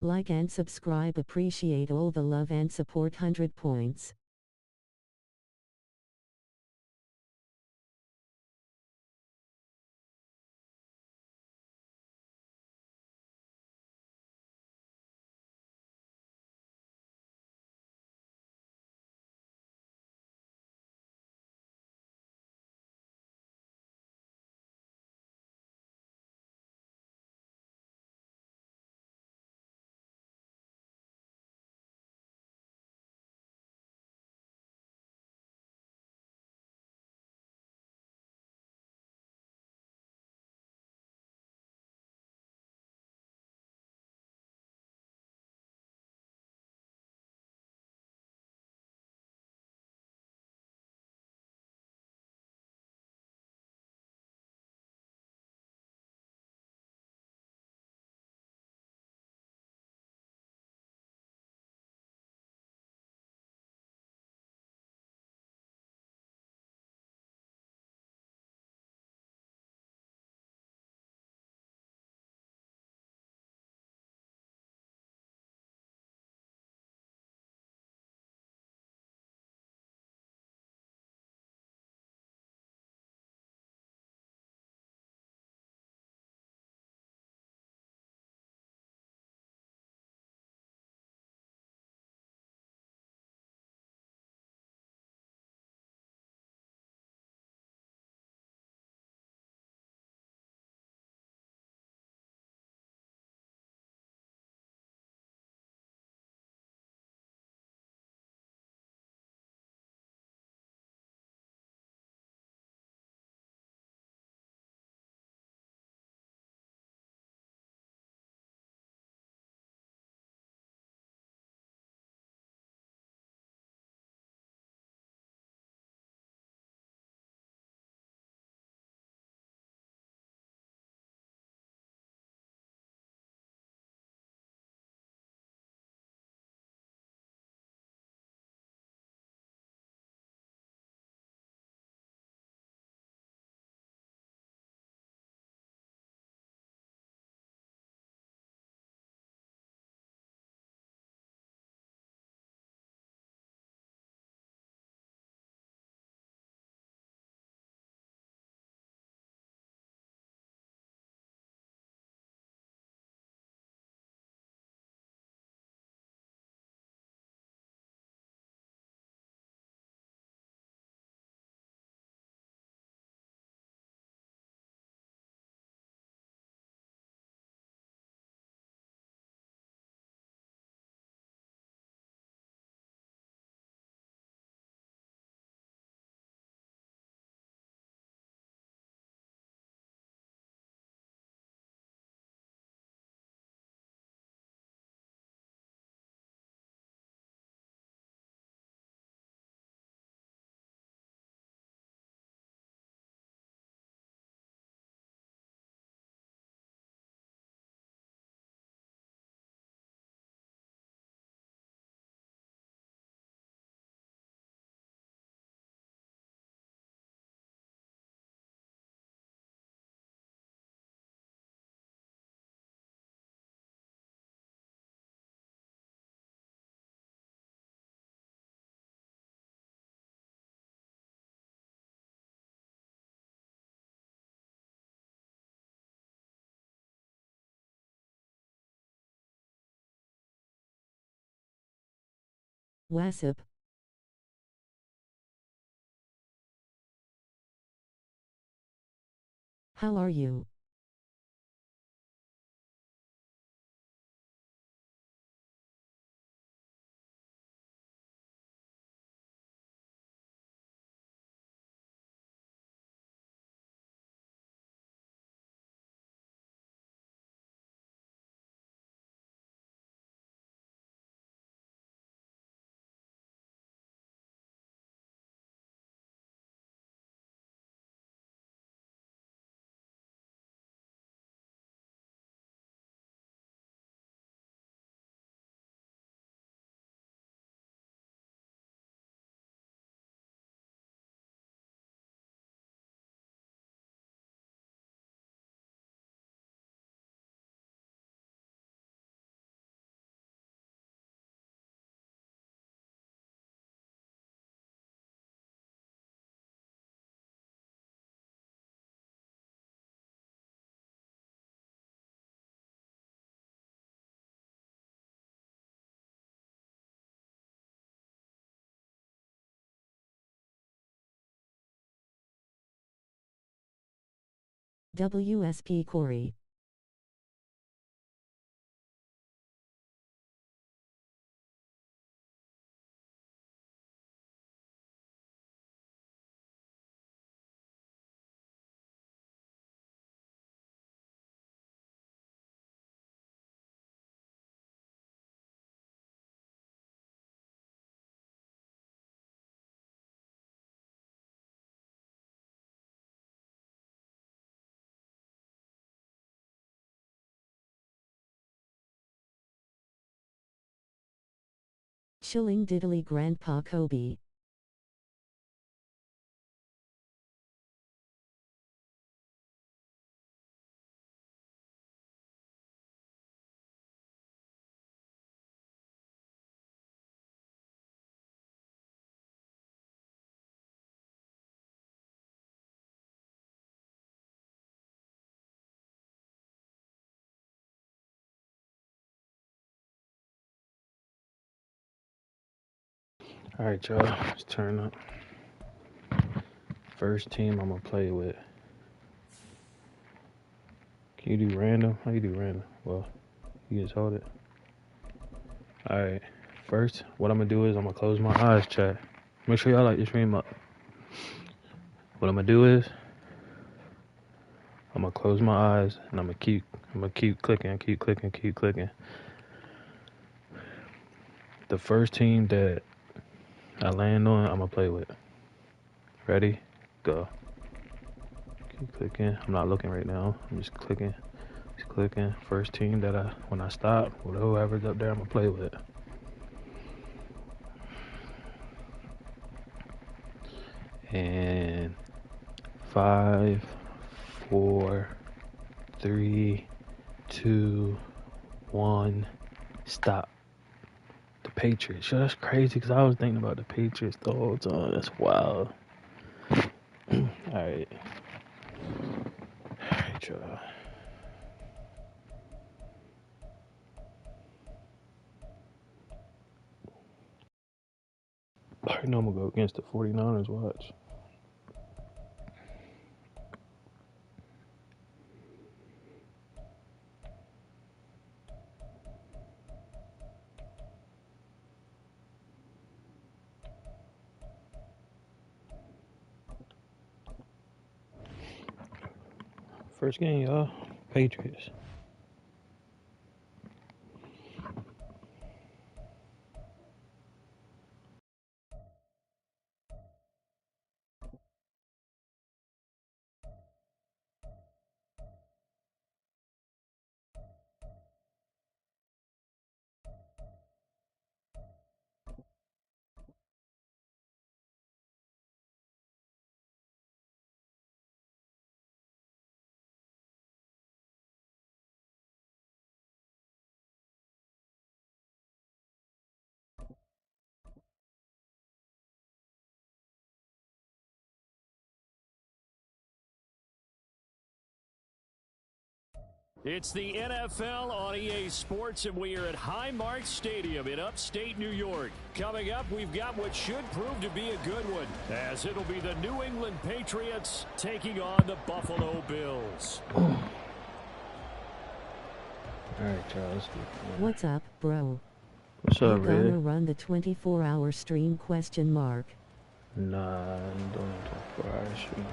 Like and subscribe, appreciate all the love and support. 100 points. What's up? How are you? WSP Corey. Chilling Diddly Grandpa Kobe. Alright, y'all, let's turn up. First team I'm gonna play with. Can you do random? How you do random? Well, you just hold it. Alright, first, what I'm gonna do is I'm gonna close my eyes, chat. Make sure y'all light your stream up. What I'm gonna do is I'm gonna close my eyes and I'm gonna keep clicking. The first team that I land on, I'm gonna play with. Ready? Go. Keep clicking. I'm not looking right now. I'm just clicking. Just clicking. First team that when I stop, whoever's up there, I'm gonna play with. And 5, 4, 3, 2, 1, stop. The Patriots. That's crazy because I was thinking about the Patriots the whole time. That's wild. Alright, y'all. I already know I'm gonna go against the 49ers. Watch. First game, y'all. Patriots. It's the NFL on EA Sports, and we are at Highmark Stadium in upstate New York. Coming up, we've got what should prove to be a good one, as it'll be the New England Patriots taking on the Buffalo Bills. All right, Charles. What's up, bro? What's up, You gonna Red? run the 24-hour stream ? Nah, I'm doing it 24 hours stream.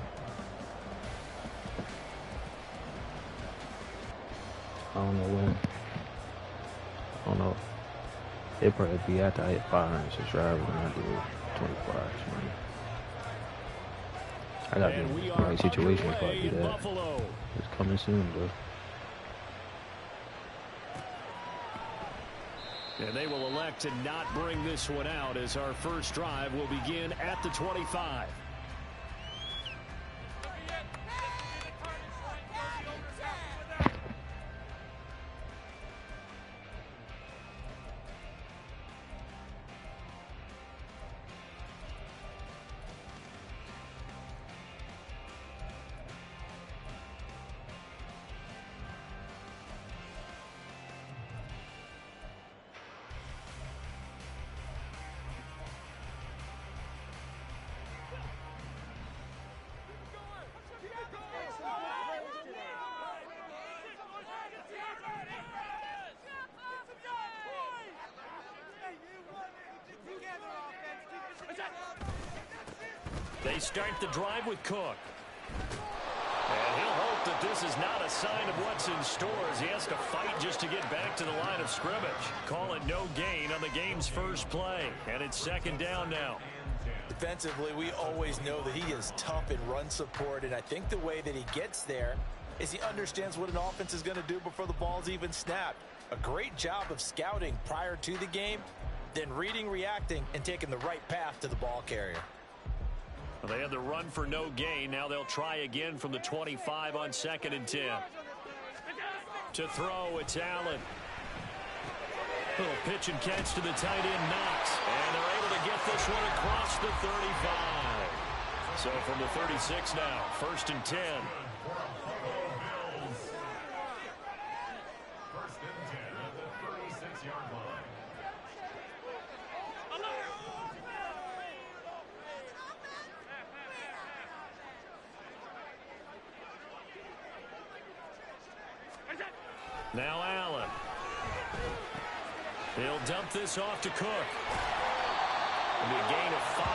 I don't know when. I don't know. It'll probably be after I hit 500 subscribers when I do 24 hours stream. I gotta be in the right situation before I do that. Buffalo. It's coming soon, though. And they will elect to not bring this one out, as our first drive will begin at the 25. They start the drive with Cook. And he'll hope that this is not a sign of what's in store as he has to fight just to get back to the line of scrimmage. Call it no gain on the game's first play. And it's second down now. Defensively, we always know that he is tough in run support, and I think the way that he gets there is he understands what an offense is going to do before the ball's even snapped. A great job of scouting prior to the game, then reading, reacting, and taking the right path to the ball carrier. Well, they had the run for no gain. Now they'll try again from the 25 on 2nd and 10. To throw, it's Allen. Little pitch and catch to the tight end, Knox. And they're able to get this one across the 35. So from the 36 now, 1st and 10. Now Allen. He'll dump this off to Cook. It'll be a gain of 5,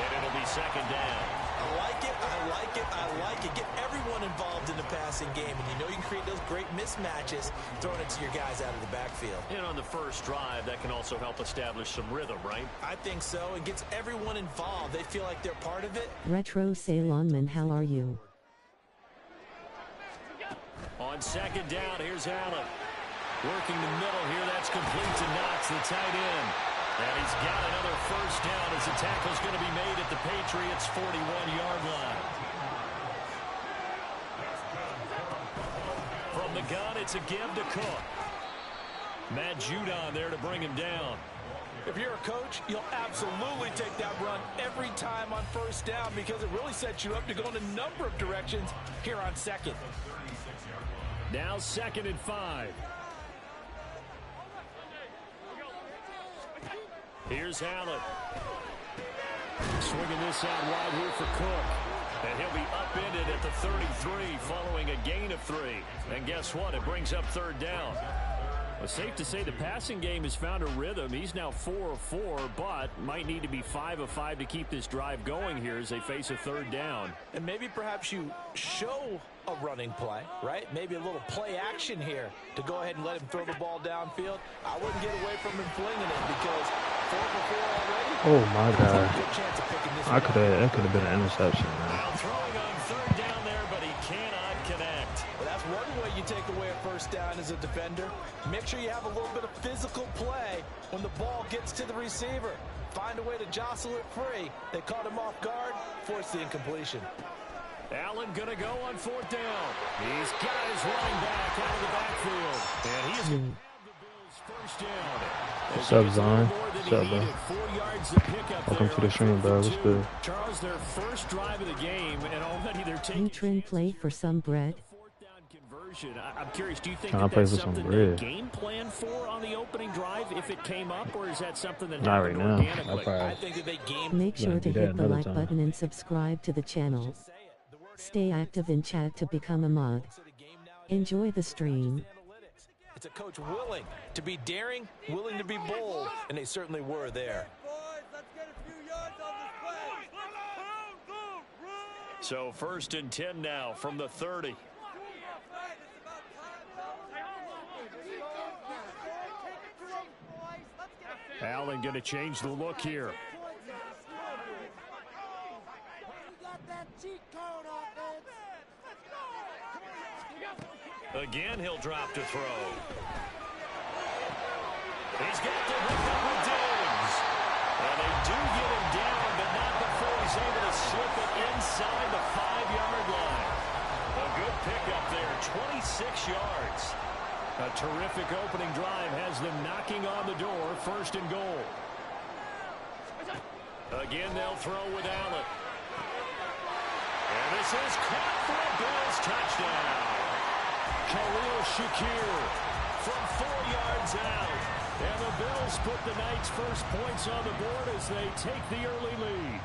and it'll be second down. I like it, I like it, I like it. Get everyone involved in the passing game, and you know you can create those great mismatches throwing it to your guys out of the backfield. And on the first drive, that can also help establish some rhythm, right? I think so. It gets everyone involved. They feel like they're part of it. Retro Salonman, how are you? On second down, here's Allen. Working the middle here, that's complete to Knox, the tight end. And he's got another first down as the tackle's going to be made at the Patriots' 41-yard line. From the gun, it's a give to Cook. Matt Judon there to bring him down. If you're a coach, you'll absolutely take that run every time on first down because it really sets you up to go in a number of directions here on second. Now 2nd and 5. Here's Allen. Swinging this out wide here for Cook. And he'll be upended at the 33 following a gain of 3. And guess what? It brings up 3rd down. Well, safe to say the passing game has found a rhythm. He's now 4 of 4, but might need to be 5 of 5 to keep this drive going here as they face a 3rd down. And maybe perhaps you show a running play, right? Maybe a little play action here to go ahead and let him throw the ball downfield. I wouldn't get away from him flinging it because 4 for 4 already. Oh my God! That could have been an interception, man. Now throwing on 3rd down there, but he cannot connect. Well, that's one way you take away a first down as a defender. Make sure you have a little bit of physical play when the ball gets to the receiver. Find a way to jostle it free. They caught him off guard, forced the incompletion. Allen going to go on 4th down. He's got his running back out of the backfield. And he is going to have the Bills' first down. What's up, Zion? What's up, bro? 4 yards to pick up. Welcome to the stream, bro. What's good? Charles, their first drive of the game, and already they're taking Patron play for some bread. 4th down conversion. I'm curious, do you think I'll that play that's for some something bread. they game plan for on the opening drive if it came up, or is that something that Not right happened now. organically? I think that they game. Make sure to do that hit the another like time. button and subscribe to the channel. Stay active in chat to become a mod. Enjoy the stream. It's a coach willing to be daring, willing to be bold, and they certainly were there. So 1st and 10 now from the 30. Allen going to change the look here. Again, he'll drop to throw. He's got to hook up with Diggs. And they do get him down, but not before he's able to slip it inside the 5-yard line. A good pickup there, 26 yards. A terrific opening drive has them knocking on the door, 1st and goal. Again, they'll throw with Allen. And this is caught for a Bills touchdown. Khalil Shakir from 4 yards out. And the Bills put the night's first points on the board as they take the early lead.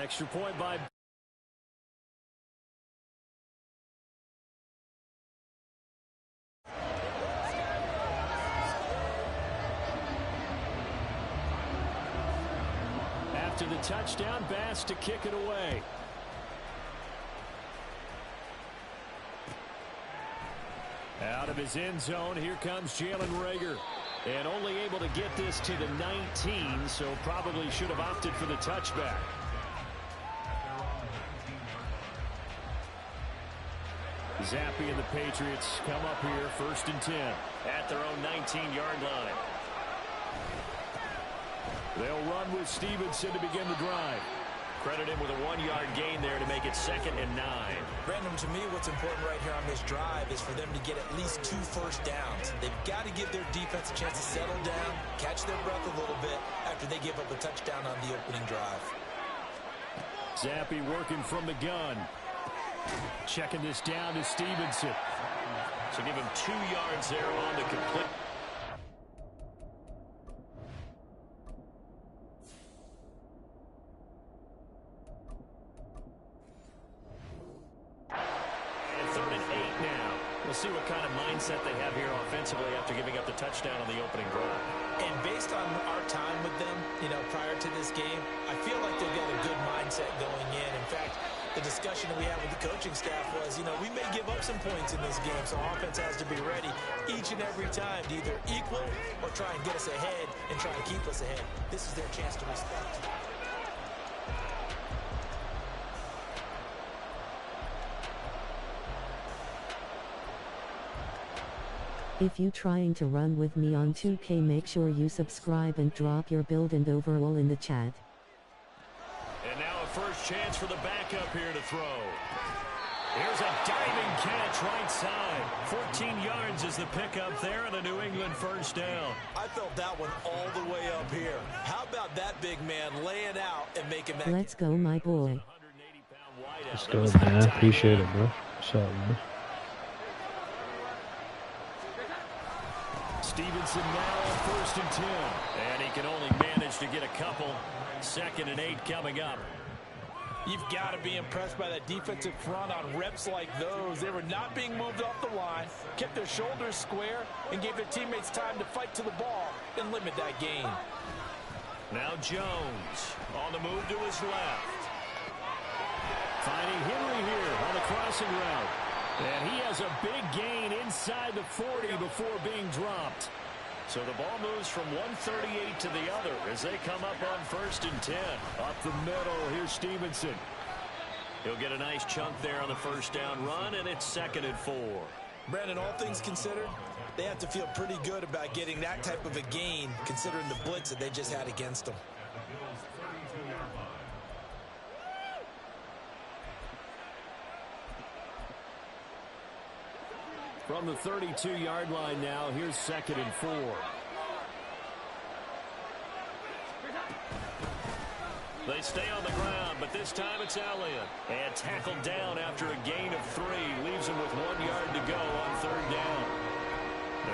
Extra point by to the touchdown. Bass to kick it away. Out of his end zone, here comes Jalen Reagor. And only able to get this to the 19, so probably should have opted for the touchback. Zappe and the Patriots come up here 1st and 10 at their own 19-yard line. They'll run with Stevenson to begin the drive. Credit him with a 1-yard gain there to make it 2nd and 9. Brandon, to me, what's important right here on this drive is for them to get at least 2 first downs. They've got to give their defense a chance to settle down, catch their breath a little bit after they give up a touchdown on the opening drive. Zappe working from the gun. Checking this down to Stevenson. So give him 2 yards there on the complete. We'll see what kind of mindset they have here offensively after giving up the touchdown on the opening drive. And based on our time with them, prior to this game, I feel like they've got a good mindset going in. In fact, the discussion that we had with the coaching staff was, we may give up some points in this game, so offense has to be ready each and every time to either equal or try and get us ahead and try and keep us ahead. This is their chance to respect. If you trying to run with me on 2K, make sure you subscribe and drop your build and overall in the chat. And now a first chance for the backup here to throw. Here's a diving catch right side. 14 yards is the pickup there and a New England first down. I felt that one all the way up here. How about that big man laying out and making that? Let's go, my boy. Let's go, man. Appreciate it, bro. What's up, man? Stevenson now on 1st and 10. And he can only manage to get a couple. 2nd and 8 coming up. You've got to be impressed by that defensive front on reps like those. They were not being moved off the line, kept their shoulders square, and gave their teammates time to fight to the ball and limit that gain. Now Jones on the move to his left. Finding Henry here on the crossing route. And he has a big gain inside the 40 before being dropped. So the ball moves from 138 to the other as they come up on 1st and 10. Up the middle, here's Stevenson. He'll get a nice chunk there on the first down run, and it's 2nd and 4. Brandon, all things considered, they have to feel pretty good about getting that type of a gain, considering the blitz that they just had against them. From the 32-yard line now, here's 2nd and 4. They stay on the ground, but this time it's Elliott. And tackled down after a gain of 3. Leaves him with 1 yard to go on 3rd down.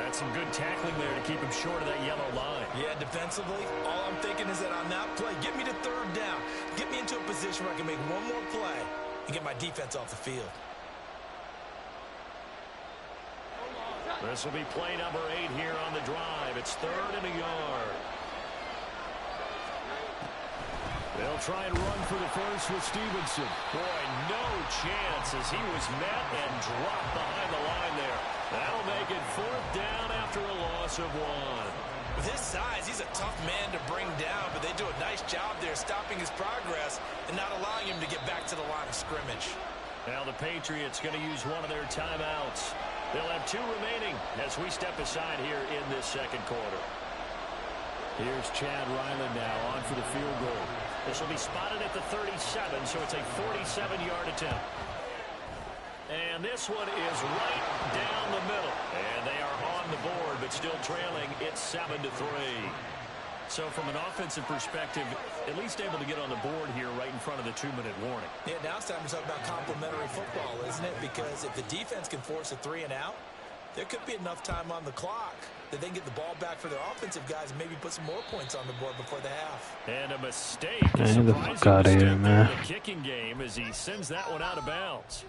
That's some good tackling there to keep him short of that yellow line. Yeah, defensively, all I'm thinking is that on that play, get me to 3rd down. Get me into a position where I can make one more play and get my defense off the field. This will be play number 8 here on the drive. It's 3rd and a yard. They'll try and run for the first with Stevenson. Boy, no chance as he was met and dropped behind the line there. That'll make it 4th down after a loss of 1. With his size, he's a tough man to bring down, but they do a nice job there stopping his progress and not allowing him to get back to the line of scrimmage. Now the Patriots going to use one of their timeouts. They'll have 2 remaining as we step aside here in this 2nd quarter. Here's Chad Ryland now on for the field goal. This will be spotted at the 37, so it's a 47-yard attempt. And this one is right down the middle. And they are on the board, but still trailing. It's 7-3. So from an offensive perspective, at least able to get on the board here right in front of the 2-minute warning. Yeah, now it's time to talk about complementary football, isn't it? Because if the defense can force a 3 and out, there could be enough time on the clock that they can get the ball back for their offensive guys and maybe put some more points on the board before the half. And a mistake. Man, the fuck out of here, man. The kicking game as he sends that one out of bounds.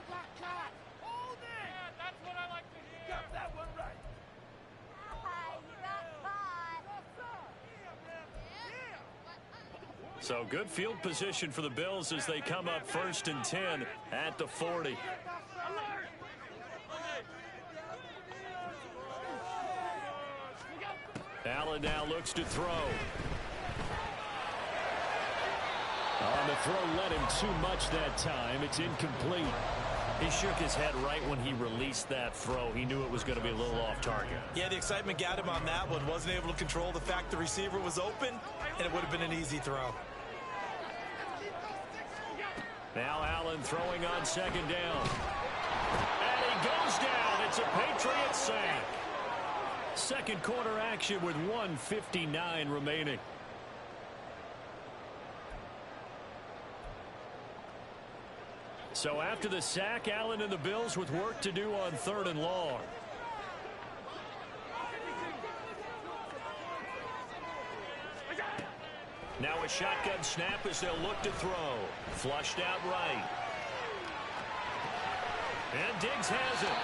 So good field position for the Bills as they come up 1st and 10 at the 40. Allen now looks to throw. On the throw led him too much that time. It's incomplete. He shook his head right when he released that throw. He knew it was going to be a little off target. Yeah, the excitement got him on that one. Wasn't able to control the fact the receiver was open, and it would have been an easy throw. Now Allen throwing on 2nd down. And he goes down. It's a Patriot sack. Second quarter action with 1:59 remaining. So after the sack, Allen and the Bills with work to do on 3rd and long. Now a shotgun snap as they'll look to throw. Flushed out right. And Diggs has it.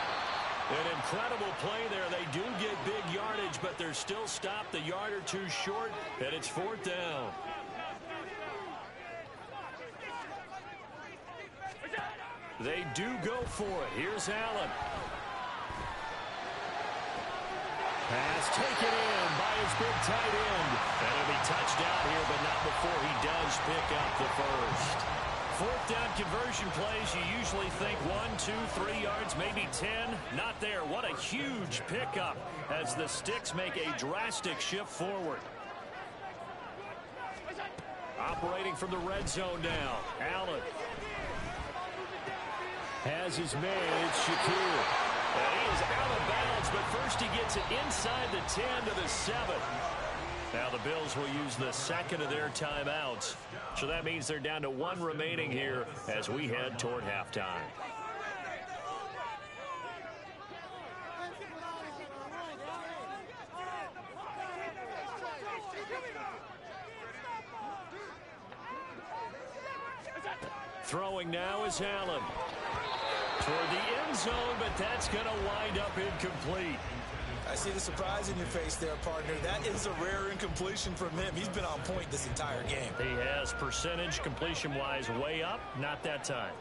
An incredible play there. They do get big yardage, but they're still stopped a yard or two short, and it's 4th down. They do go for it. Here's Allen. Pass taken in by his big tight end. And it'll be touchdown here, but not before he does pick up the first. 4th down conversion plays, you usually think 1, 2, 3 yards, maybe 10. Not there. What a huge pickup as the Sticks make a drastic shift forward. Operating from the red zone now. Allen has his man. It's Shakir. And he is out of bounds, but first he gets it inside the 10 to the 7. Now the Bills will use the second of their timeouts. So that means they're down to 1 remaining here as we head toward halftime. Throwing now is Allen. Toward the end zone, but that's going to wind up incomplete. I see the surprise in your face there, partner. That is a rare incompletion from him. He's been on point this entire game. He has percentage completion-wise way up. Not that time.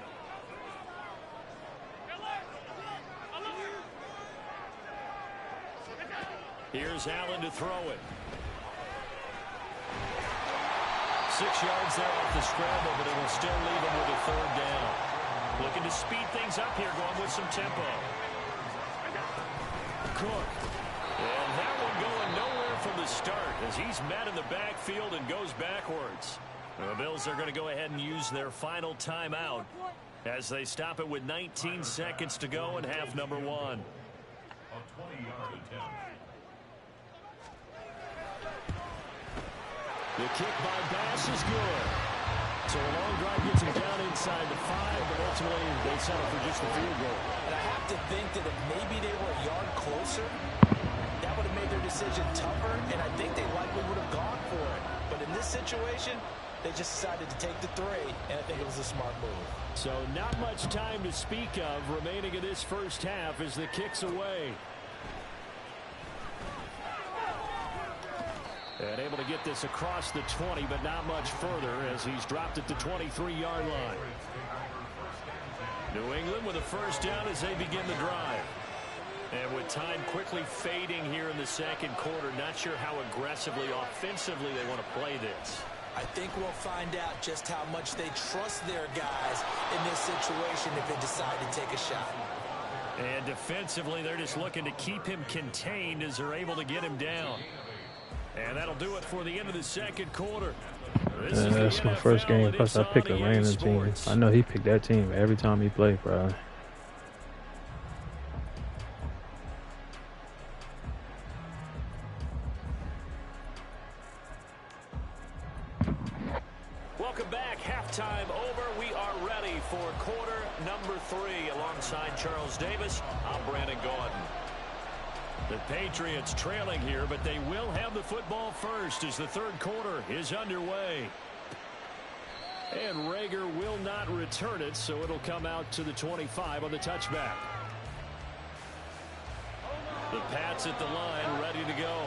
Here's Allen to throw it. 6 yards there off the scramble, but it will still leave him with a 3rd down. Looking to speed things up here, going with some tempo. Cook. And that one going nowhere from the start as he's met in the backfield and goes backwards. The Bills are going to go ahead and use their final timeout as they stop it with 19 seconds to go in half number 1. The kick by Bass is good. So a long drive gets him down inside the 5, but ultimately they settle for just the field goal. And I have to think that if maybe they were a yard closer, that would have made their decision tougher, and I think they likely would have gone for it. But in this situation, they just decided to take the 3, and I think it was a smart move. So not much time to speak of remaining in this first half as the kick's away. And able to get this across the 20, but not much further as he's dropped at the 23-yard line. New England with a first down as they begin the drive. And with time quickly fading here in the second quarter, not sure how aggressively, offensively they want to play this. I think we'll find out just how much they trust their guys in this situation if they decide to take a shot. And defensively, they're just looking to keep him contained as they're able to get him down. And that'll do it for the end of the second quarter. That's my first game. Plus, I picked a random team. I know he picked that team every time he played, bro. Welcome back. Halftime over. We are ready for quarter number 3. Alongside Charles Davis, I'm Brandon Gordon. The Patriots trailing here, but they will have the football first as the third quarter is underway. And Rager will not return it, so it'll come out to the 25 on the touchback. The Pats at the line, ready to go.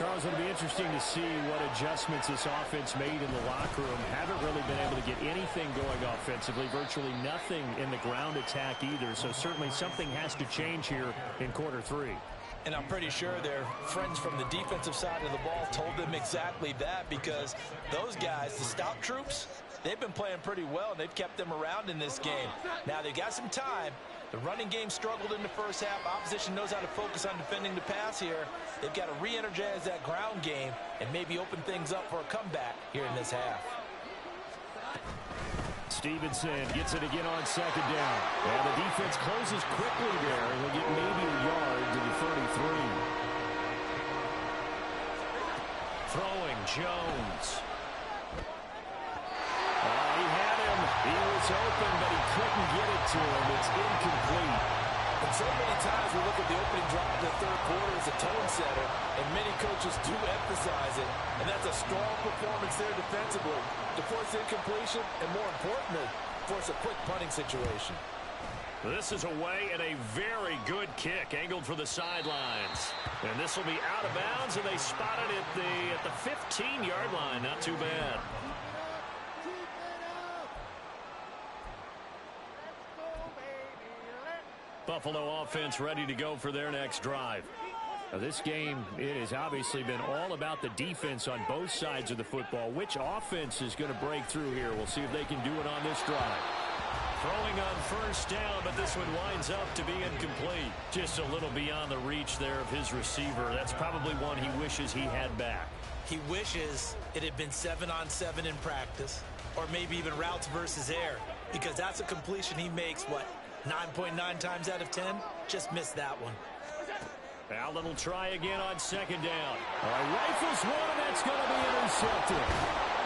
Charles, it'll be interesting to see what adjustments this offense made in the locker room. Haven't really been able to get anything going offensively, virtually nothing in the ground attack either. So certainly something has to change here in quarter 3. And I'm pretty sure their friends from the defensive side of the ball told them exactly that, because those guys, the stop troops, they've been playing pretty well, and they've kept them around in this game. Now, they got some time. The running game struggled in the first half. Opposition knows how to focus on defending the pass here. They've got to re-energize that ground game and maybe open things up for a comeback here in this half. Stevenson gets it again on second down. And the defense closes quickly there. He'll get maybe a yard to the 33. Throwing Jones. He had him. He was open, but he couldn't get it to him. It's incomplete. And so many times we look at the opening drive in the third quarter as a tone setter, and many coaches do emphasize it, and that's a strong performance there defensively to force incompletion and, more importantly, force a quick punting situation. This is away and a very good kick angled for the sidelines. And this will be out of bounds, and they spot it at the 15-yard line. Not too bad. Buffalo offense ready to go for their next drive. Now this game, it has obviously been all about the defense on both sides of the football. Which offense is going to break through here? We'll see if they can do it on this drive. Throwing on first down, but this one winds up to be incomplete. Just a little beyond the reach there of his receiver. That's probably one he wishes he had back. He wishes it had been 7-on-7 in practice, or maybe even routes versus air, because that's a completion he makes, 9.9 times out of 10? Just missed that one. Allen will try again on second down. Rifles one, and that's going to be intercepted.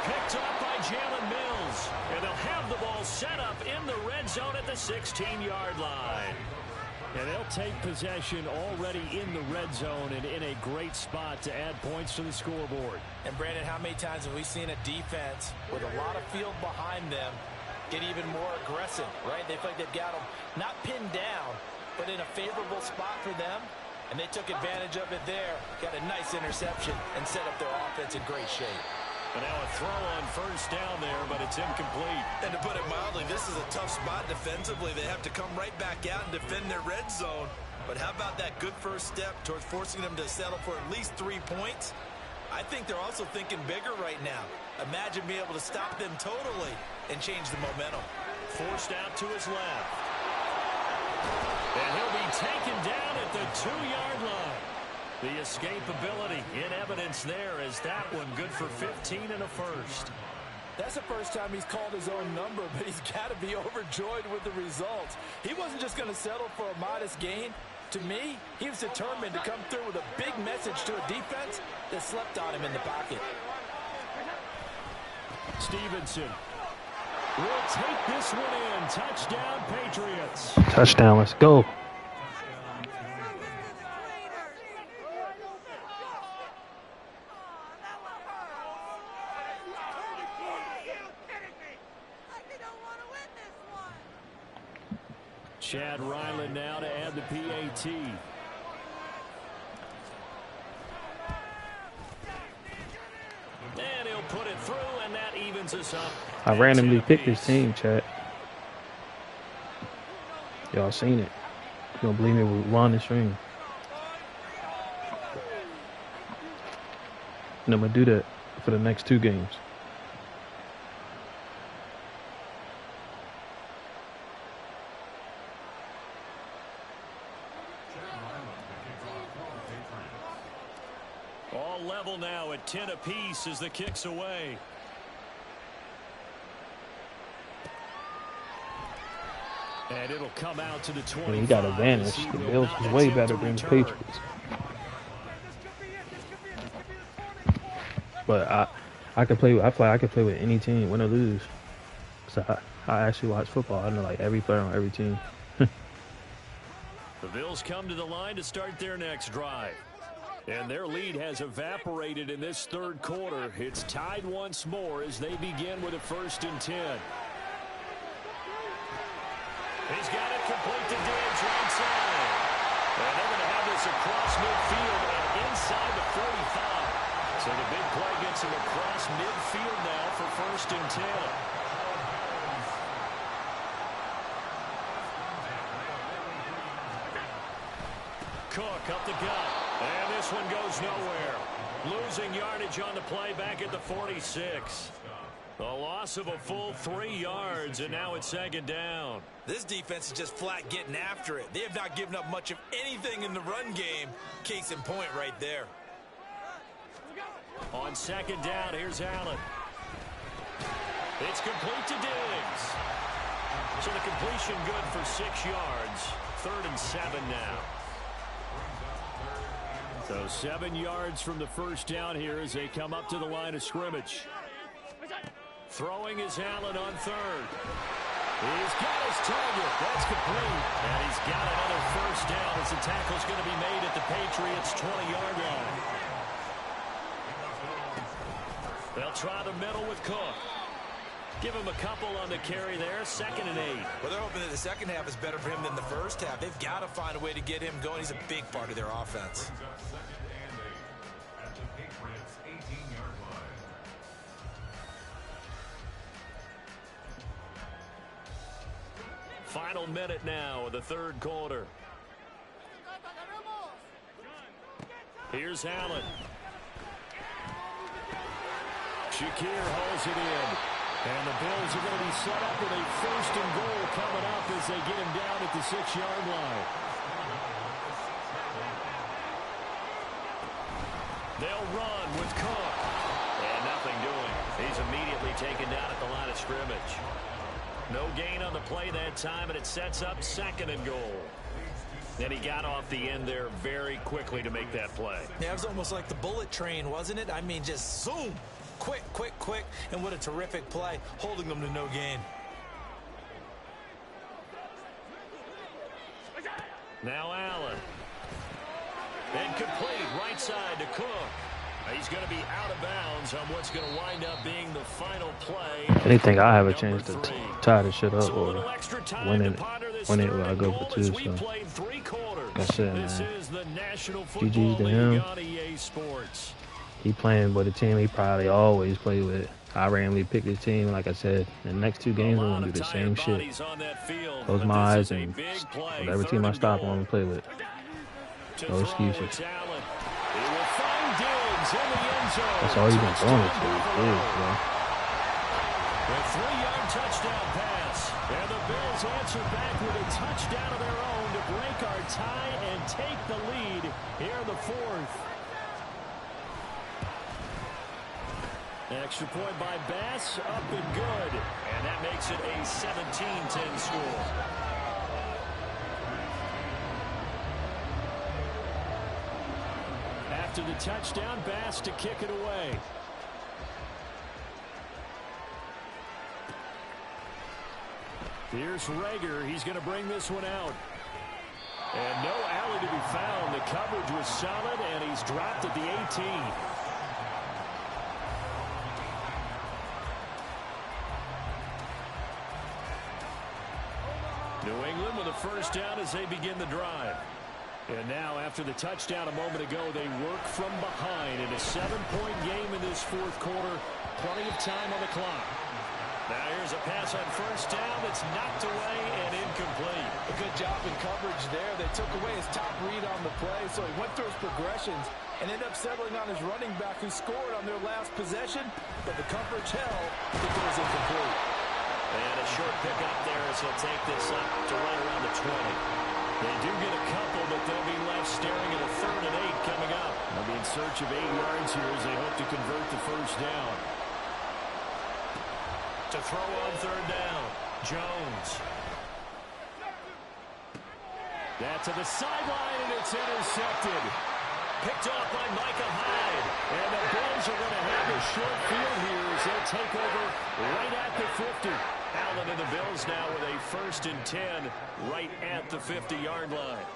Picked up by Jalen Mills. And they'll have the ball set up in the red zone at the 16-yard line. And they'll take possession already in the red zone and in a great spot to add points to the scoreboard. And, Brandon, how many times have we seen a defense with a lot of field behind them get even more aggressive, right? They feel like they've got them not pinned down, but in a favorable spot for them, and they took advantage of it there. Got a nice interception and set up their offense in great shape. But now a throw on first down there, but it's incomplete. And to put it mildly, this is a tough spot defensively. They have to come right back out and defend their red zone. But how about that good first step towards forcing them to settle for at least 3 points? I think they're also thinking bigger right now. Imagine being able to stop them totally and change the momentum. Forced out to his left. And he'll be taken down at the 2-yard line. The escapability in evidence there as that one good for 15 and a first. That's the first time he's called his own number, but he's got to be overjoyed with the results. He wasn't just going to settle for a modest gain. To me, he was determined to come through with a big message to a defense that slept on him in the pocket. Stevenson will take this one in. Touchdown, Patriots. Touchdown, let's go. Chad Ryland now to add the PAT. And he'll put it through, and that evens us up. I randomly picked this team, chat. Y'all seen it. You don't believe me? We won the stream. And I'm going to do that for the next 2 games. All level now at 10 apiece as the kick's away. And it'll come out to the 20. He got advantage. The Bills is way better than the Patriots. But I could play. I feel like I could play with any team, win or lose. So I actually watch football. I know like every player on every team. The Bills come to the line to start their next drive. And their lead has evaporated in this third quarter. It's tied once more as they begin with a 1st and 10. He's got it complete to Diggs right side. And they're going to have this across midfield and inside the 45. So the big play gets him across midfield now for 1st and 10. Cook up the gut. And this one goes nowhere. Losing yardage on the play back at the 46. A loss of a full 3 yards, and now it's 2nd down. This defense is just flat getting after it. They have not given up much of anything in the run game. Case in point right there. On 2nd down, here's Allen. It's complete to Diggs. So the completion good for 6 yards. 3rd and 7 now. So 7 yards from the 1st down here as they come up to the line of scrimmage. Throwing is Allen on 3rd. He's got his target. That's complete. And he's got another 1st down as the tackle's going to be made at the Patriots' 20-yard line. They'll try the middle with Cook. Give him a couple on the carry there. 2nd and 8. Well, they're hoping that the second half is better for him than the first half. They've got to find a way to get him going. He's a big part of their offense. Final minute now of the 3rd quarter. Here's Allen. Shakir holds it in. And the Bills are going to be set up with a 1st and goal coming up as they get him down at the 6-yard line. They'll run with Cook. And nothing doing. He's immediately taken down at the line of scrimmage. No gain on the play that time, and it sets up 2nd and goal. And he got off the end there very quickly to make that play. Yeah, it was almost like the bullet train, wasn't it? I mean, just zoom. Quick, quick, quick. And what a terrific play, holding them to no gain. Now Allen. And complete right side to Cook. He's going to be out of bounds on what's going to wind up being the final play. Anything I have a chance to tie this shit up or win it when I go for 2. So, like I said, man, GG's to him. He playing with a team he probably always play with. I randomly picked his team. Like I said, in the next 2 games, I'm going to do the same shit. Close my eyes and whatever team I stop, I'm going to play with. No excuses. That's all you've been throwing it to. Please, bro. A 3-yard touchdown pass. And the Bills answer back with a touchdown of their own to break our tie and take the lead here in the 4th. Extra point by Bass, up and good. And that makes it a 17-10 score. After the touchdown, Bass to kick it away. Here's Rager. He's going to bring this one out. And no alley to be found. The coverage was solid, and he's dropped at the 18. New England with a 1st down as they begin the drive. And now, after the touchdown a moment ago, they work from behind in a 7-point game in this 4th quarter. Plenty of time on the clock. Now here's a pass on 1st down that's knocked away and incomplete. A good job in coverage there. They took away his top read on the play, so he went through his progressions and ended up settling on his running back who scored on their last possession, but the coverage held. It goes incomplete. And a short pickup there as he'll take this up to right around the 20. They do get a couple, but they'll be left staring at a 3rd and 8 coming up. They'll be in search of 8 yards here as they hope to convert the 1st down. To throw on 3rd down, Jones. That to the sideline, and it's intercepted. Picked off by Micah Hyde. And the Bills are going to have a short field here as they'll take over right at the 50. Allen and the Bills now with a 1st and 10 right at the 50-yard line.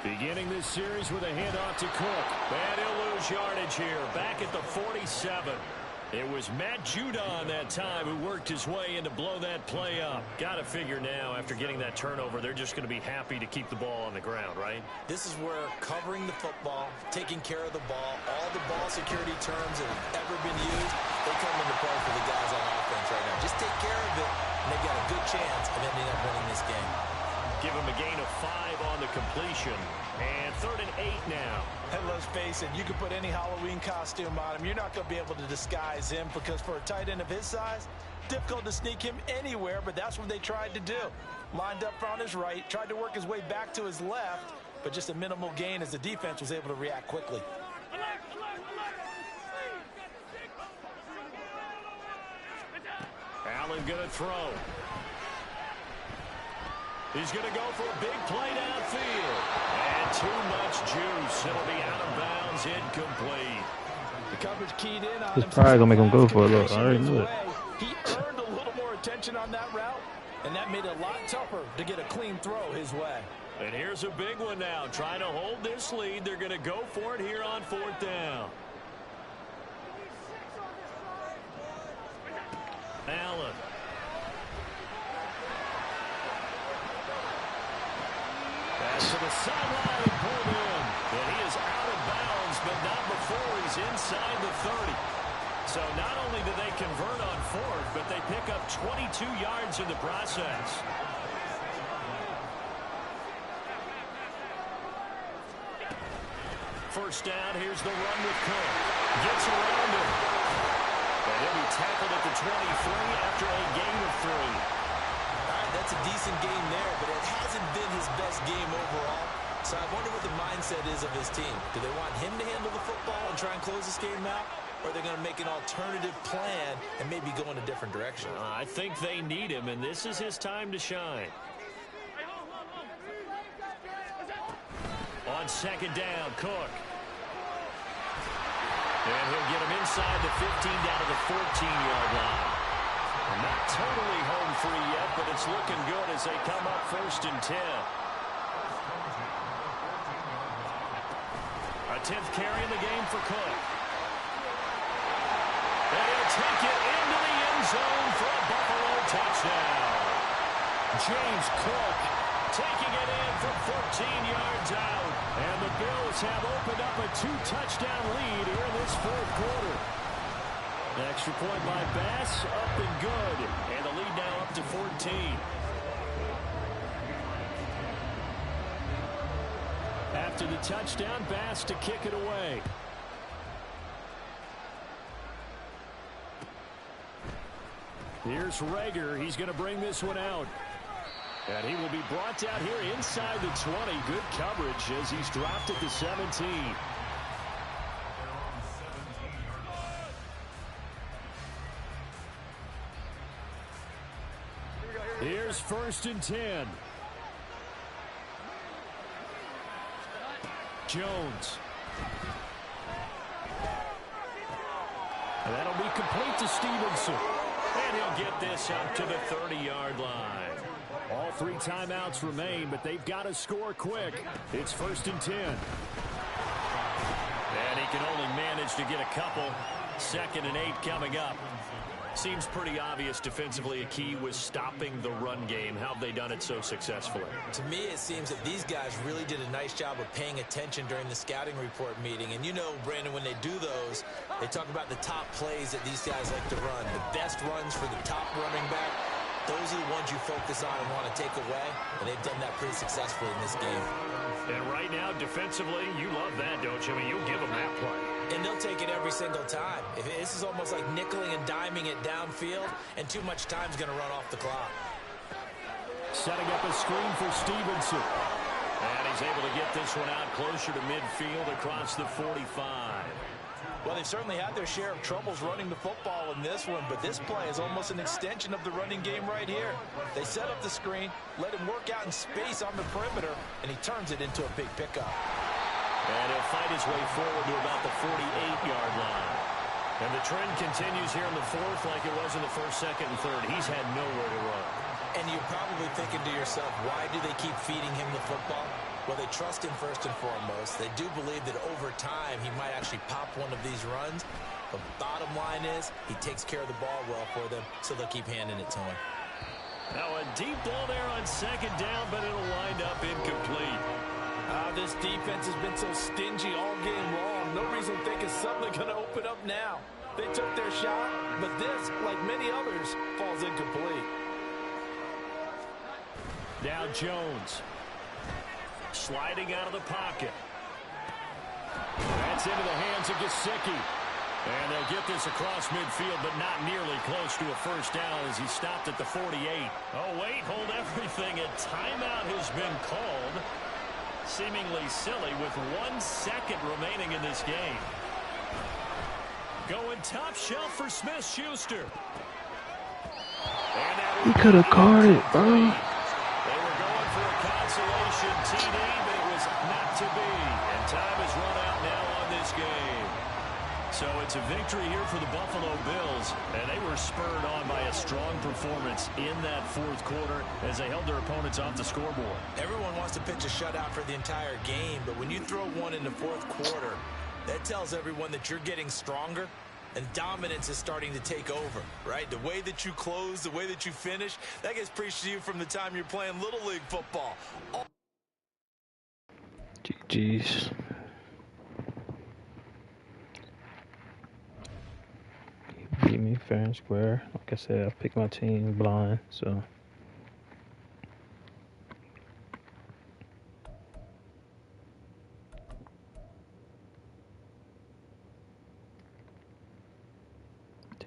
Beginning this series with a handoff to Cook. And he'll lose yardage here. Back at the 47. It was Matt Judon that time who worked his way in to blow that play up. Got to figure now, after getting that turnover, they're just going to be happy to keep the ball on the ground, right? This is where covering the football, taking care of the ball, all the ball security terms that have ever been used, they come into play for the guys on offense right now. Just take care of it, and they've got a good chance of ending up winning this game. Give him a gain of 5 on the completion. And 3rd and 8 now. And let's face it, you can put any Halloween costume on him. You're not going to be able to disguise him because for a tight end of his size, difficult to sneak him anywhere, but that's what they tried to do. Lined up on his right, tried to work his way back to his left, but just a minimal gain as the defense was able to react quickly. Allen going to throw. He's going to go for a big play downfield. And too much juice. It'll be out of bounds, incomplete. The coverage keyed in on It's him. probably going to make him go for a look. I already knew it. He earned a little more attention on that route, and that made it a lot tougher to get a clean throw his way. And here's a big one now. Trying to hold this lead. They're going to go for it here on 4th down. Allen. Pass to the sideline and pulled in. And he is out of bounds, but not before he's inside the 30. So not only do they convert on 4th, but they pick up 22 yards in the process. First down, here's the run with Cook. Gets around him. And he'll be tackled at the 23 after a gain of 3. All right, that's a decent game there, but it hasn't been his best game overall. So I wonder what the mindset is of his team. Do they want him to handle the football and try and close this game out? Or are they going to make an alternative plan and maybe go in a different direction? I think they need him, and this is his time to shine. On 2nd down, Cook. And he'll get him inside the 15 down to the 14-yard line. Not totally home free yet, but it's looking good as they come up 1st and 10. A 10th carry in the game for Cook. And he'll take it into the end zone for a Buffalo touchdown. James Cook taking it in from 14 yards out. And the Bills have opened up a 2-touchdown lead here in this 4th quarter. Extra point by Bass, up and good. And the lead now up to 14. After the touchdown, Bass to kick it away. Here's Rager. He's going to bring this one out. And he will be brought down here inside the 20. Good coverage as he's dropped at the 17. Here's 1st and 10. Jones. And that'll be complete to Stevenson. And he'll get this up to the 30-yard line. All 3 timeouts remain, but they've got to score quick. It's 1st and 10. And he can only manage to get a couple. 2nd and 8 coming up. Seems pretty obvious defensively a key was stopping the run game. How have they done it so successfully? To me, it seems that these guys really did a nice job of paying attention during the scouting report meeting. And you know, Brandon, when they do those, they talk about the top plays that these guys like to run. The best runs for the top running back. Those are the ones you focus on and want to take away. And they've done that pretty successfully in this game. And right now, defensively, you love that, don't you? I mean, you'll give them that play. And they'll take it every single time. This is almost like nickeling and diming it downfield, and too much time's going to run off the clock. Setting up a screen for Stevenson. And he's able to get this one out closer to midfield across the 45. Well, they've certainly had their share of troubles running the football in this one, but this play is almost an extension of the running game right here. They set up the screen, let him work out in space on the perimeter, and he turns it into a big pickup. And he'll fight his way forward to about the 48-yard line. And the trend continues here in the 4th like it was in the 1st, 2nd, and 3rd. He's had nowhere to run. And you're probably thinking to yourself, why do they keep feeding him the football? Well, they trust him first and foremost. They do believe that over time he might actually pop one of these runs. But bottom line is, he takes care of the ball well for them, so they'll keep handing it to him. Now a deep ball there on second down, but it'll wind up incomplete. This defense has been so stingy all game long. No reason to think it's suddenly going to open up now. They took their shot, but this, like many others, falls incomplete. Now Jones. Sliding out of the pocket. That's into the hands of Gesicki. And they'll get this across midfield, but not nearly close to a first down as he stopped at the 48. Oh, wait, hold everything. A timeout has been called. Seemingly silly with 1 second remaining in this game. Going top shelf for Smith-Schuster. He could have caught it, bro. They were going for a consolation TD, but it was not to be. And time has run out now on this game. So it's a victory here for the Buffalo Bills, and they were spurred on by a strong performance in that fourth quarter as they held their opponents off the scoreboard. Everyone wants to pitch a shutout for the entire game, but when you throw one in the fourth quarter, that tells everyone that you're getting stronger and dominance is starting to take over, right? The way that you close, the way that you finish, that gets preached to you from the time you're playing Little League football. GG's. Beat me fair and square. Like I said, I picked my team blind, so.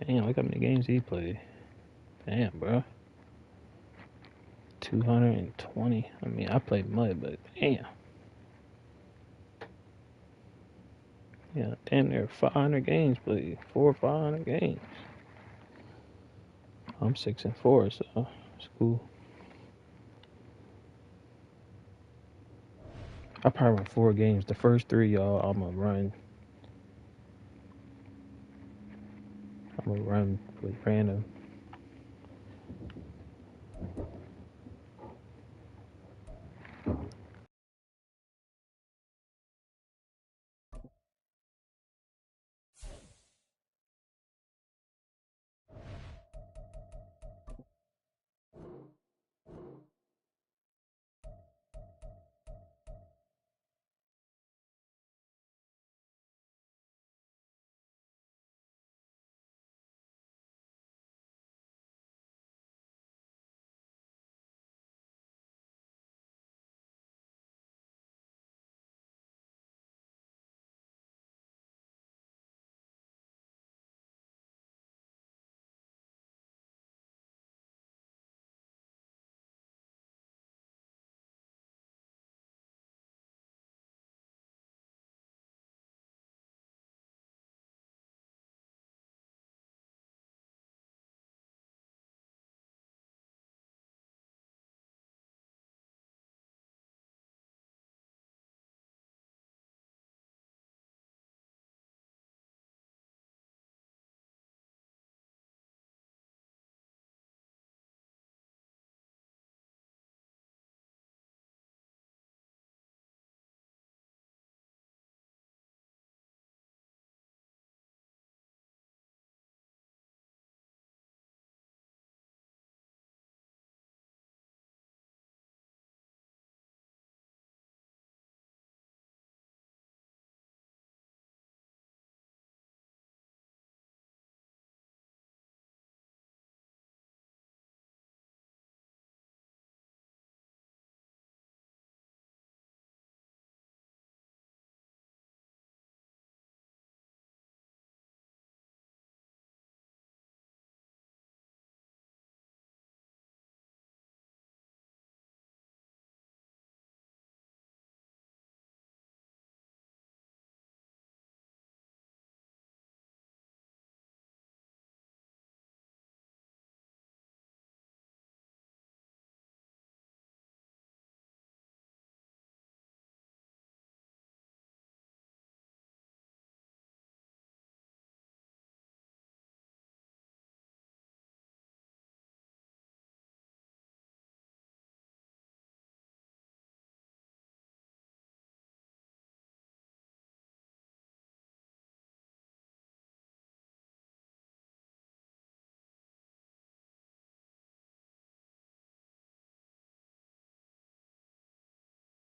Damn, look how many games he played. Damn, bro. 220. I mean, I played mud, but damn. Yeah, damn near 500 games played. 400 or 500 games. I'm 6-4, so it's cool. I probably run 4 games. The first 3, y'all, I'm gonna run with random.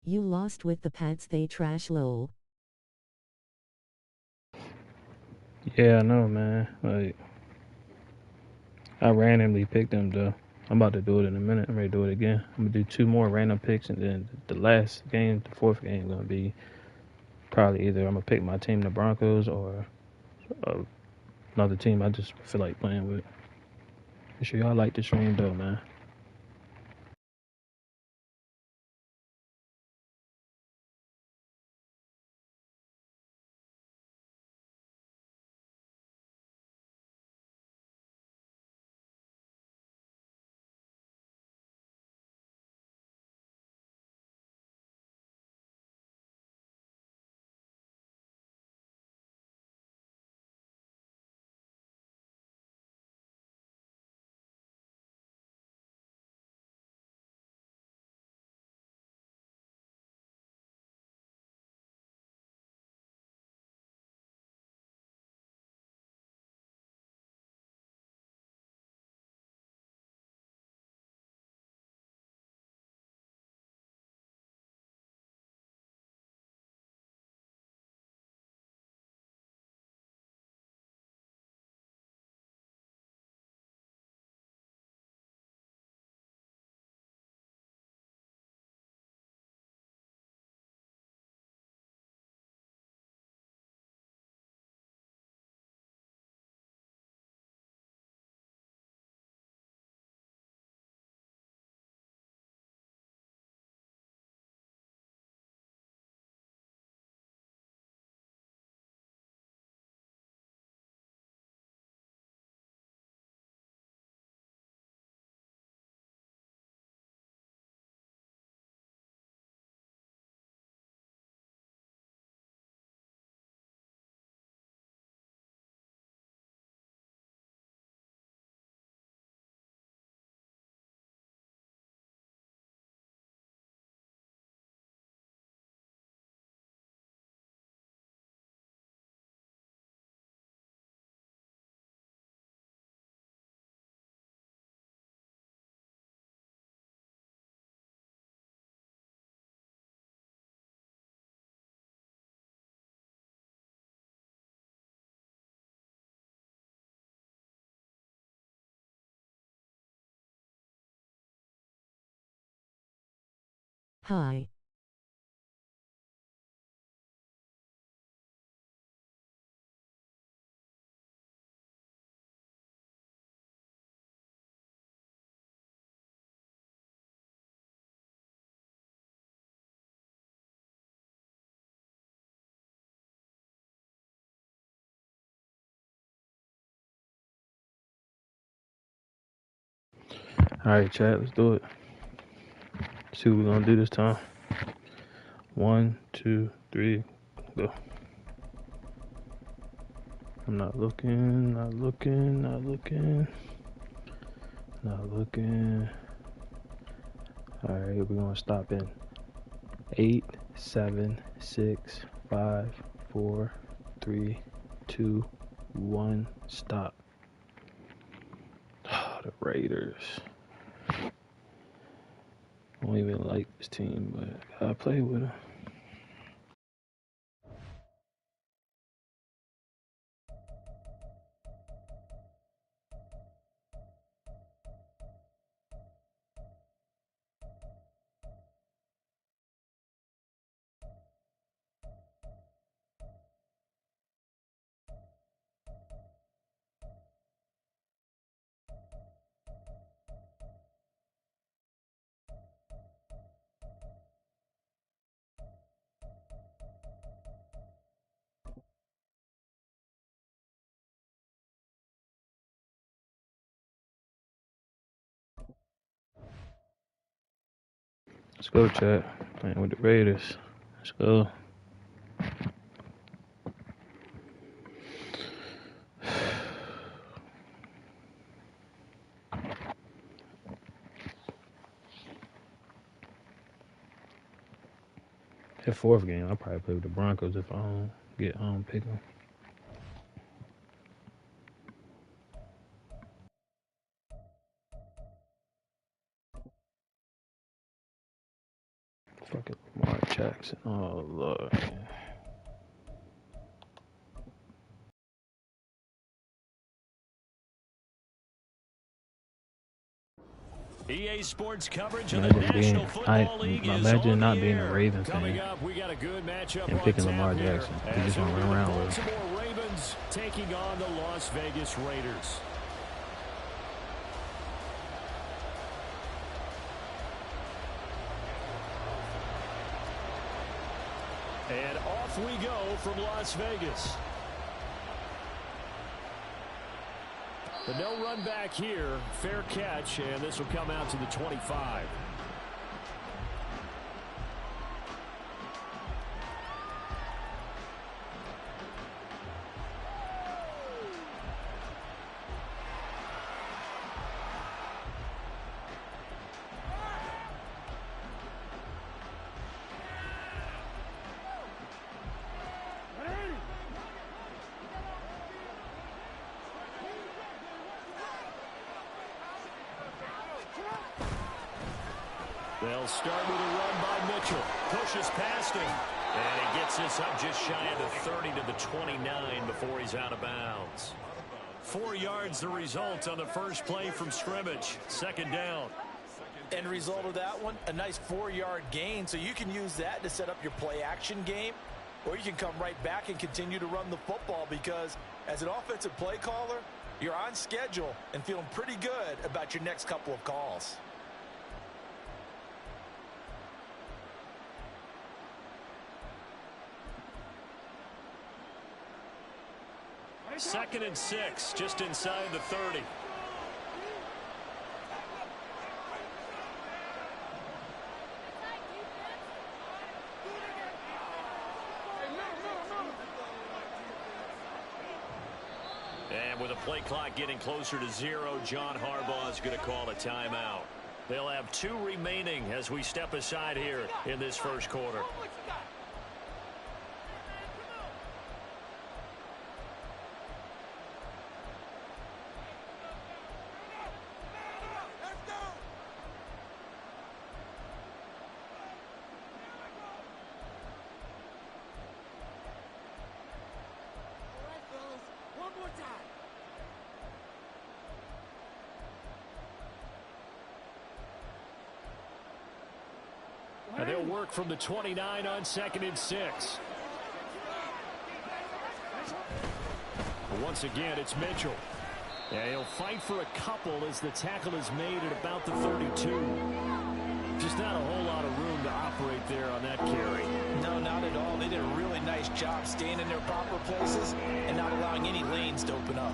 You lost with the Pats, they trash lol. Yeah, I know, man. Like, I randomly picked them, though. I'm about to do it in a minute. I'm ready to do it again. I'm going to do 2 more random picks, and then the last game, the 4th game, going to be probably either I'm going to pick my team, the Broncos, or another team I just feel like playing with. Make sure y'all like the stream, though, man. Hi. All right, chat, let's do it. See what we're going to do this time. 1, 2, 3, go. I'm not looking, not looking, not looking, not looking. All right, we're going to stop in 8, 7, 6, 5, 4, 3, 2, 1, stop. Oh, the Raiders. I don't even like this team, but I gotta play with them. Let's go, chat. Playing with the Raiders. Let's go. That 4th game, I'll probably play with the Broncos if I don't get home pick them. Fucking Lamar Jackson. Oh, Lord. EA Sports coverage of the National Football League is imagine not on the being a air. Ravens Coming fan up, we got a good matchup and on picking tap Lamar here, Jackson. He as just want to run the around with him. Baltimore Ravens taking on the Las Vegas Raiders. And off we go from Las Vegas. But no run back here. Fair catch, and this will come out to the 25. They'll start with a run by Mitchell. Pushes past him. And he gets this up just shy of the 30 to the 29 before he's out of bounds. 4 yards the result on the first play from scrimmage. Second down. End result of that one, a nice 4-yard gain. So you can use that to set up your play action game. Or you can come right back and continue to run the football, because as an offensive play caller, you're on schedule and feeling pretty good about your next couple of calls. Second and 6, just inside the 30. And with a play clock getting closer to 0, John Harbaugh is going to call a timeout. They'll have 2 remaining as we step aside here in this first quarter. And they'll work from the 29 on second and 6. Once again, it's Mitchell. And he'll fight for a couple as the tackle is made at about the 32. Just not a whole lot of room to operate there on that carry. No, not at all. They did a really nice job staying in their proper places and not allowing any lanes to open up.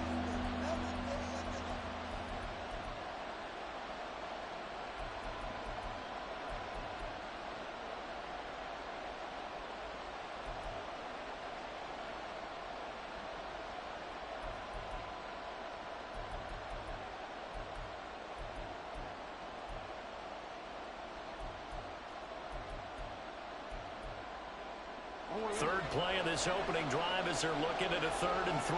Third play of this opening drive as they're looking at a 3rd and 3.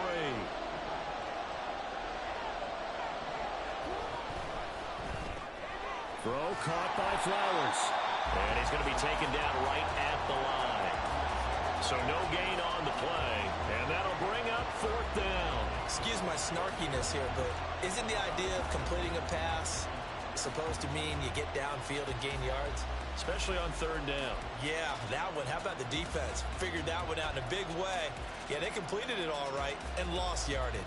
Throw caught by Flowers. And he's going to be taken down right at the line. So no gain on the play. And that'll bring up 4th down. Excuse my snarkiness here, but isn't the idea of completing a pass supposed to mean you get downfield and gain yards? Especially on 3rd down. Yeah, that one. How about the defense? Figured that one out in a big way. Yeah, they completed it all right and lost yardage.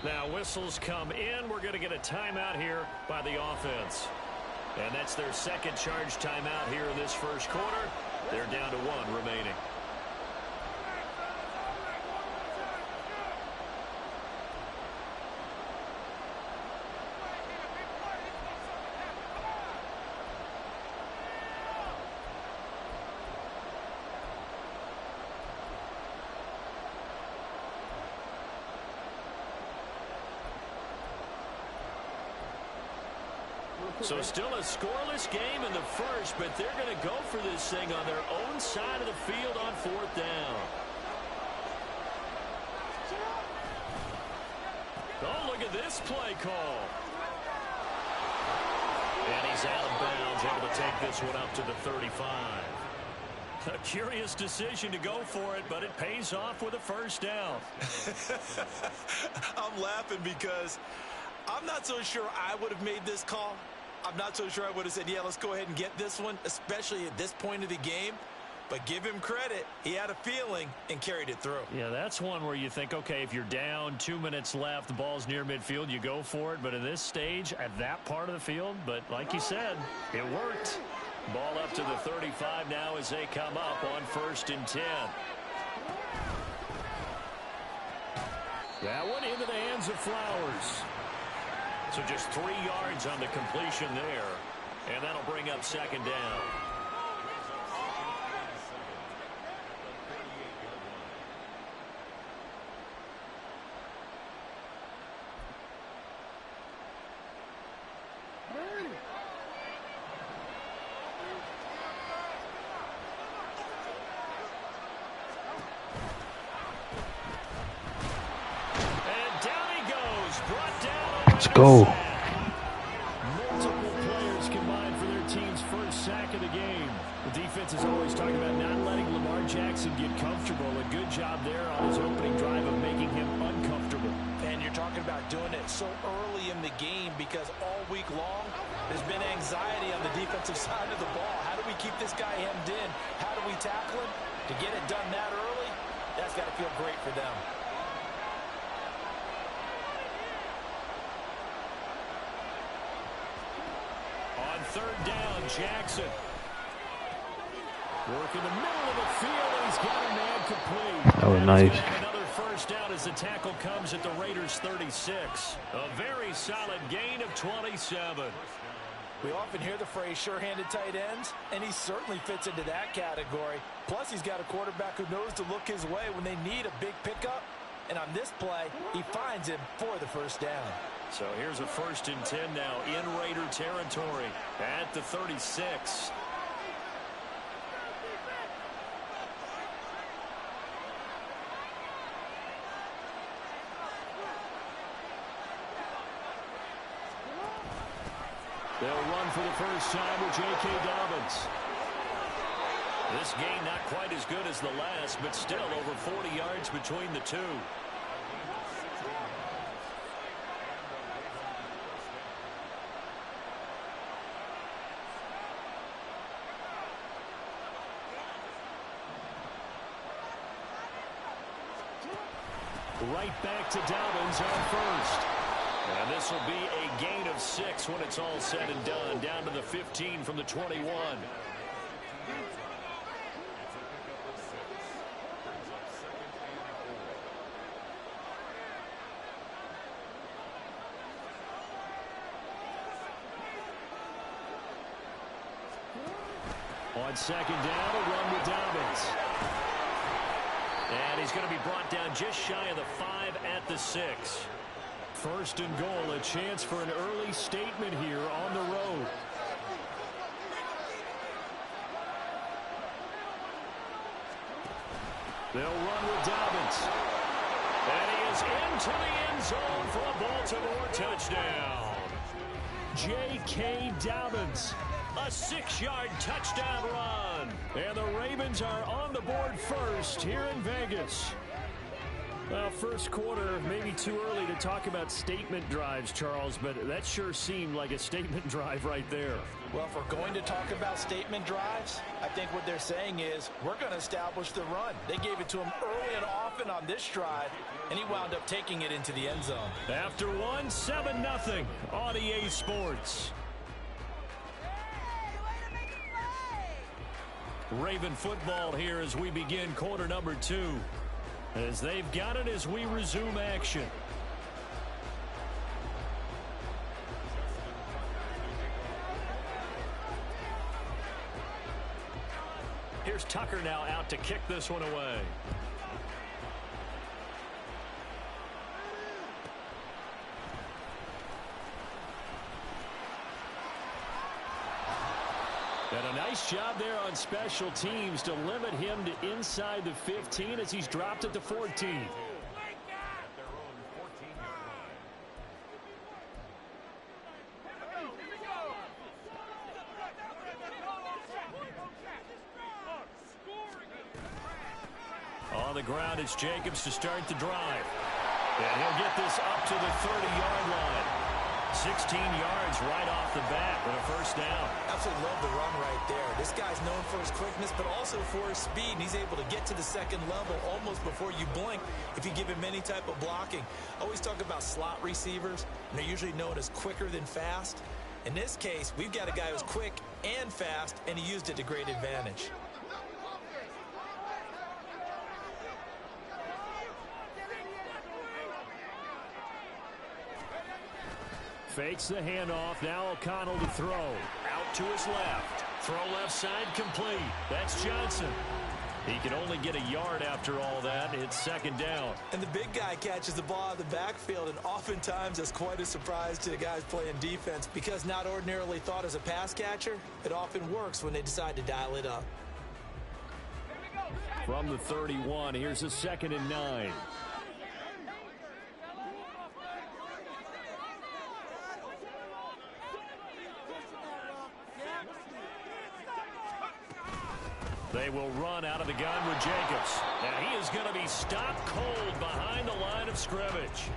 Now whistles come in. We're going to get a timeout here by the offense. And that's their second charge timeout here in this first quarter. They're down to 1 remaining. So still a scoreless game in the first, but they're going to go for this thing on their own side of the field on 4th down. Oh, look at this play call. And he's out of bounds, able to take this one up to the 35. A curious decision to go for it, but it pays off with a first down. I'm laughing because I'm not so sure I would have made this call. I'm not so sure I would have said, yeah, let's go ahead and get this one, especially at this point of the game. But give him credit. He had a feeling and carried it through. Yeah, that's one where you think, okay, if you're down, 2 minutes left, the ball's near midfield, you go for it. But at this stage, at that part of the field, but like you said, it worked. Ball up to the 35 now as they come up on 1st and 10. That one into the hands of Flowers. So just 3 yards on the completion there. And that'll bring up 2nd down. Let's go. Multiple players combined for their team's first sack of the game. The defense is always talking about not letting Lamar Jackson get comfortable. A good job there on his opening drive of making him uncomfortable. And you're talking about doing it so early in the game because all week long there's been anxiety on the defensive side of the ball. How do we keep this guy hemmed in? How do we tackle him? To get it done that early, that's got to feel great for them. On 3rd down, Jackson. Work in the middle of the field, and he's got a man complete. That was nice. Another first down as the tackle comes at the Raiders' 36. A very solid gain of 27. We often hear the phrase sure-handed tight ends, and he certainly fits into that category. Plus, he's got a quarterback who knows to look his way when they need a big pickup. And on this play, he finds him for the first down. So here's a 1st and 10 now in Raider territory at the 36. They'll run for the first time with J.K. Dobbins. This game not quite as good as the last, but still over 40 yards between the two. Right back to Dobbins on first. And this will be a gain of 6 when it's all said and done. Down to the 15 from the 21. On 2nd down, a run with Dobbins. And he's going to be brought down just shy of the 5 at the 6. 1st and goal, a chance for an early statement here on the road. They'll run with Dobbins. And he is into the end zone for a Baltimore touchdown. J.K. Dobbins, a 6-yard touchdown run. And the Ravens are on the board first here in Vegas. Well, first quarter, maybe too early to talk about statement drives, Charles, but that sure seemed like a statement drive right there. Well, if we're going to talk about statement drives, I think what they're saying is we're going to establish the run. They gave it to him early and often on this drive, and he wound up taking it into the end zone. After one, 7-0 on EA Sports. Raven football here as we begin quarter number 2. As they've got it as we resume action. Here's Tucker now out to kick this one away. And a nice job there on special teams to limit him to inside the 15 as he's dropped it to 14. On the ground, it's Jacobs to start the drive. And he'll get this up to the 30-yard line. 16 yards right off the bat with a first down. Absolutely love the run right there. This guy's known for his quickness, but also for his speed. And he's able to get to the second level almost before you blink if you give him any type of blocking. I always talk about slot receivers, and they're usually known as quicker than fast. In this case, we've got a guy who's quick and fast, and he used it to great advantage. Fakes the handoff. Now O'Connell to throw. Out to his left. Throw left side complete. That's Johnson. He can only get a yard after all that. It's second down. And the big guy catches the ball out of the backfield, and oftentimes that's quite a surprise to the guys playing defense because not ordinarily thought as a pass catcher, it often works when they decide to dial it up. From the 31, here's a 2nd and 9. They will run out of the gun with Jacobs. And he is going to be stopped cold behind the line of scrimmage.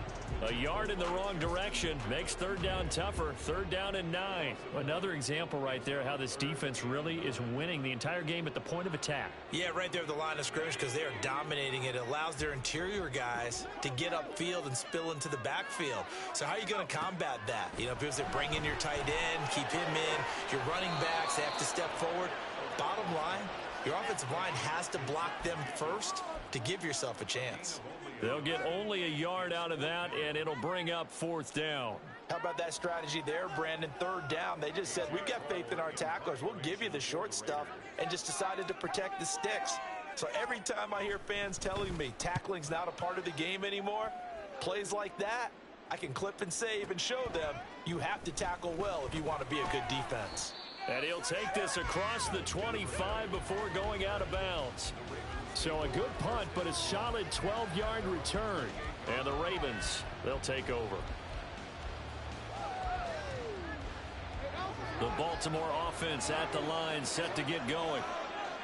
A yard in the wrong direction makes third down tougher. Third down and 9. Another example right there how this defense really is winning the entire game at the point of attack. Yeah, right there at the line of scrimmage because they are dominating it. It allows their interior guys to get upfield and spill into the backfield. So how are you going to combat that? You know, because they bring in your tight end, keep him in. Your running backs have to step forward. Bottom line, your offensive line has to block them first to give yourself a chance. They'll get only a yard out of that, and it'll bring up 4th down. How about that strategy there, Brandon? Third down. They just said, we've got faith in our tacklers. We'll give you the short stuff, and just decided to protect the sticks. So every time I hear fans telling me tackling's not a part of the game anymore, plays like that, I can clip and save and show them you have to tackle well if you want to be a good defense. And he'll take this across the 25 before going out of bounds. So a good punt, but a solid 12-yard return. And the Ravens, they'll take over. The Baltimore offense at the line, set to get going.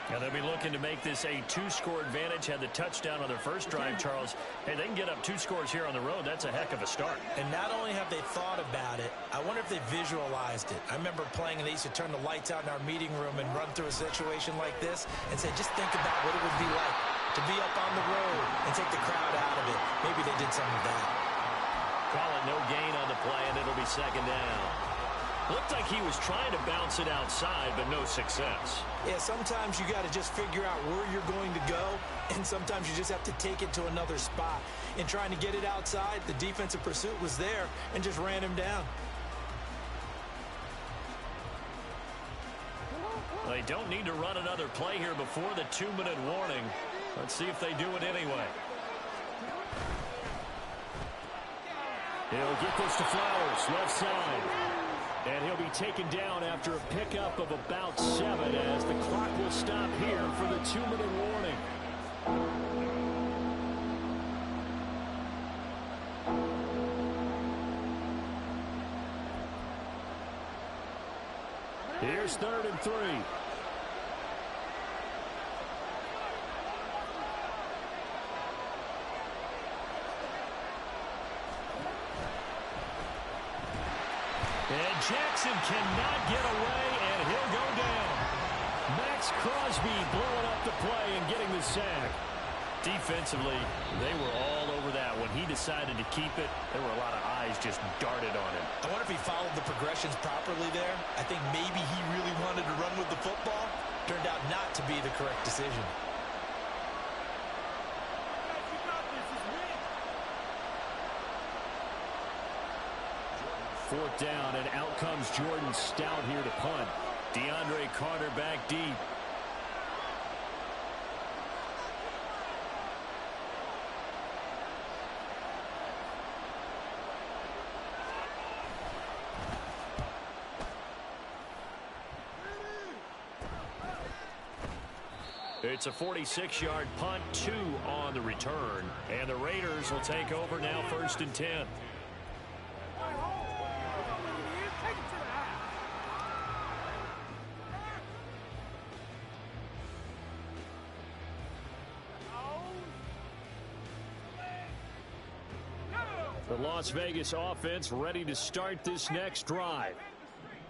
And they'll be looking to make this a 2-score advantage. Had the touchdown on their first drive, Charles. Hey, they can get up 2 scores here on the road. That's a heck of a start. And not only have they thought about it, I wonder if they visualized it. I remember playing, and they used to turn the lights out in our meeting room and run through a situation like this and say, just think about what it would be like to be up on the road and take the crowd out of it. Maybe they did some of that. Call it no gain on the play, and it'll be second down. Looked like he was trying to bounce it outside, but no success. Yeah, sometimes you got to just figure out where you're going to go, and sometimes you just have to take it to another spot. In trying to get it outside, the defensive pursuit was there and just ran him down. They don't need to run another play here before the 2-minute warning. Let's see if they do it anyway. He'll get this to Flowers, left side. And he'll be taken down after a pickup of about 7 as the clock will stop here for the 2-minute warning. Here's 3rd and 3. And Jackson cannot get away, and he'll go down. Max Crosby blowing up the play and getting the sack. Defensively, they were all over that. When he decided to keep it, there were a lot of eyes just darted on him. I wonder if he followed the progressions properly there. I think maybe he really wanted to run with the football. Turned out not to be the correct decision. Fourth down, and out comes Jordan Stout here to punt. DeAndre Carter back deep. It's a 46-yard punt, 2 on the return. And the Raiders will take over now, 1st and 10. The Las Vegas offense ready to start this next drive.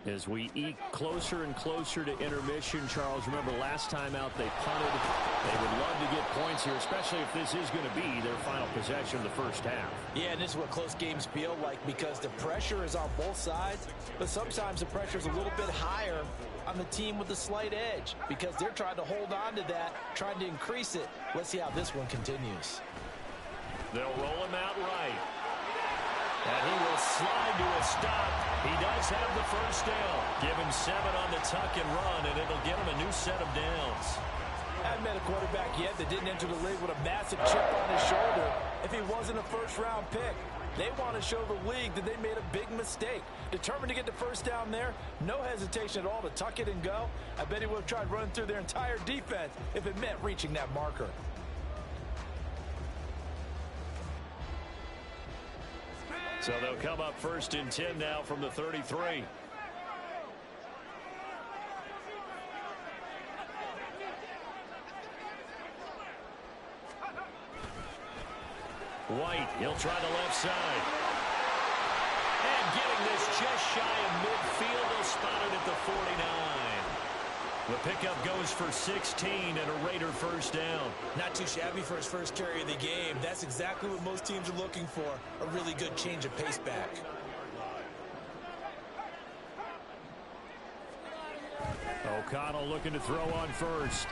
As we eke closer and closer to intermission, Charles, remember last time out they punted. They would love to get points here, especially if this is going to be their final possession of the first half. Yeah, and this is what close games feel like because the pressure is on both sides, but sometimes the pressure is a little bit higher on the team with the slight edge because they're trying to hold on to that, trying to increase it. Let's see how this one continues. They'll roll him out right. And he will slide to a stop. He does have the first down. Give him 7 on the tuck and run, and it'll get him a new set of downs. I haven't met a quarterback yet that didn't enter the league with a massive chip on his shoulder if he wasn't a first-round pick. They want to show the league that they made a big mistake. Determined to get the first down there, no hesitation at all to tuck it and go. I bet he would have tried running through their entire defense if it meant reaching that marker. So they'll come up 1st and 10 now from the 33. White, he'll try the left side. And getting this just shy of midfield, they'll spot it at the 49. The pickup goes for 16 and a Raider first down. Not too shabby for his first carry of the game. That's exactly what most teams are looking for, a really good change of pace back. O'Connell looking to throw on first.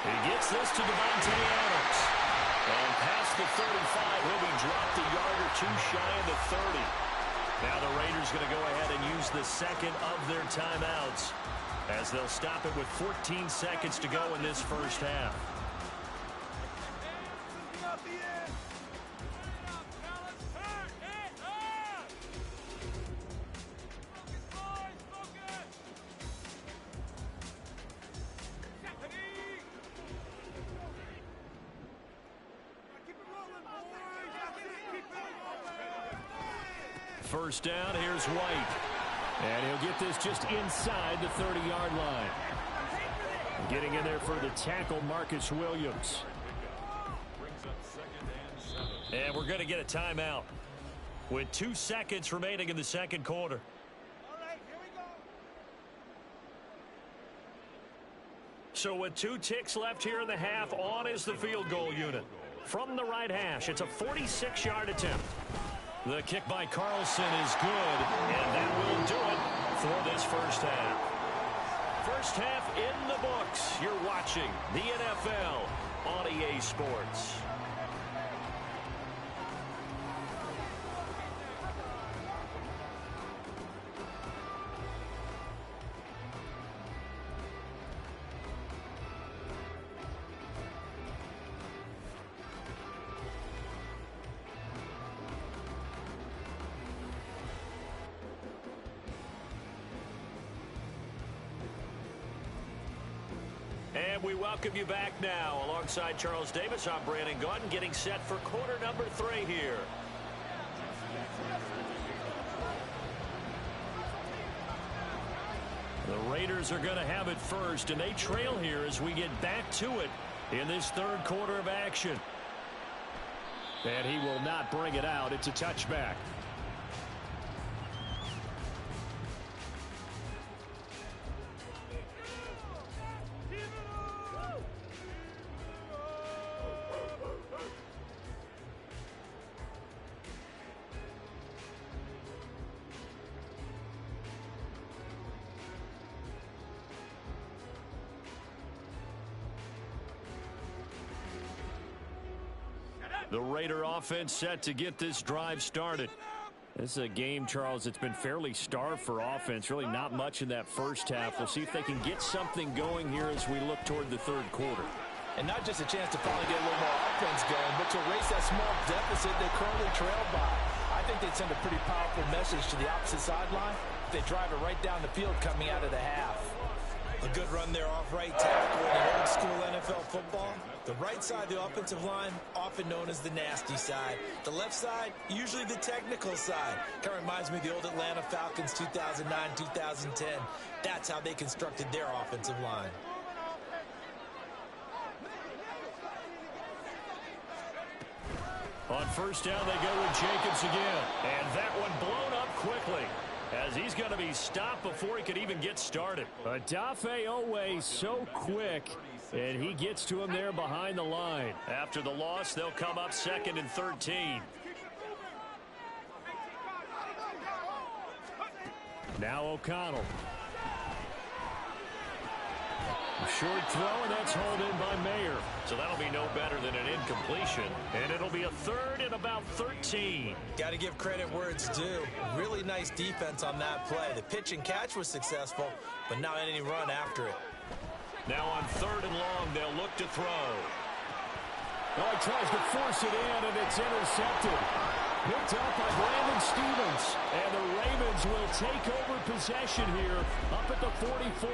He gets this to Devontae Adams. And past the 35, he'll be dropped a yard or 2 shy of the 30. Now the Raiders going to go ahead and use the second of their timeouts, as they'll stop it with 14 seconds to go in this first half. First down, here's White. And he'll get this just inside the 30-yard line. Getting in there for the tackle, Marcus Williams. And we're going to get a timeout with 2 seconds remaining in the second quarter. So with 2 ticks left here in the half, on is the field goal unit. From the right hash, it's a 46-yard attempt. The kick by Carlson is good, and that will do it for this first half. First half in the books. You're watching the NFL on EA Sports. And we welcome you back now. Alongside Charles Davis, I'm Brandon Gaudin, getting set for quarter number 3 here. The Raiders are going to have it first, and they trail here as we get back to it in this third quarter of action. And he will not bring it out. It's a touchback. The Raider offense set to get this drive started. This is a game, Charles, it's been fairly starved for offense. Really not much in that first half. We'll see if they can get something going here as we look toward the third quarter. And not just a chance to finally get a little more offense going, but to erase that small deficit they currently trail by. I think they'd send a pretty powerful message to the opposite sideline if they drive it right down the field coming out of the half. A good run there off right tackle in old school NFL football. The right side of the offensive line, often known as the nasty side. The left side, usually the technical side. Kind of reminds me of the old Atlanta Falcons 2009-2010. That's how they constructed their offensive line. On first down, they go with Jacobs again. And that one blown up quickly, as he's going to be stopped before he could even get started. Odafe Owe so quick, and he gets to him there behind the line. After the loss, they'll come up 2nd and 13. Now O'Connell. Short throw, and that's hauled in by Mayer. So that'll be no better than an incompletion. And it'll be a 3rd and about 13. Got to give credit where it's due. Really nice defense on that play. The pitch and catch was successful, but not any run after it. Now on 3rd and long, they'll look to throw. Oh, he tries to force it in, and it's intercepted. Picked up by Brandon Stevens. And the Ravens will take over possession here up at the 44.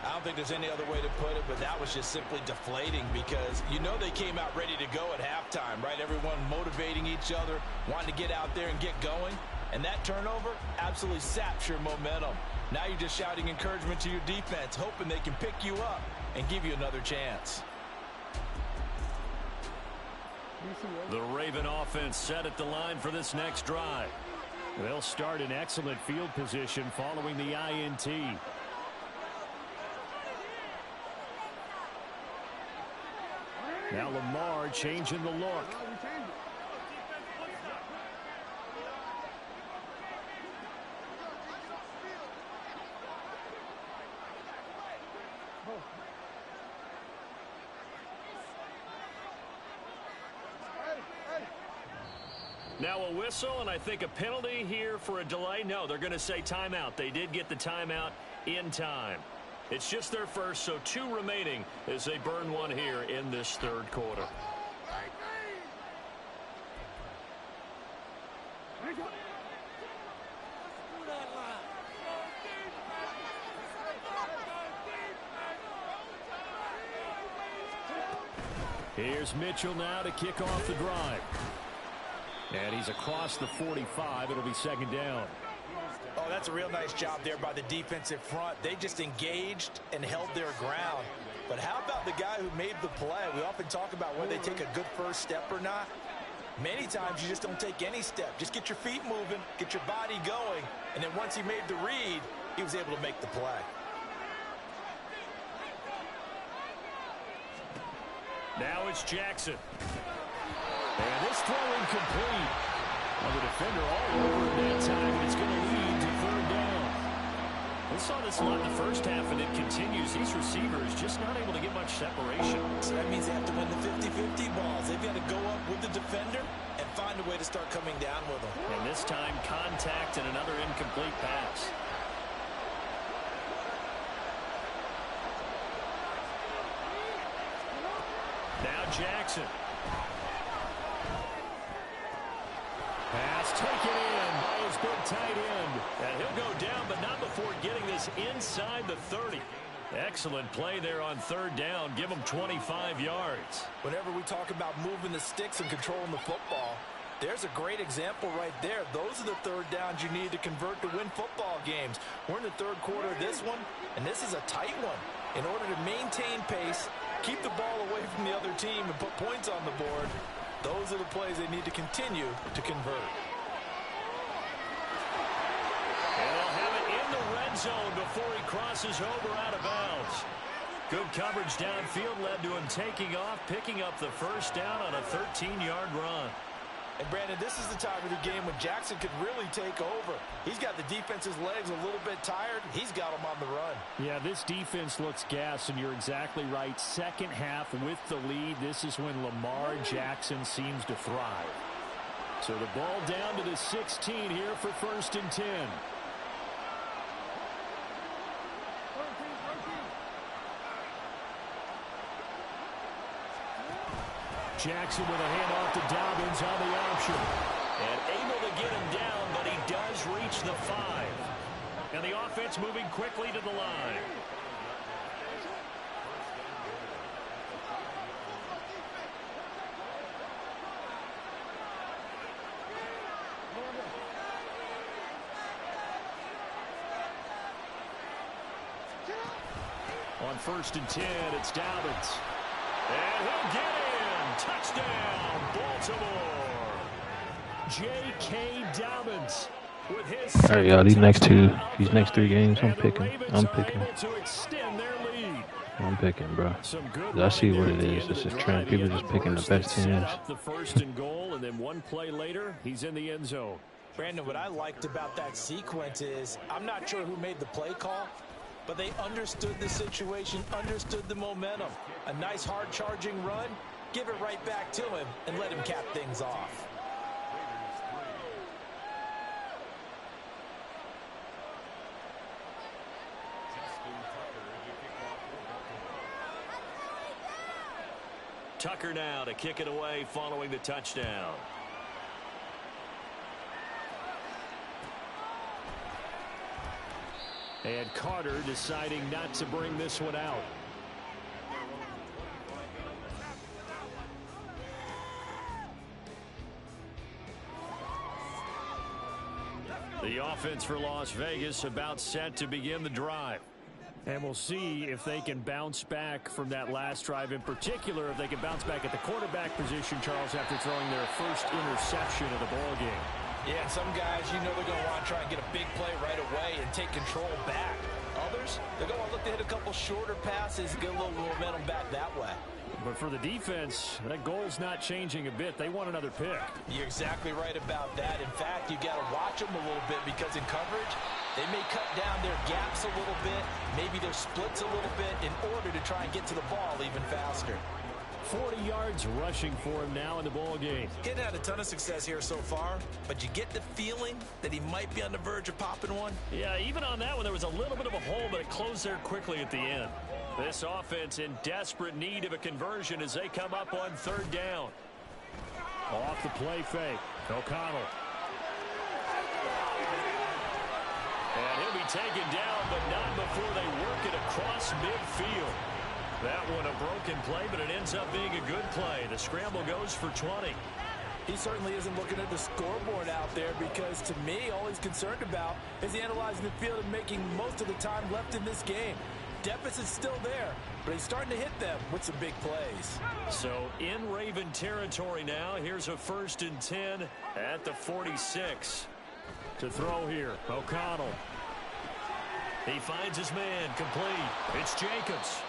I don't think there's any other way to put it, but that was just simply deflating because you know they came out ready to go at halftime, right? Everyone motivating each other, wanting to get out there and get going. And that turnover absolutely saps your momentum. Now you're just shouting encouragement to your defense, hoping they can pick you up and give you another chance. The Raven offense set at the line for this next drive. They'll start in excellent field position following the INT. Now Lamar changing the look. Now a whistle, and I think a penalty here for a delay. No, they're going to say timeout. They did get the timeout in time. It's just their first, so 2 remaining as they burn one here in this 3rd quarter. Here's Mitchell now to kick off the drive. And he's across the 45. It'll be 2nd down. Oh, that's a real nice job there by the defensive front. They just engaged and held their ground. But how about the guy who made the play? We often talk about whether they take a good first step or not. Many times you just don't take any step. Just get your feet moving, get your body going, and then once he made the read, he was able to make the play. Now it's Jackson. And this throw incomplete. Well, the defender all over that time, and it's going to lead to 3rd down. We saw this a lot in the first half, and it continues. These receivers just not able to get much separation. So that means they have to win the 50-50 balls. They've got to go up with the defender and find a way to start coming down with them. And this time, contact and another incomplete pass. Now Jackson. Pass taken in by his big tight end. And he'll go down, but not before getting this inside the 30. Excellent play there on 3rd down. Give him 25 yards. Whenever we talk about moving the sticks and controlling the football, there's a great example right there. Those are the 3rd downs you need to convert to win football games. We're in the 3rd quarter of this one, and this is a tight one. In order to maintain pace, keep the ball away from the other team, and put points on the board, those are the plays they need to continue to convert. And they'll have it in the red zone before he crosses over out of bounds. Good coverage downfield led to him taking off, picking up the 1st down on a 13-yard run. And, Brandon, this is the time of the game when Jackson could really take over. He's got the defense's legs a little bit tired. He's got them on the run. Yeah, this defense looks gassed, and you're exactly right. 2nd half with the lead. This is when Lamar Jackson seems to thrive. So the ball down to the 16 here for 1st and 10. Jackson with a handoff to Dobbins on the option. And able to get him down, but he does reach the 5. And the offense moving quickly to the line. 1st and 10. It's Dobbins. And he'll get in. Touchdown, Baltimore. J.K. Dobbins with his All right, y'all. These next 3 games, I'm picking. I'm picking, bro. I see what it is. It's a trend. People just picking the best teams. The 1st and goal, and then one play later, he's in the end zone. Brandon, what I liked about that sequence is I'm not sure who made the play call, but they understood the situation, understood the momentum. A nice hard charging run, give it right back to him and let him cap things off. Tucker now to kick it away following the touchdown. And Carter deciding not to bring this one out. The offense for Las Vegas about set to begin the drive. And we'll see if they can bounce back from that last drive. In particular, if they can bounce back at the quarterback position, Charles, after throwing their first interception of the ball game. Yeah, and some guys, you know, they're going to want to try and get a big play right away and take control back. Others, they're going to want to look to hit a couple shorter passes, get a little momentum back that way. But for the defense, that goal's not changing a bit. They want another pick. You're exactly right about that. In fact, you got to watch them a little bit because in coverage, they may cut down their gaps a little bit, maybe their splits a little bit in order to try and get to the ball even faster. 40 yards rushing for him now in the ball game. Getting had a ton of success here so far, but you get the feeling that he might be on the verge of popping one. Yeah, even on that one, there was a little bit of a hole, but it closed there quickly at the end. This offense in desperate need of a conversion as they come up on 3rd down. Off the play fake, O'Connell. And he'll be taken down, but not before they work it across midfield. That one a broken play, but it ends up being a good play. The scramble goes for 20. He certainly isn't looking at the scoreboard out there because, to me, all he's concerned about is analyzing the field and making most of the time left in this game. Deficit's still there, but he's starting to hit them with some big plays. So in Raven territory now. Here's a 1st and 10 at the 46. To throw here, O'Connell. He finds his man, complete. It's Jacobs.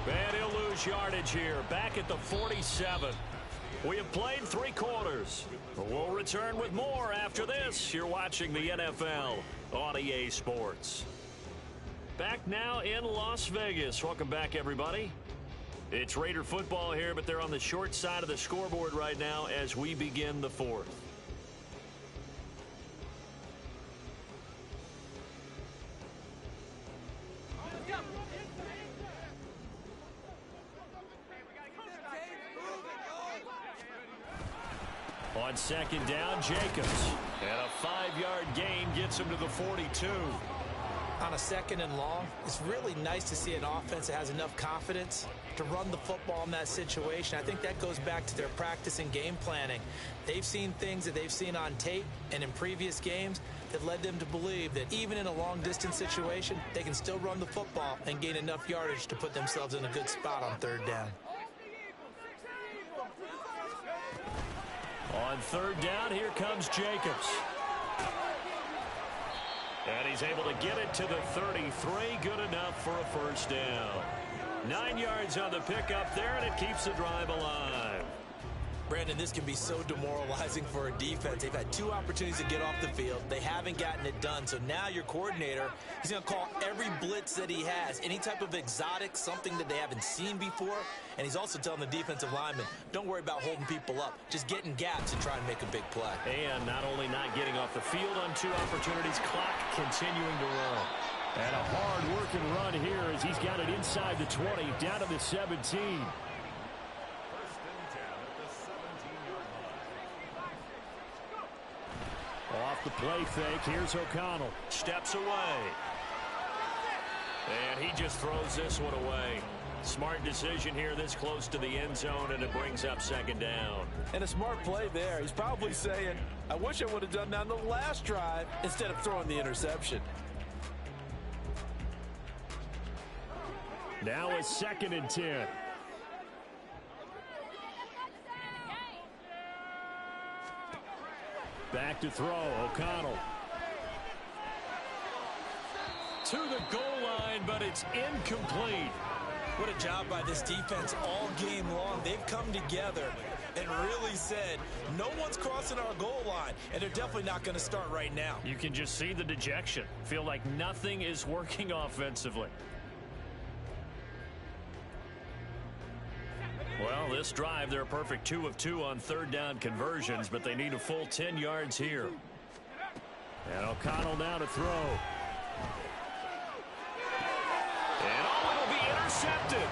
And he'll lose yardage here, back at the 47. We have played 3 quarters. We'll return with more after this. You're watching the NFL on EA Sports. Back now in Las Vegas. Welcome back, everybody. It's Raider football here, but they're on the short side of the scoreboard right now as we begin the 4th. On 2nd down, Jacobs. And a 5-yard gain gets him to the 42. On a 2nd and long, it's really nice to see an offense that has enough confidence to run the football in that situation. I think that goes back to their practice and game planning. They've seen things that they've seen on tape and in previous games that led them to believe that even in a long-distance situation, they can still run the football and gain enough yardage to put themselves in a good spot on 3rd down. On 3rd down, here comes Jacobs. And he's able to get it to the 33. Good enough for a 1st down. 9 yards on the pickup there, and it keeps the drive alive. Brandon, this can be so demoralizing for a defense. They've had 2 opportunities to get off the field. They haven't gotten it done. So now your coordinator, he's going to call every blitz that he has, any type of exotic, something that they haven't seen before. And he's also telling the defensive lineman, don't worry about holding people up. Just get in gaps and try and make a big play. And not only not getting off the field on 2 opportunities, clock continuing to run. And a hard-working run here as he's got it inside the 20, down to the 17. Off the play fake, here's O'Connell. Steps away. And he just throws this one away. Smart decision here this close to the end zone, and it brings up 2nd down. And a smart play there. He's probably saying, I wish I would have done that on the last drive instead of throwing the interception. Now a 2nd and 10. Back to throw, O'Connell. To the goal line, but it's incomplete. What a job by this defense all game long. They've come together and really said, no one's crossing our goal line, and they're definitely not going to start right now. You can just see the dejection. Feel like nothing is working offensively. Well, this drive, they're a perfect 2 of 2 on 3rd down conversions, but they need a full 10 yards here. And O'Connell now to throw. And it'll be intercepted.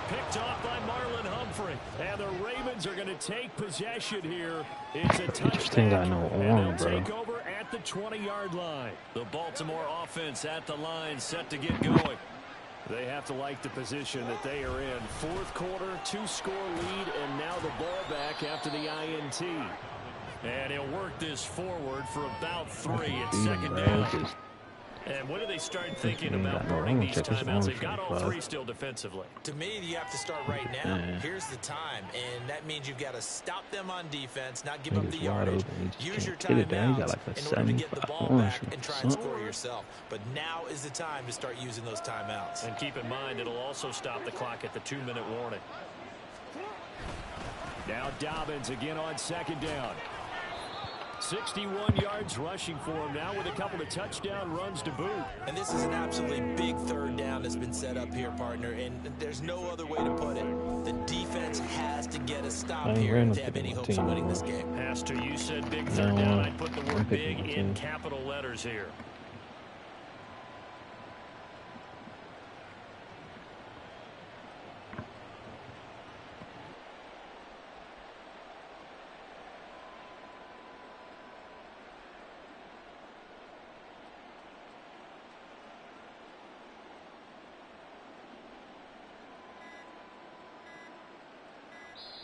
Picked off by Marlon Humphrey. And the Ravens are going to take possession here. It's a touchdown. Got no arm, and they'll take over at the 20-yard line. The Baltimore offense at the line, set to get going. They have to like the position that they are in. 4th quarter, 2-score lead, and now the ball back after the INT. And he'll work this forward for about 3 at 2nd down. And when do they start thinking about burning these timeouts? They've got all 3 still defensively. To me, you have to start right now. Here's the time, and that means you've got to stop them on defense, not give up the yardage. Use your timeouts in order to get the ball back and try and score yourself. But now is the time to start using those timeouts. And keep in mind, it'll also stop the clock at the 2-minute warning. Now Dobbins again on 2nd down. 61 yards rushing for him now with a couple of touchdown runs to boot. And this is an absolutely big 3rd down that's been set up here, partner, and there's no other way to put it. The defense has to get a stop here to have any hopes of winning this game. Has to. You said big 3rd down. I'd put the word big in capital letters here.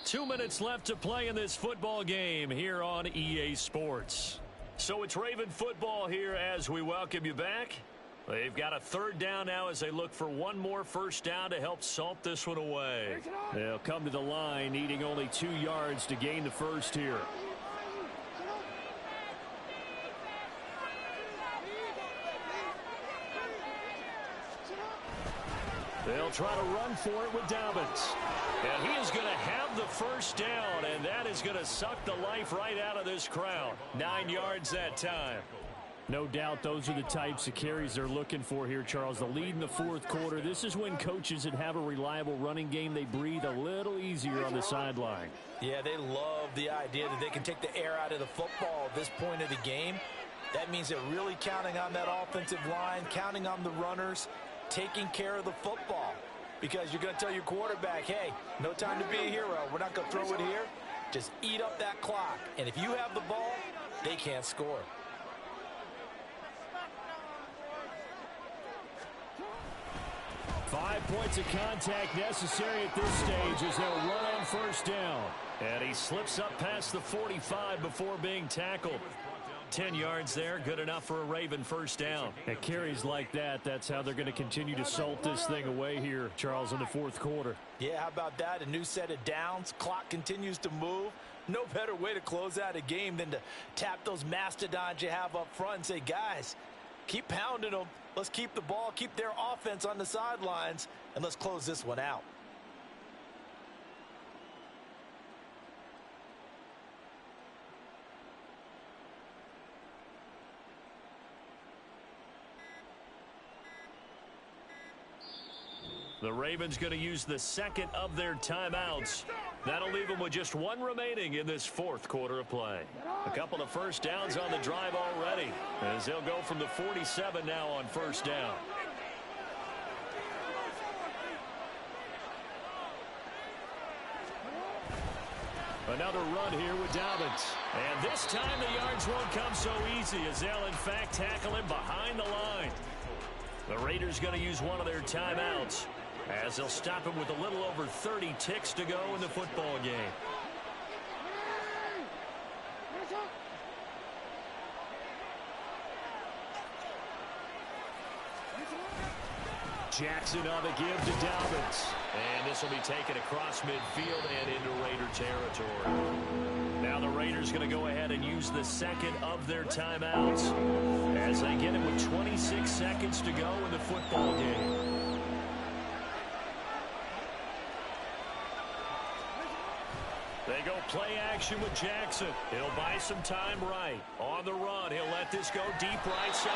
Two minutes left to play in this football game here on EA Sports. So it's Raven football here as we welcome you back. They've got a 3rd down now as they look for one more 1st down to help salt this one away. They'll come to the line needing only 2 yards to gain the 1st here. They'll try to run for it with Dobbins. And he is going to have the 1st down, and that is going to suck the life right out of this crowd. 9 yards that time. No doubt those are the types of carries they're looking for here, Charles. The lead in the 4th quarter. This is when coaches that have a reliable running game, they breathe a little easier on the sideline. Yeah, they love the idea that they can take the air out of the football at this point of the game. That means they're really counting on that offensive line, counting on the runners, taking care of the football. Because you're going to tell your quarterback, hey, no time to be a hero. We're not going to throw it here. Just eat up that clock. And if you have the ball, they can't score. Five points of contact necessary at this stage as they'll run on 1st down. And he slips up past the 45 before being tackled. 10 yards there, good enough for a Raven 1st down. At carries like that, that's how they're going to continue to salt this thing away here, Charles, in the 4th quarter. Yeah, how about that? A new set of downs. Clock continues to move. No better way to close out a game than to tap those mastodons you have up front and say, guys, keep pounding them. Let's keep the ball, keep their offense on the sidelines, and let's close this one out. The Ravens going to use the 2nd of their timeouts. That'll leave them with just 1 remaining in this 4th quarter of play. A couple of 1st downs on the drive already, as they'll go from the 47 now on 1st down. Another run here with Dobbins. And this time the yards won't come so easy as they'll in fact tackle him behind the line. The Raiders going to use one of their timeouts as they'll stop him with a little over 30 ticks to go in the football game. Jackson on the give to Dobbins. And this will be taken across midfield and into Raider territory. Now the Raiders going to go ahead and use the second of their timeouts as they get it with 26 seconds to go in the football game. They go play action with Jackson. He'll buy some time right. On the run, he'll let this go deep right side.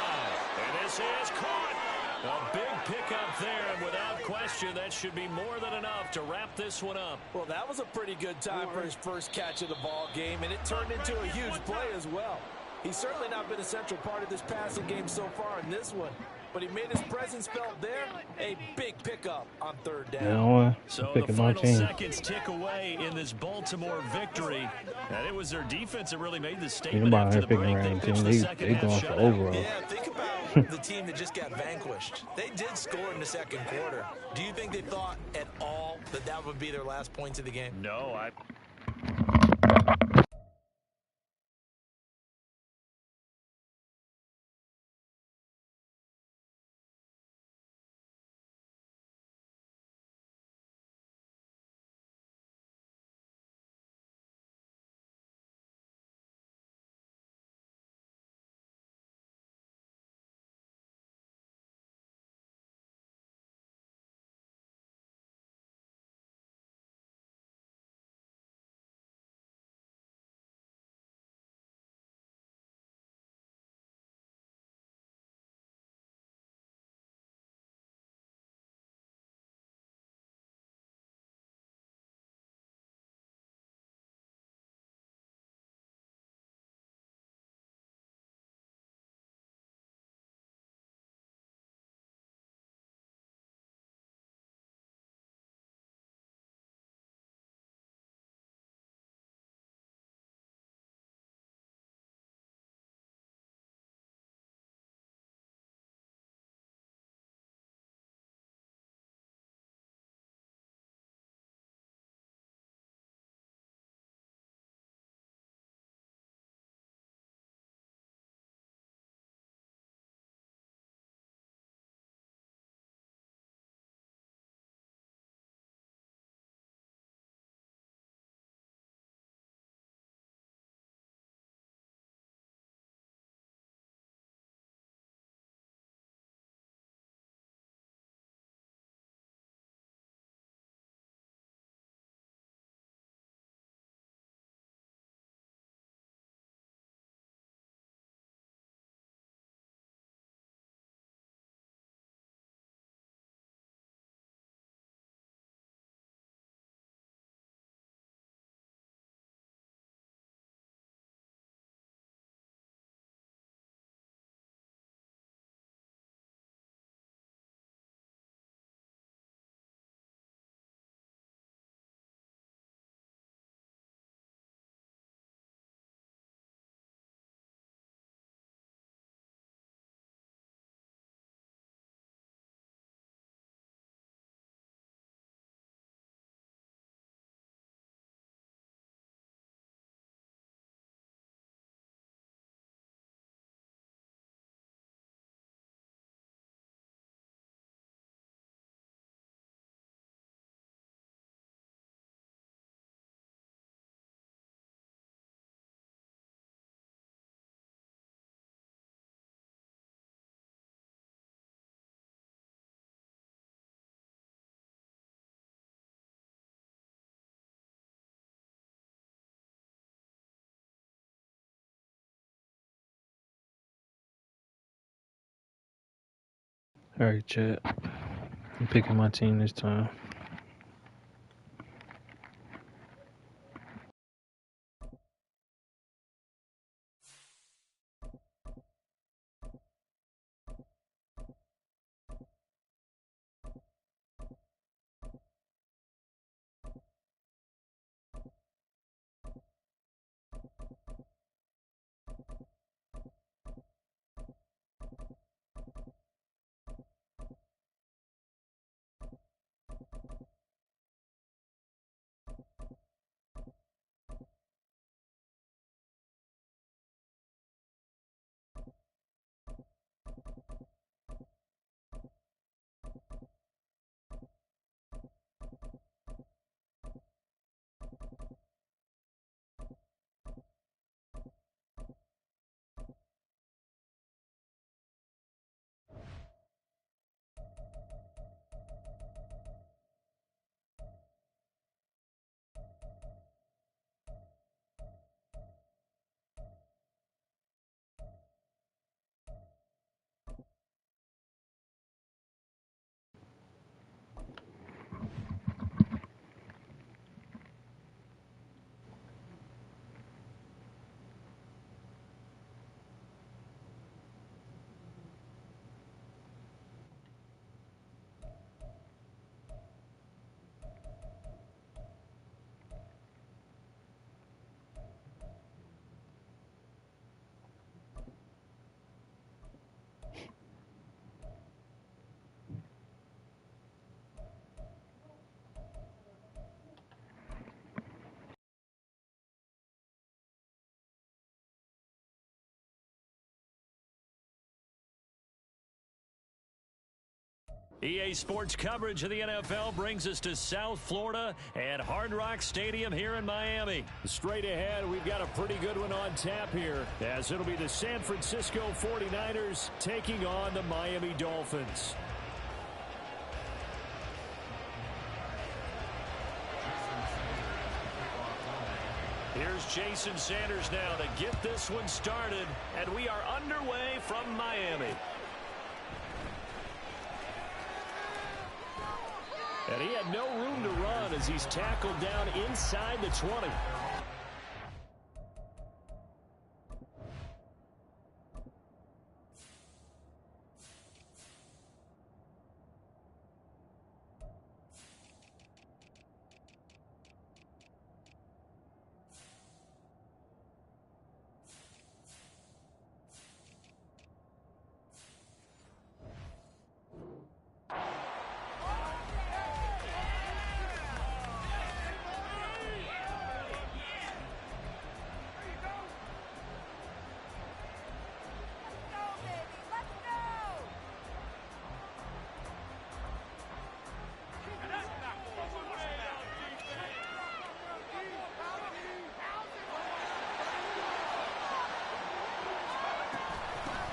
And this is caught. A big pickup there, and without question, that should be more than enough to wrap this one up. Well, that was a pretty good time for his first catch of the ball game, and it turned into a huge play as well. He's certainly not been a central part of this passing game so far in this one, but he made his presence felt there. A big pickup on third down. So the final seconds tick away in this Baltimore victory, and it was their defense that really made the statement after the break. They pitched the second half shutout. Yeah, think about the team that just got vanquished. They did score in the second quarter. Do you think they thought at all that that would be their last points of the game? No, All right, chat. I'm picking my team this time. EA Sports coverage of the NFL brings us to South Florida at Hard Rock Stadium here in Miami. Straight ahead, we've got a pretty good one on tap here, as it'll be the San Francisco 49ers taking on the Miami Dolphins. Here's Jason Sanders now to get this one started, and we are underway from Miami. And he had no room to run as he's tackled down inside the 20.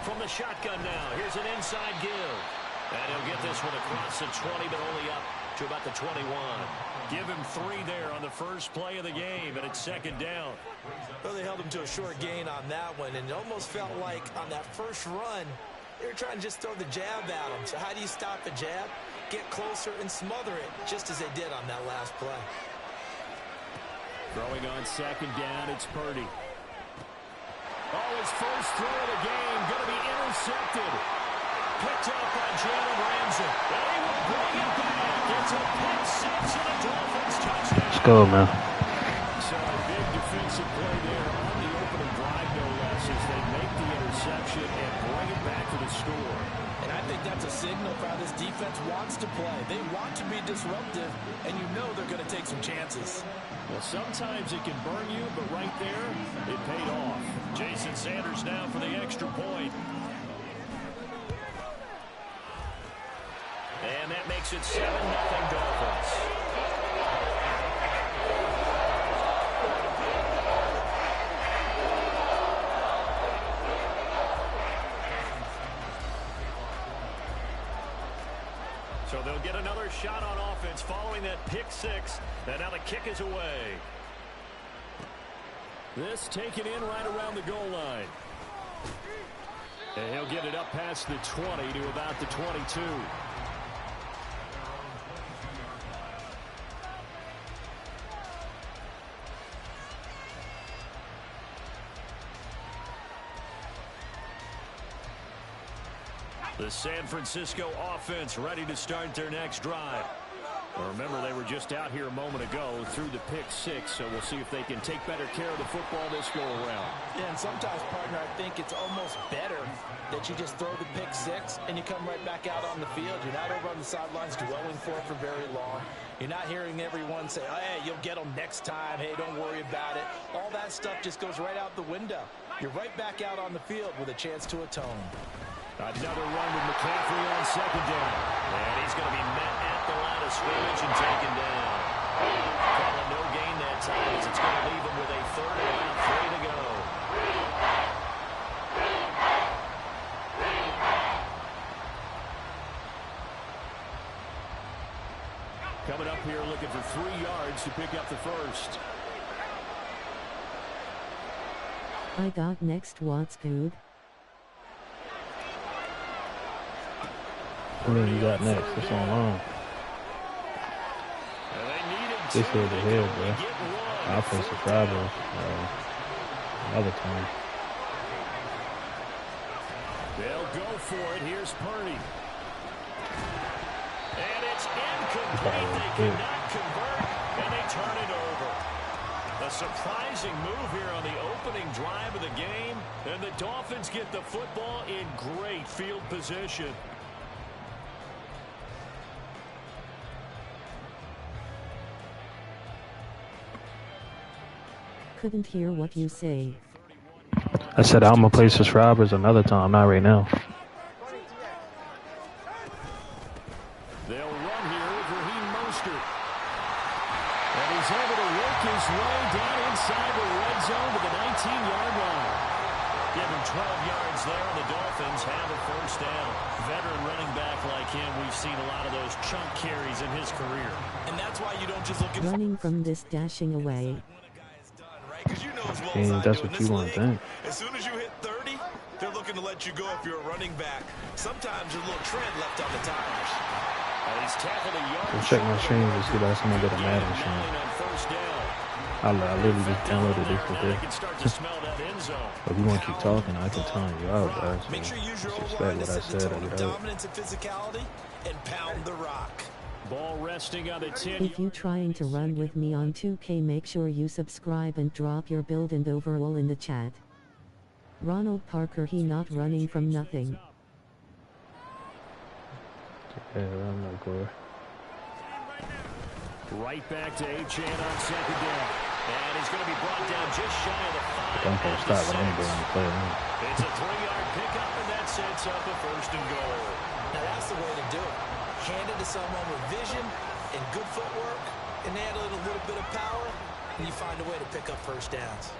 From the shotgun now, here's an inside give. And he'll get this one across the 20, but only up to about the 21. Give him 3 there on the first play of the game, and it's second down. Well, they held him to a short gain on that one, and it almost felt like on that first run, they were trying to just throw the jab at him. So how do you stop the jab? Get closer and smother it, just as they did on that last play. Throwing on second down, it's Purdy. Oh, his first throw of the game, going to be intercepted. Picked up by Jalen Ramsey. They will bring it back. It's a pick six and a Dolphins touchdown. Let's go, man. So a big defensive play there on the opening drive, no less, as they make the interception and bring it back to the score. And I think that's a signal for how this defense wants to play. They want to be disruptive, and you know they're going to take some chances. Well, sometimes it can burn you, but right there, it paid off. Jason Sanders now for the extra point. And that makes it 7-0 Dolphins. So they'll get another shot on offense following that pick six. And now the kick is away. This taken in right around the goal line. And he'll get it up past the 20 to about the 22. The San Francisco offense ready to start their next drive. Well, remember, they were just out here a moment ago through the pick six, so we'll see if they can take better care of the football this go around. Yeah, and sometimes, partner, I think it's almost better that you just throw the pick six and you come right back out on the field. You're not over on the sidelines dwelling for it for very long. You're not hearing everyone say, oh, hey, you'll get them next time. Hey, don't worry about it. All that stuff just goes right out the window. You're right back out on the field with a chance to atone. Another run with McCaffrey on second down. And he's going to be met at the line of scrimmage and taken down. Calling no gain that time, as it's going to leave him with a third and about 3 to go. Coming up here looking for 3 yards to pick up the first. I got next. What's good? What do you got next? What's on line? This here the head, bro. Offensive drivers. Another time. They'll go for it. Here's Purdy. And it's incomplete. They cannot convert, and they turn it over. A surprising move here on the opening drive of the game, and the Dolphins get the football in great field position. Couldn't hear what you say. I said I'm gonna play subscribers another time, not right now. is able to work his way down inside the red zone to the 19-yard line. Give him 12 yards there, and the Dolphins have a first down. Veteran running back like him, we've seen a lot of those chunk carries in his career. And that's why you don't just look at Running from this, dashing away. That's what you want to think. As soon as you hit 30, they're looking to let you go if you're a running back. Sometimes there's a little tread left on the tires. He's tackled a yard. Go check my streams and see last time I did a Madden stream. I literally just downloaded this for this. If you want to keep talking, I can time you out, guys. So Make sure you use your respect O-line what to I set the said. I tone of get out. dominance and physicality and pound the rock. Ball resting on the 10. If you trying to run with me on 2K, make sure you subscribe and drop your build and overall in the chat. Ronald Parker, he not running from nothing. Yeah, I'm not good. Right back to H2H on second down. And he's going to be brought down just shy of the 5. I'm going to stop what I'm doing to play. It's a 3-yard pickup, and that sets up a first and goal. Now that's the way to do it. Hand it to someone with vision and good footwork, and add a little bit of power, and you find a way to pick up first downs.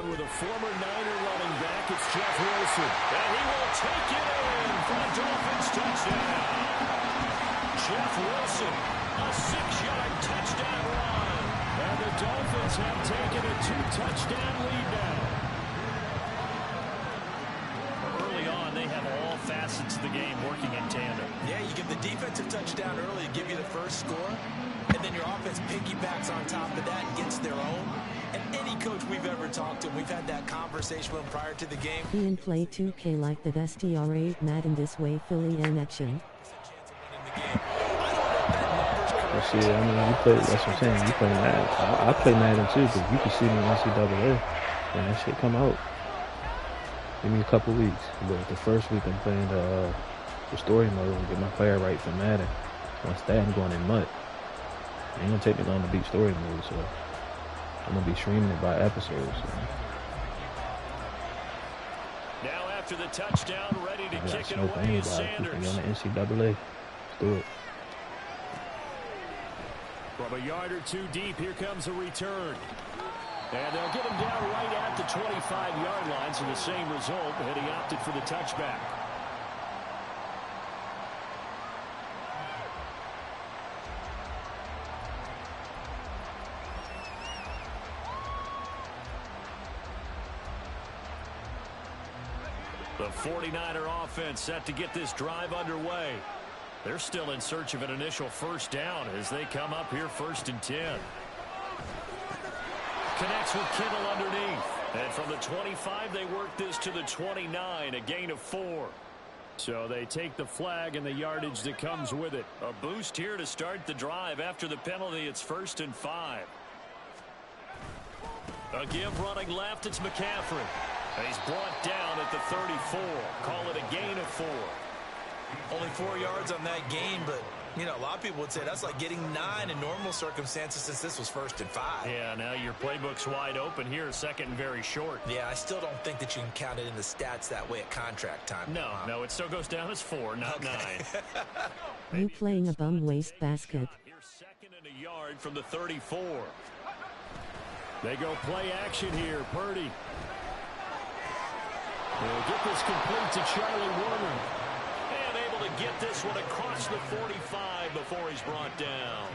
With a former Niner running back, it's Jeff Wilson. And he will take it in for a Dolphins touchdown. Jeff Wilson, a 6-yard touchdown run. And the Dolphins have taken a 2-touchdown lead now. Early on, they have all facets of the game working in tandem. Yeah, you give the defensive touchdown early to give you the first score, and then your offense piggybacks on top of that and gets their own. And any coach we've ever talked to, we've had that conversation with him prior to the game. He and play 2K like that STR8 Madden this way, Philly in action. Well, see, I mean, you play, that's what I'm saying, you play Madden. I play Madden too, because you can see me in NCAA when that shit come out. Give me a couple weeks. But the first week I'm playing the story mode and get my player right for Madden. Once that, I'm going in mud. It ain't gonna take me long to beat story mode, so I'm gonna be streaming it by episodes. So. Now after the touchdown, ready to kick it away is Sanders. On the NCAA. Let's do it. From a yard or two deep, here comes a return. And they'll get him down right at the 25-yard line, so the same result, and he opted for the touchback. The 49er offense set to get this drive underway. They're still in search of an initial first down as they come up here 1st and 10. Connects with Kittle underneath. And from the 25, they work this to the 29, a gain of 4. So they take the flag and the yardage that comes with it. A boost here to start the drive. After the penalty, it's 1st and 5. A give running left, it's McCaffrey. He's brought down at the 34. Call it a gain of 4. Only 4 yards on that gain, but, you know, a lot of people would say that's like getting 9 in normal circumstances since this was 1st and 5. Yeah, now your playbook's wide open here, 2nd and very short. Yeah, I still don't think that you can count it in the stats that way at contract time. No, it still goes down as 4, not 9. You playing a bum waste basket. Here's 2nd and a yard from the 34. They go play action here, Purdy. They'll get this complete to Charlie Warner. And able to get this one across the 45 before he's brought down.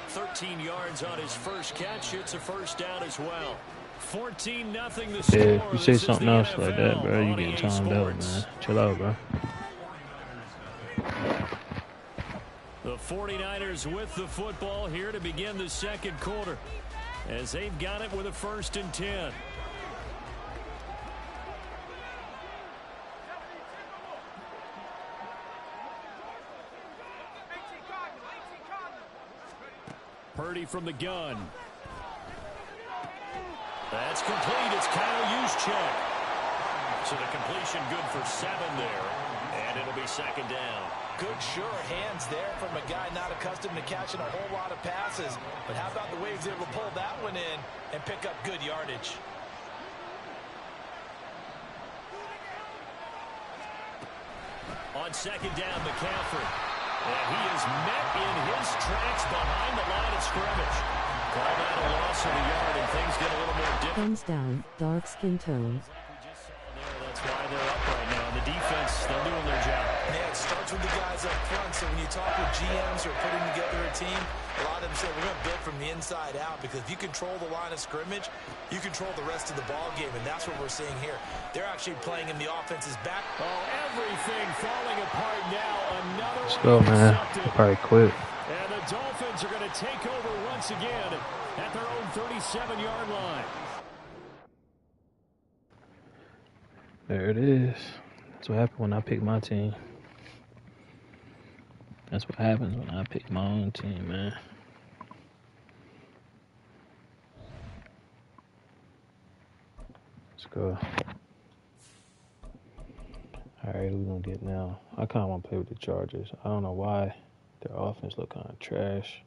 13 yards on his first catch. It's a first down as well. 14-0 the score. Yeah, if you say something else like that, bro, you getting timed out, man. Chill out, bro. The 49ers with the football here to begin the 2nd quarter, as they've got it with a 1st and 10. Purdy from the gun. That's complete. It's Kyle Juszczyk. So the completion good for 7 there. And it'll be second down. Good, sure hands there from a guy not accustomed to catching a whole lot of passes. But how about the way he was able to pull that one in and pick up good yardage? On second down, McCaffrey. And he is met in his tracks behind the line of scrimmage. Call that a loss of a yard, and things get a little more difficult. Thumbs down, dark skin tone. That's why they're up right now. The defense, they're doing their job. Yeah, it starts with the guys up front. So when you talk with GMs who are putting together a team, a lot of them say we're going to build from the inside out, because if you control the line of scrimmage, you control the rest of the ball game, and that's what we're seeing here. They're actually playing in the offense's back. Oh, everything falling apart now. Another Let's go, man. Probably quit. And the Dolphins are going to take over once again at their own 37-yard line. There it is. That's what happened when I pick my team. That's what happens when I pick my own team, man. Let's go. Alright, we're going to get now. I kind of want to play with the Chargers. I don't know why. Their offense look kind of trash.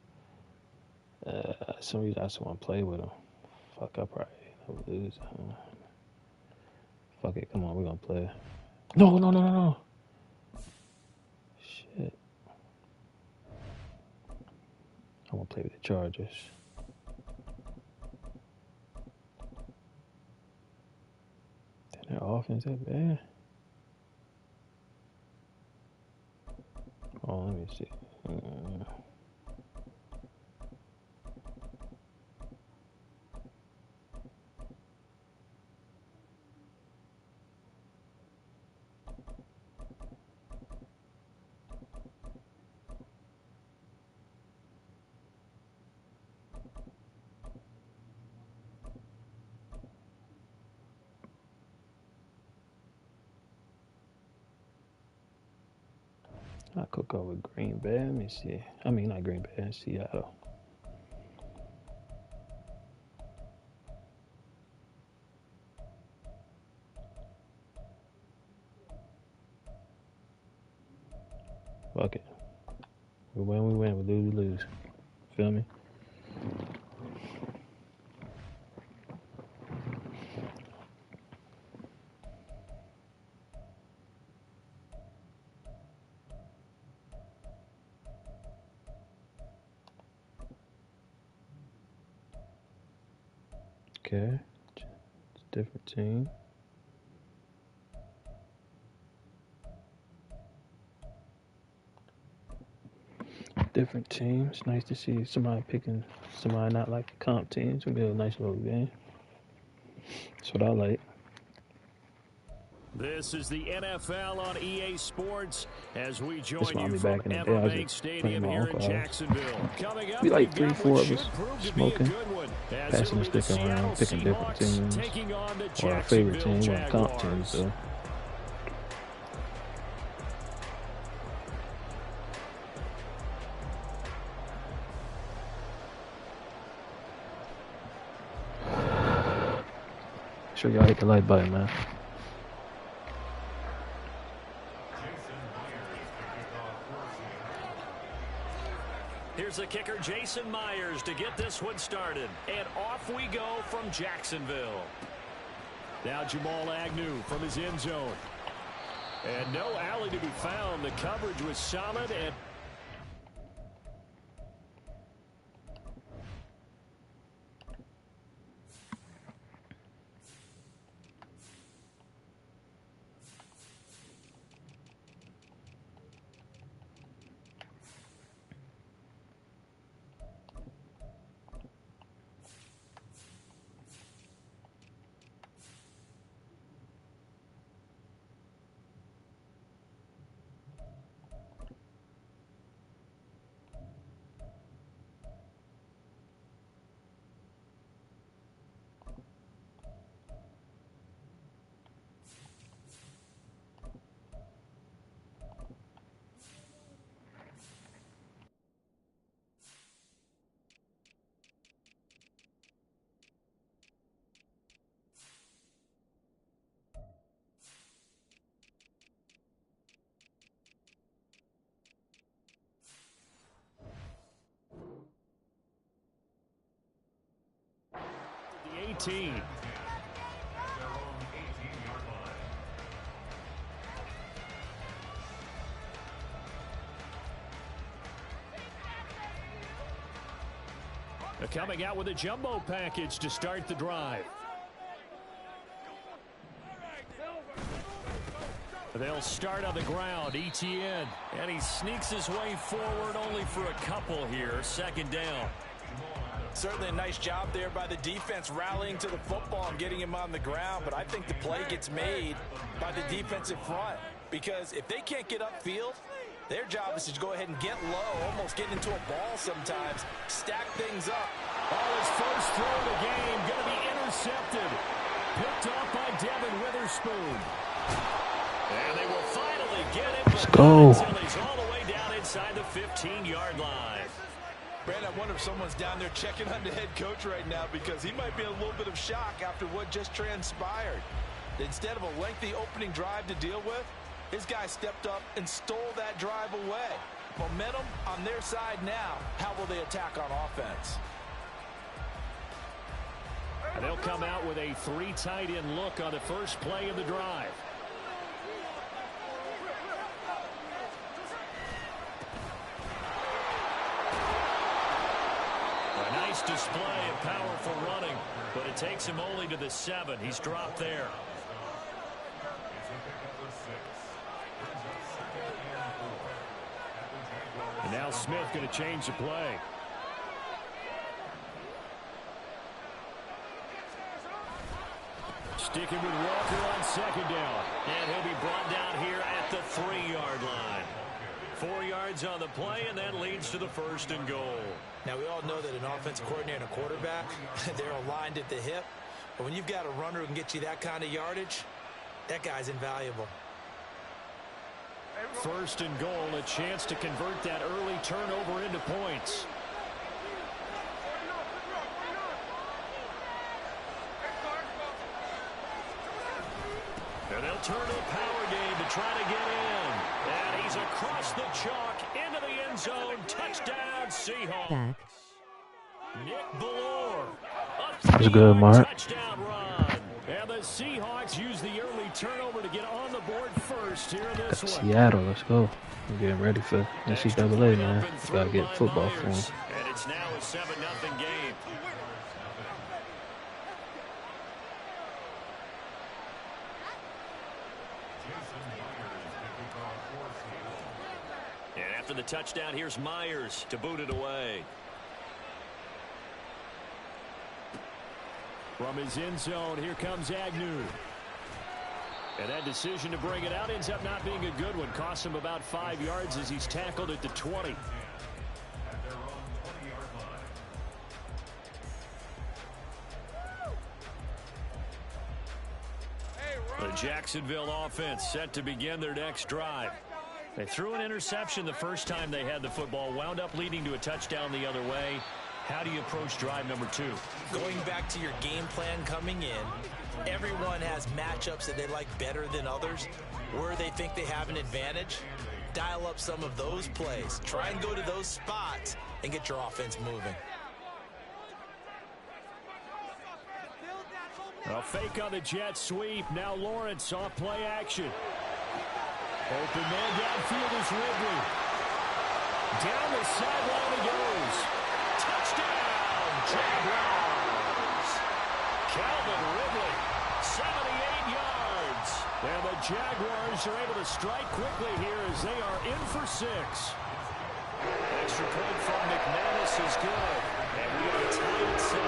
Some reason I just want to play with them. Fuck, I probably would lose. Fuck it, come on, we're gonna play. No. Shit. I wanna play with the Chargers. Damn, their offense that bad. Oh, let me see. I could go with Green Bay. Let me see. I mean, not Green Bay, Seattle. Fuck it. We win, we win. We lose, we lose. Feel me? Okay, it's a different team. Different teams. Nice to see somebody picking somebody not like the comp teams. It'll be a nice little game. That's what I like. This is the NFL on EA Sports as we join you back from in the day. I was Everbank just Stadium playing here my in uncle. Jacksonville. Coming up, We like we've got 3-4 what of should us prove to smoking, be a good one, as passing it'll the be the stick around, Seattle picking different Seahawks teams, taking on the or our favorite team, Jacksonville one comp team. Jaguars. So make sure y'all hit the like button, man. Here's the kicker, Jason Myers, to get this one started. And off we go from Jacksonville. Now Jamal Agnew from his end zone. And no alley to be found. The coverage was solid and 18. They're coming out with a jumbo package to start the drive. They'll start on the ground. ETN. And he sneaks his way forward only for a couple here. Second down. Certainly a nice job there by the defense rallying to the football and getting him on the ground. But I think the play gets made by the defensive front. Because if they can't get upfield, their job is to go ahead and get low, almost get into a ball sometimes, stack things up. Oh, his first throw of the game going to be intercepted. Picked off by Devin Witherspoon. And they will finally get it. Let's go. Until he's all the way down inside the 15-yard line. Brad, I wonder if someone's down there checking on the head coach right now because he might be in a little bit of shock after what just transpired. Instead of a lengthy opening drive to deal with, his guy stepped up and stole that drive away. Momentum on their side now. How will they attack on offense? And they'll come out with a 3 tight end look on the first play of the drive. A nice display of powerful running, but it takes him only to the 7. He's dropped there. And now Smith going to change the play. Sticking with Walker on second down. And he'll be brought down here at the 3-yard line. 4 yards on the play, and that leads to the 1st and goal. Now, we all know that an offensive coordinator and a quarterback, they're aligned at the hip. But when you've got a runner who can get you that kind of yardage, that guy's invaluable. 1st and goal, a chance to convert that early turnover into points. And they'll turn to the power game to try to get in. And he's across the chalk into the end zone. Touchdown, Seahawks. Back. Nick Ballore. That's good, Mark. Touchdown run. And the Seahawks use the early turnover to get on the board first here in this one. Seattle, let's go. We're getting ready for NCAA, man. Gotta get football for them. And it's now a 7-0 game. And after the touchdown, here's Myers to boot it away. From his end zone, here comes Agnew. And that decision to bring it out ends up not being a good one. Costs him about 5 yards as he's tackled at the 20. The Jacksonville offense set to begin their next drive. They threw an interception the first time they had the football, wound up leading to a touchdown the other way. How do you approach drive number 2? Going back to your game plan coming in, everyone has matchups that they like better than others. Where they think they have an advantage, dial up some of those plays. Try and go to those spots and get your offense moving. A fake on the jet sweep. Now Lawrence off play action. Open man downfield is Ridley. Down the sideline he goes. Touchdown, Jaguars. Calvin Ridley, 78 yards. And the Jaguars are able to strike quickly here as they are in for 6. Extra point from McManus is good. And we are tied at 7.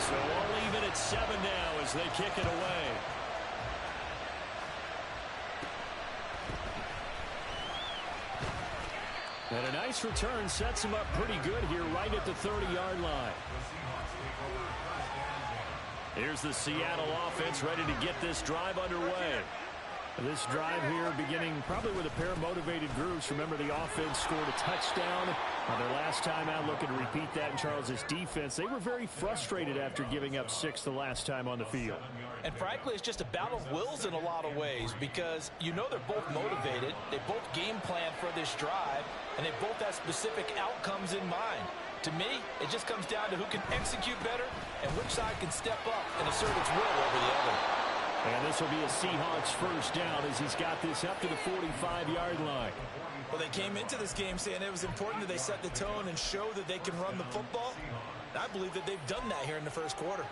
So all even at 7 now as they kick it away. And a nice return sets him up pretty good here right at the 30-yard line. Here's the Seattle offense ready to get this drive underway. This drive here beginning probably with a pair of motivated groups. Remember, the offense scored a touchdown on their last time out. Looking to repeat that in Charles's defense. They were very frustrated after giving up 6 the last time on the field. And frankly, it's just a battle of wills in a lot of ways because you know they're both motivated. They both game plan for this drive, and they both have specific outcomes in mind. To me, it just comes down to who can execute better and which side can step up and assert its will over the other. And this will be a Seahawks first down as he's got this up to the 45-yard line. Well, they came into this game saying it was important that they set the tone and show that they can run the football. And I believe that they've done that here in the first quarter.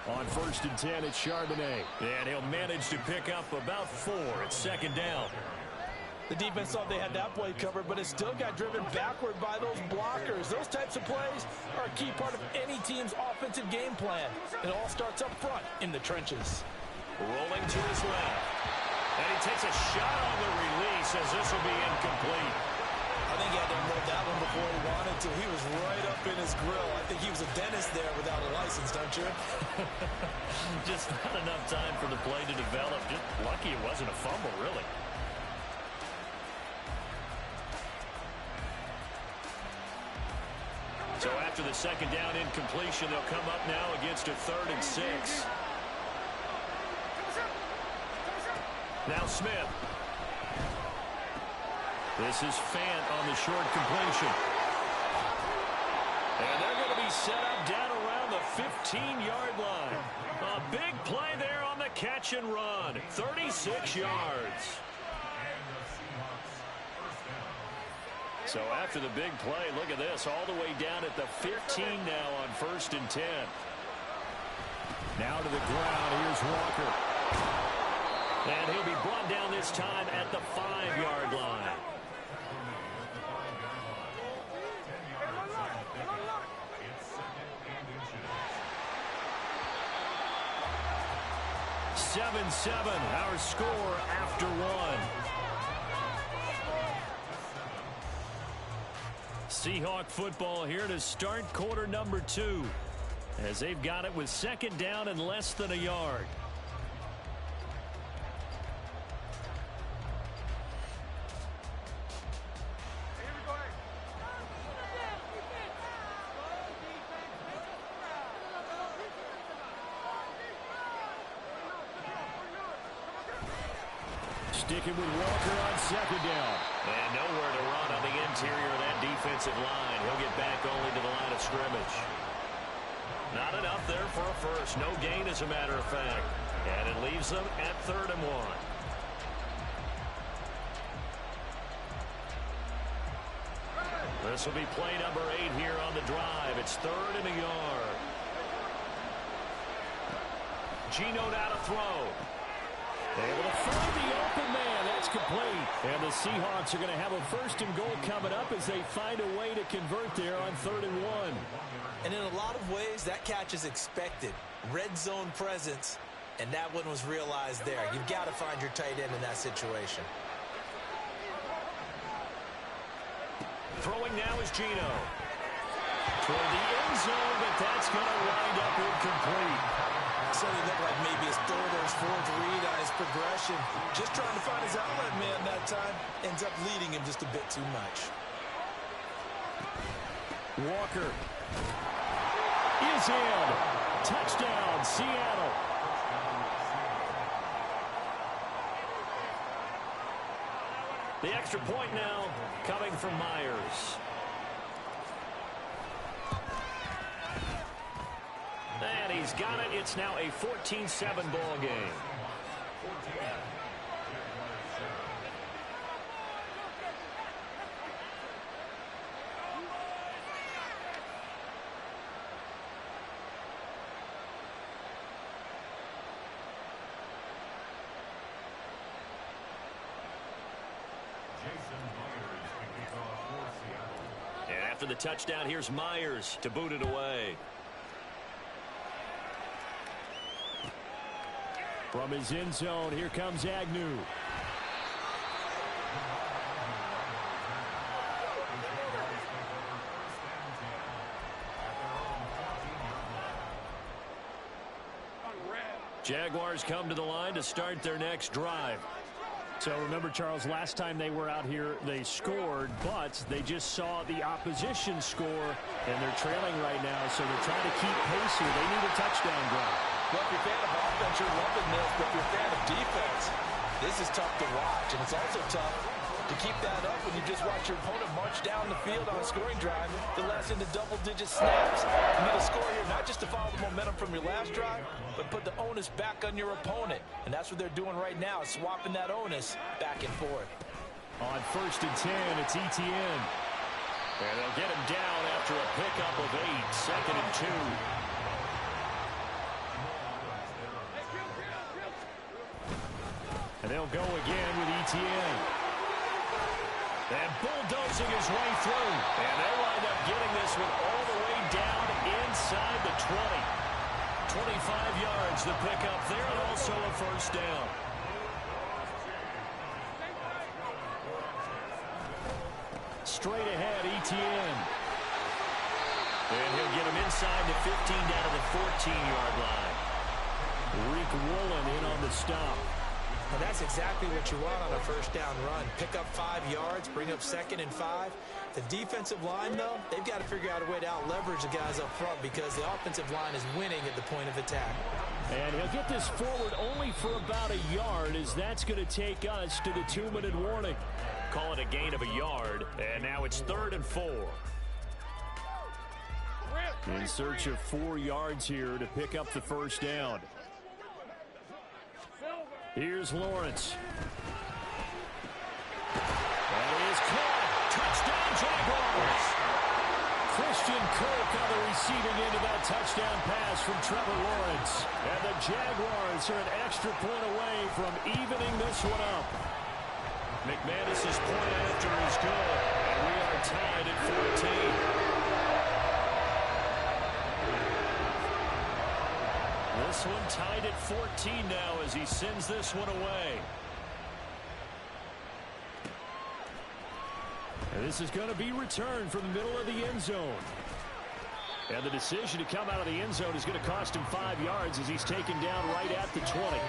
On 1st and 10, it's Charbonnet. And he'll manage to pick up about 4. It's 2nd down. The defense thought they had that play covered, but it still got driven backward by those blockers. Those types of plays are a key part of any team's offensive game plan. It all starts up front in the trenches. Rolling to his left. And he takes a shot on the release as this will be incomplete. I think he had to unload that one before he wanted to. He was right up in his grill. I think he was a dentist there without a license, don't you? Just not enough time for the play to develop. Just lucky it wasn't a fumble, really. So after the 2nd down incompletion, they'll come up now against a 3rd and 6. Now Smith. This is Fant on the short completion. And they're going to be set up down around the 15-yard line. A big play there on the catch and run. 36 yards. So after the big play, look at this. All the way down at the 15 now on 1st and 10. Now to the ground. Here's Walker. And he'll be brought down this time at the 5-yard line. Seven, our score after 1. Seahawk football here to start quarter number 2 as they've got it with 2nd down and less than a yard. Sticking with Walker on 2nd down. And nowhere to run on the interior of that defensive line. He'll get back only to the line of scrimmage. Not enough there for a first. No gain, as a matter of fact. And it leaves them at 3rd and 1. This will be play number 8 here on the drive. It's 3rd and a yard. Geno now to throw. Able to find the open man. That's complete. And the Seahawks are going to have a 1st and goal coming up as they find a way to convert there on 3rd and 1. And in a lot of ways, that catch is expected. Red zone presence, and that one was realized there. You've got to find your tight end in that situation. Throwing now is Geno. Toward the end zone, but that's going to wind up incomplete. Certainly looked like maybe his 3rd or his 4th read on his progression. Just trying to find his outlet man that time. Ends up leading him just a bit too much. Walker is in. Touchdown, Seattle. The extra point now coming from Myers. And he's got it. It's now a 14-7 ball game. And after the touchdown, here's Myers to boot it away. From his end zone, here comes Agnew. Jaguars come to the line to start their next drive. So remember, Charles, last time they were out here, they scored, but they just saw the opposition score, and they're trailing right now, so they're trying to keep pace here. They need a touchdown drive. Well, if you're a fan of offense, you're loving this, but if you're a fan of defense, this is tough to watch, and it's also tough to keep that up when you just watch your opponent march down the field on a scoring drive that lasts into double-digit snaps. You need a score here not just to follow the momentum from your last drive, but put the onus back on your opponent. And that's what they're doing right now, swapping that onus back and forth. On 1st and 10, it's ETN. And they'll get him down after a pickup of 8, 2nd and 2. And they'll go again with ETN. And bulldozing his way through. And they wind up getting this one all the way down inside the 20. 25 yards the pickup there, and also a first down. Straight ahead, ETN. And he'll get him inside the 15 down to the 14-yard line. Reek Woolen in on the stop. And that's exactly what you want on a first down run. Pick up 5 yards, bring up 2nd and 5. The defensive line, though, they've got to figure out a way to out-leverage the guys up front because the offensive line is winning at the point of attack. And he'll get this forward only for about a yard, as that's going to take us to the 2-minute warning. Call it a gain of a yard, and now it's 3rd and 4. In search of 4 yards here to pick up the first down. Here's Lawrence. That is caught. Touchdown, Jaguars. Christian Kirk on the receiving end of that touchdown pass from Trevor Lawrence. And the Jaguars are an extra point away from evening this one up. McManus's point after is good. And we are tied at 14. This one tied at 14 now as he sends this one away. And this is going to be returned from the middle of the end zone. And the decision to come out of the end zone is going to cost him 5 yards as he's taken down right at the 20.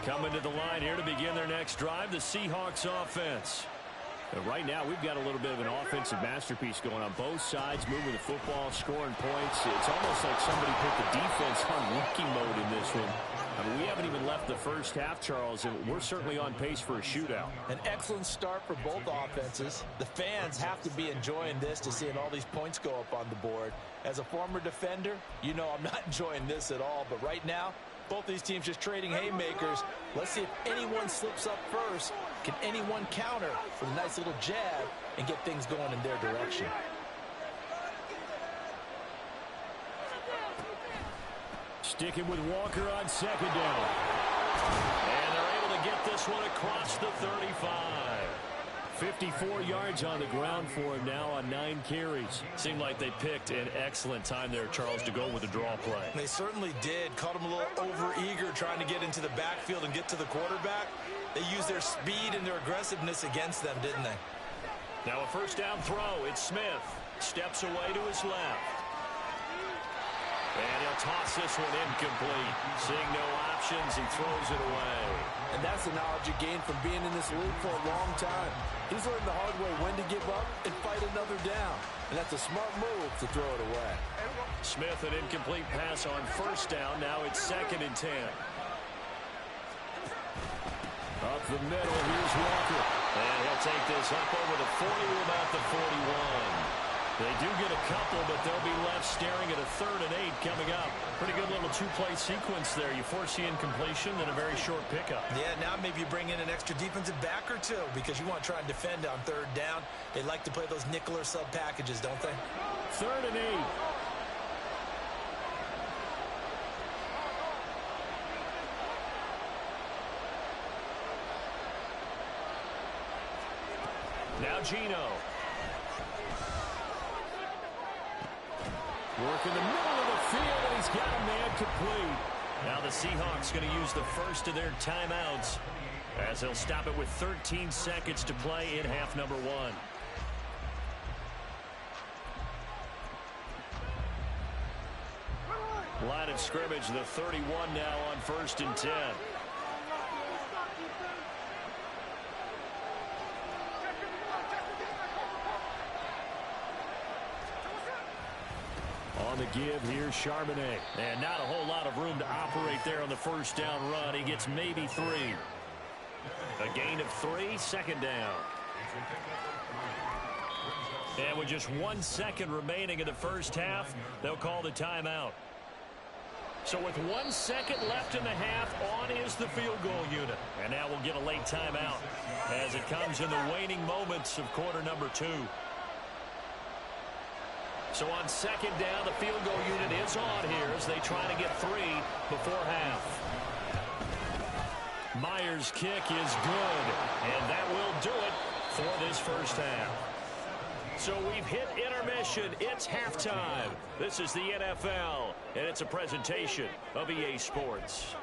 Coming to the line here to begin their next drive, the Seahawks offense. And right now, we've got a little bit of an offensive masterpiece going on both sides, moving the football, scoring points. It's almost like somebody put the defense on rookie mode in this one. I mean, we haven't even left the first half, Charles, and we're certainly on pace for a shootout. An excellent start for both offenses. The fans have to be enjoying this to seeing all these points go up on the board. As a former defender, you know I'm not enjoying this at all, but right now, both these teams just trading haymakers. Let's see if anyone slips up first. Can anyone counter with a nice little jab and get things going in their direction? Sticking with Walker on 2nd down. And they're able to get this one across the 35. 54 yards on the ground for him now on 9 carries. Seemed like they picked an excellent time there, Charles, to go with the draw play. They certainly did. Caught him a little over-eager trying to get into the backfield and get to the quarterback. They used their speed and their aggressiveness against them, didn't they? Now a first down throw. It's Smith. Steps away to his left. And he'll toss this one incomplete. Seeing no options, he throws it away. And that's the knowledge you gain from being in this league for a long time. He's learned the hard way when to give up and fight another down. And that's a smart move to throw it away. Smith, an incomplete pass on first down. Now it's 2nd and 10. Up the middle, here's Walker. And he'll take this up over the 40 to about the 41. They do get a couple, but they'll be left staring at a 3rd and 8 coming up. Pretty good little 2-play sequence there. You force the incompletion, then a very short pickup. Yeah, now maybe you bring in an extra defensive back or two because you want to try and defend on 3rd down. They like to play those nickel or sub packages, don't they? 3rd and 8. Now Gino. Work in the middle of the field, and he's got a man complete. Now the Seahawks going to use the first of their timeouts as they'll stop it with 13 seconds to play in half number 1. Line of scrimmage, the 31 now on 1st and 10. On the give, here's Charbonnet. And not a whole lot of room to operate there on the first down run. He gets maybe 3. A gain of 3, 2nd down. And with just 1 second remaining in the first half, they'll call the timeout. So with 1 second left in the half, on is the field goal unit. And now we'll get a late timeout as it comes in the waning moments of quarter number 2. So on 2nd down, the field goal unit is on here as they try to get 3 before half. Myers' kick is good, and that will do it for this first half. So we've hit intermission. It's halftime. This is the NFL, and it's a presentation of EA Sports.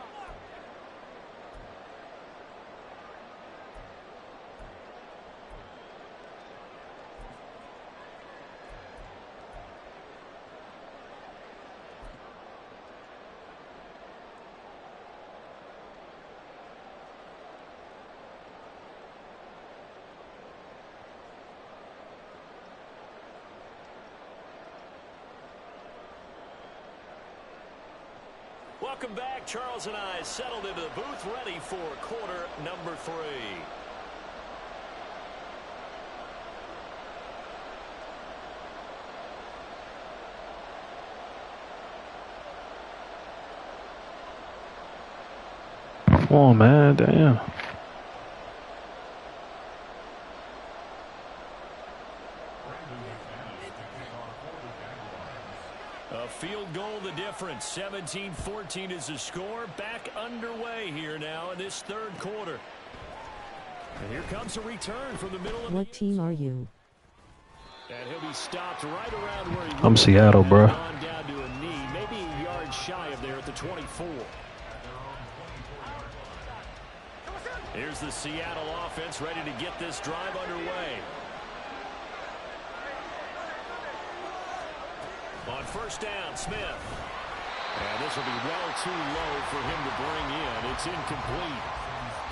Welcome back. Charles and I settled into the booth, ready for quarter number 3. Come on, man. Damn. A field goal the difference. 17-14 is the score. Back underway here now in this 3rd quarter. And here comes a return from the middle of What team are you? And he'll be stopped right around where he I'm Seattle, bro. Gone down to a knee, maybe a yard shy of there at the 24. Here's the Seattle offense ready to get this drive underway. On 1st down, Smith. And this will be well too low for him to bring in. It's incomplete.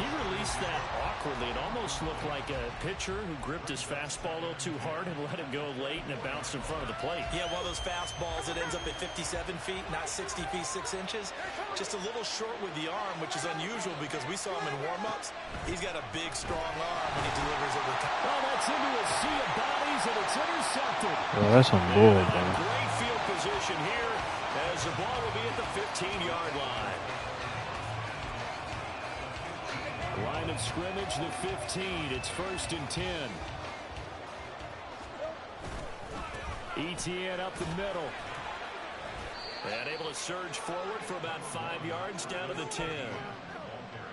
He released that awkwardly. It almost looked like a pitcher who gripped his fastball a little too hard and let it go late, and it bounced in front of the plate. Yeah, one of those fastballs that ends up at 57 feet, not 60 feet, 6 inches. Just a little short with the arm, which is unusual because we saw him in warm-ups. He's got a big, strong arm when he delivers it with time. Well, that's into a sea of bodies, and it's intercepted. Well, that's some bull, bro. Great field position here as the ball will be at the 15-yard line. Line of scrimmage, the 15. It's 1st and 10. Etienne up the middle. And able to surge forward for about 5 yards down to the 10.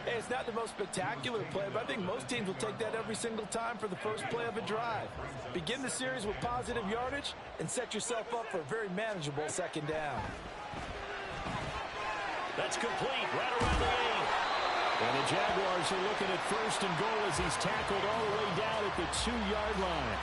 Hey, it's not the most spectacular play, but I think most teams will take that every single time for the first play of a drive. Begin the series with positive yardage and set yourself up for a very manageable 2nd down. That's complete right around the 8. And the Jaguars are looking at 1st and goal as he's tackled all the way down at the 2-yard line.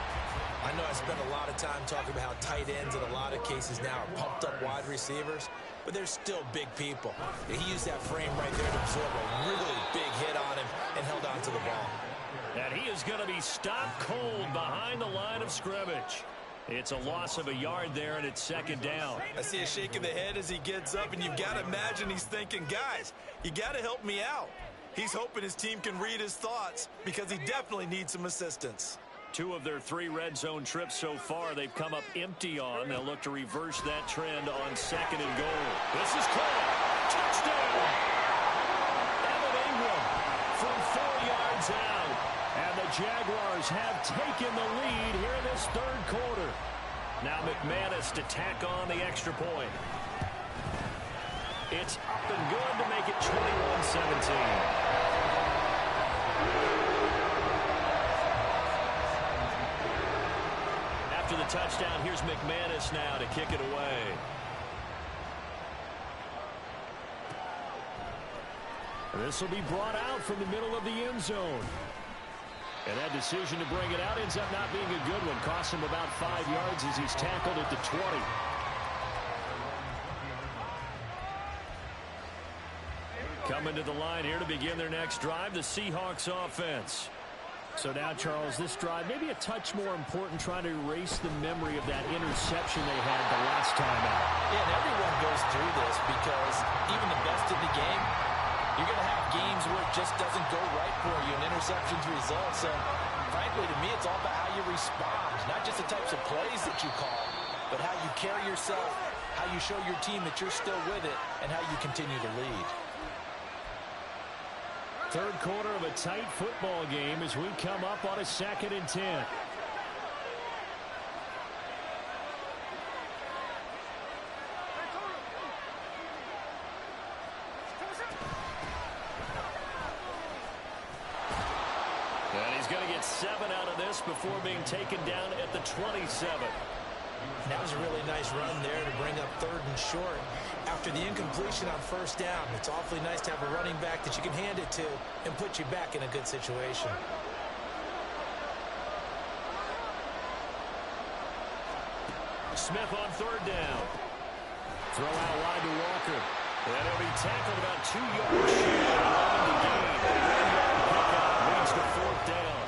I know I spent a lot of time talking about how tight ends in a lot of cases now are pumped up wide receivers, but they're still big people. He used that frame right there to absorb a really big hit on him and held on to the ball. And he is going to be stopped cold behind the line of scrimmage. It's a loss of a yard there, and it's 2nd down. I see a shake of the head as he gets up, and you've got to imagine he's thinking, guys, you got to help me out. He's hoping his team can read his thoughts because he definitely needs some assistance. 2 of their 3 red zone trips so far they've come up empty on. They'll look to reverse that trend on 2nd and goal. This is caught. Touchdown! Evan Ingram from 4 yards out. And the Jaguars have taken the lead here in this 3rd quarter. Now McManus to tack on the extra point. It's up and good to make it 21-17. After the touchdown, here's McManus now to kick it away. And this will be brought out from the middle of the end zone. And that decision to bring it out ends up not being a good one. Costs him about 5 yards as he's tackled at the 20. Coming to the line here to begin their next drive, the Seahawks offense. So now, Charles, this drive maybe a touch more important, trying to erase the memory of that interception they had the last time out. Yeah, and everyone goes through this because even the best in the game, you're going to have games where it just doesn't go right for you, and interceptions result. So, frankly, to me, it's all about how you respond, not just the types of plays that you call, but how you carry yourself, how you show your team that you're still with it, and how you continue to lead. Third quarter of a tight football game as we come up on a 2nd and 10. And he's going to get 7 out of this before being taken down at the 27. That was a really nice run there to bring up 3rd and short. After the incompletion on 1st down, it's awfully nice to have a running back that you can hand it to and put you back in a good situation. Smith on 3rd down. Throw out wide to Walker. And he'll be tackled about 2 yards short of the game. 1-yard pickup leads to 4th down.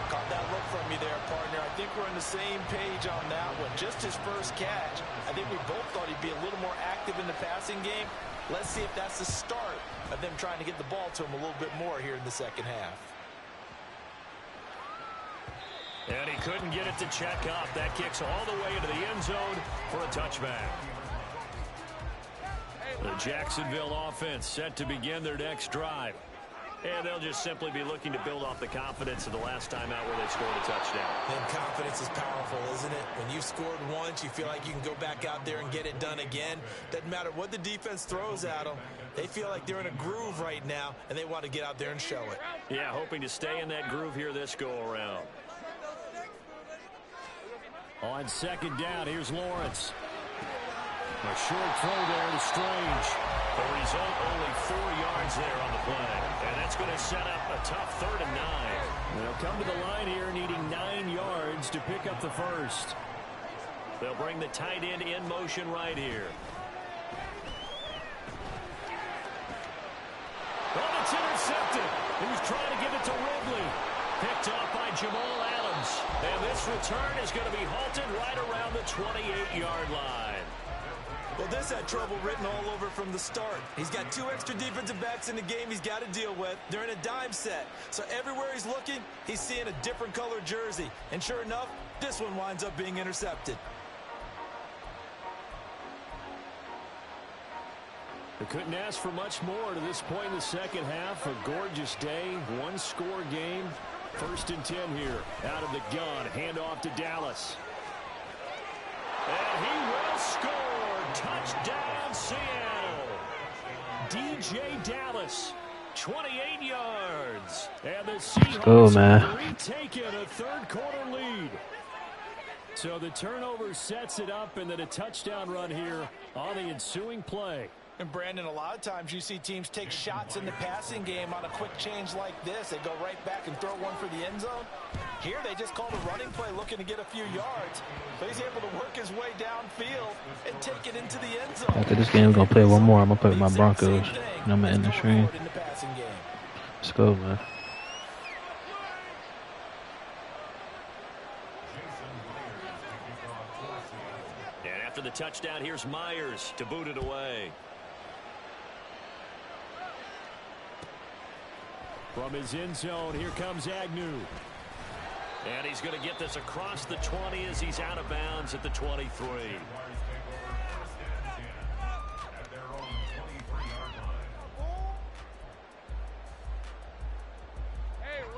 Caught that look from you there, partner. I think we're on the same page on that one. Just his first catch. I think we both thought he'd be a little more active in the passing game. Let's see if that's the start of them trying to get the ball to him a little bit more here in the second half. And he couldn't get it to check up. That kicks all the way into the end zone for a touchback. The Jacksonville offense set to begin their next drive. And they'll just simply be looking to build off the confidence of the last time out where they scored a touchdown. And confidence is powerful, isn't it? When you've scored once, you feel like you can go back out there and get it done again. Doesn't matter what the defense throws at them. They feel like they're in a groove right now, and they want to get out there and show it. Yeah, hoping to stay in that groove here this go-around. On 2nd down, here's Lawrence. A short throw there to Strange. The result, only 4 yards there on the play. And that's going to set up a tough 3rd and 9. They'll come to the line here needing 9 yards to pick up the first. They'll bring the tight end in motion right here. Oh, it's intercepted. He was trying to give it to Ridley. Picked off by Jamal Adams. And this return is going to be halted right around the 28-yard line. Well, this had trouble written all over from the start. He's got 2 extra defensive backs in the game he's got to deal with. They're in a dime set. So everywhere he's looking, he's seeing a different color jersey. And sure enough, this one winds up being intercepted. They couldn't ask for much more to this point in the second half. A gorgeous day, 1-score game. 1st and 10 here. Out of the gun, handoff to Dallas. And he will score. Touchdown, Seattle. DJ Dallas, 28 yards. And the Seahawks man. retaken a 3rd quarter lead. So the turnover sets it up, and then a touchdown run here on the ensuing play. And Brandon, a lot of times you see teams take shots in the passing game on a quick change like this. They go right back and throw one for the end zone. Here they just called a running play looking to get a few yards. But he's able to work his way downfield and take it into the end zone. After this game, I'm going to play one more. I'm going to play with my Broncos. And I'm going to end the stream. Let's go, man. And after the touchdown, here's Myers to boot it away. From his end zone, here comes Agnew. And he's going to get this across the 20 as he's out of bounds at the 23.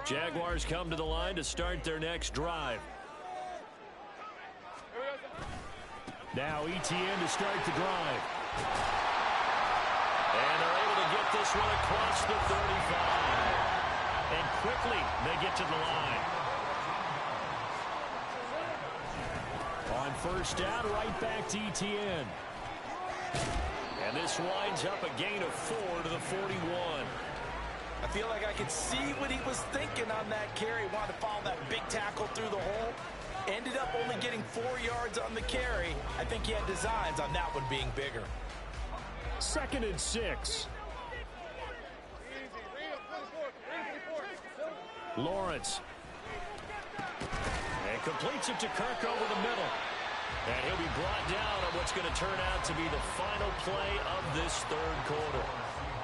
Jaguars come to the line to start their next drive. Now ETN to start the drive. And they're able to get this one across the 35. And quickly they get to the line. On 1st down, right back to ETN. And this winds up a gain of 4 to the 41. I feel like I could see what he was thinking on that carry. Wanted to follow that big tackle through the hole. Ended up only getting 4 yards on the carry. I think he had designs on that one being bigger. 2nd and 6. Lawrence. And completes it to Kirk over the middle. And he'll be brought down on what's going to turn out to be the final play of this third quarter.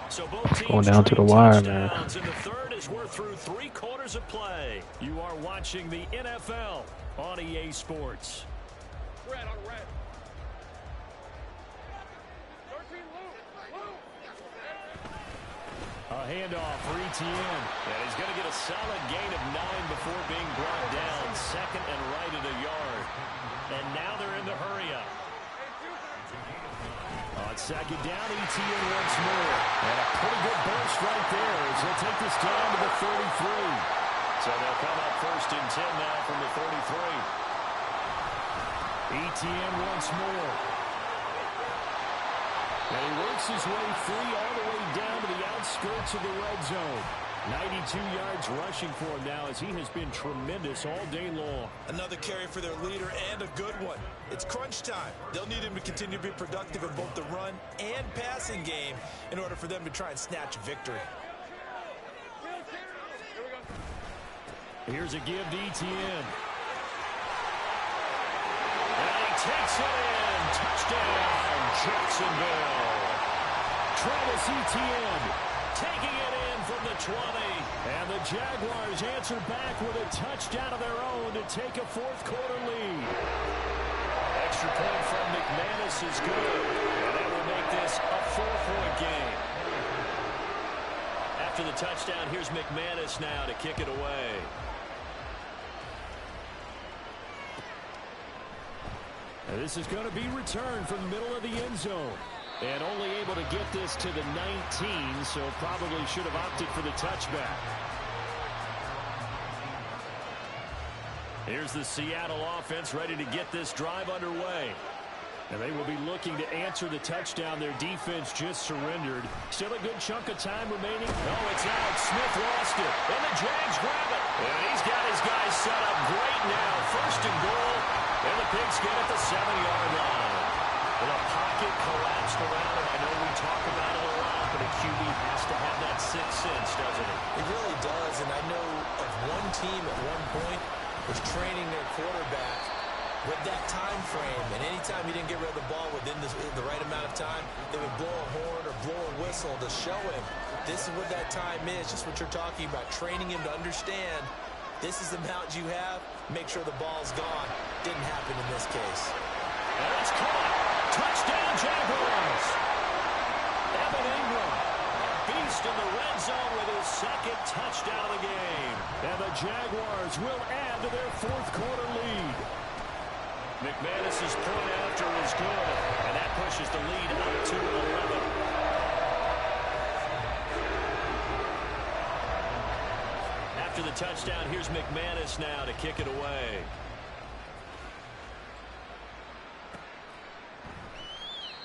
So both teams going down to the wire, man. And the third as we're through 3 quarters of play. You are watching the NFL on EA Sports. Red on red. A handoff for ETN. And he's going to get a solid gain of 9 before being brought down. Second and right at a yard. And now they're in the hurry up. On second down, ETN once more. And a pretty good burst right there as they'll take this down to the 33. So they'll come up first and 10 now from the 33. ETN once more. And he works his way free all the way down to the outskirts of the red zone. 92 yards rushing for him now as he has been tremendous all day long. Another carry for their leader and a good one. It's crunch time. They'll need him to continue to be productive in both the run and passing game in order for them to try and snatch victory. Here's a give to ETN. And he takes it in. Touchdown, Jacksonville. Travis Etienne taking it in from the 20. And the Jaguars answer back with a touchdown of their own to take a fourth quarter lead. Extra point from McManus is good. And that will make this a 4-point game. After the touchdown, here's McManus now to kick it away. And this is going to be returned from the middle of the end zone. And only able to get this to the 19, so probably should have opted for the touchback. Here's the Seattle offense ready to get this drive underway. And they will be looking to answer the touchdown. Their defense just surrendered. Still a good chunk of time remaining. Oh, it's out. Smith lost it. And the Jags grab it. And he's got his guys set up great now. First and goal. And the Pigs get at the 7-yard line. And a pocket collapsed around him. I know we talk about it a lot, but a QB has to have that sixth sense, doesn't it? It really does, and I know of one team at one point was training their quarterback with that time frame, and anytime he didn't get rid of the ball within the right amount of time, they would blow a horn or blow a whistle to show him this is what that time is, just what you're talking about, training him to understand this is the amount you have, make sure the ball's gone. Didn't happen in this case. And it's caught. Touchdown, Jaguars. Evan Ingram, a beast in the red zone with his second touchdown of the game. And the Jaguars will add to their fourth quarter lead. McManus's point after is good, and that pushes the lead up to 11. After the touchdown, here's McManus now to kick it away.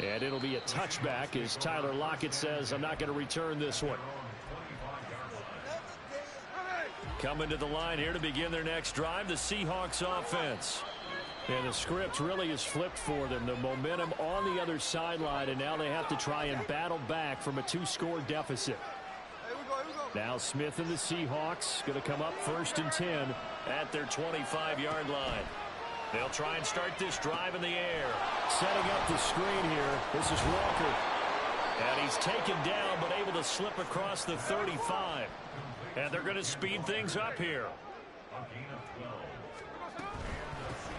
And it'll be a touchback as Tyler Lockett says, I'm not going to return this one. Coming to the line here to begin their next drive, the Seahawks offense. And the script really is flipped for them. The momentum on the other sideline, and now they have to try and battle back from a 2-score deficit. Now Smith and the Seahawks going to come up first and 10 at their 25-yard line. They'll try and start this drive in the air. Setting up the screen here. This is Walker. And he's taken down but able to slip across the 35. And they're going to speed things up here.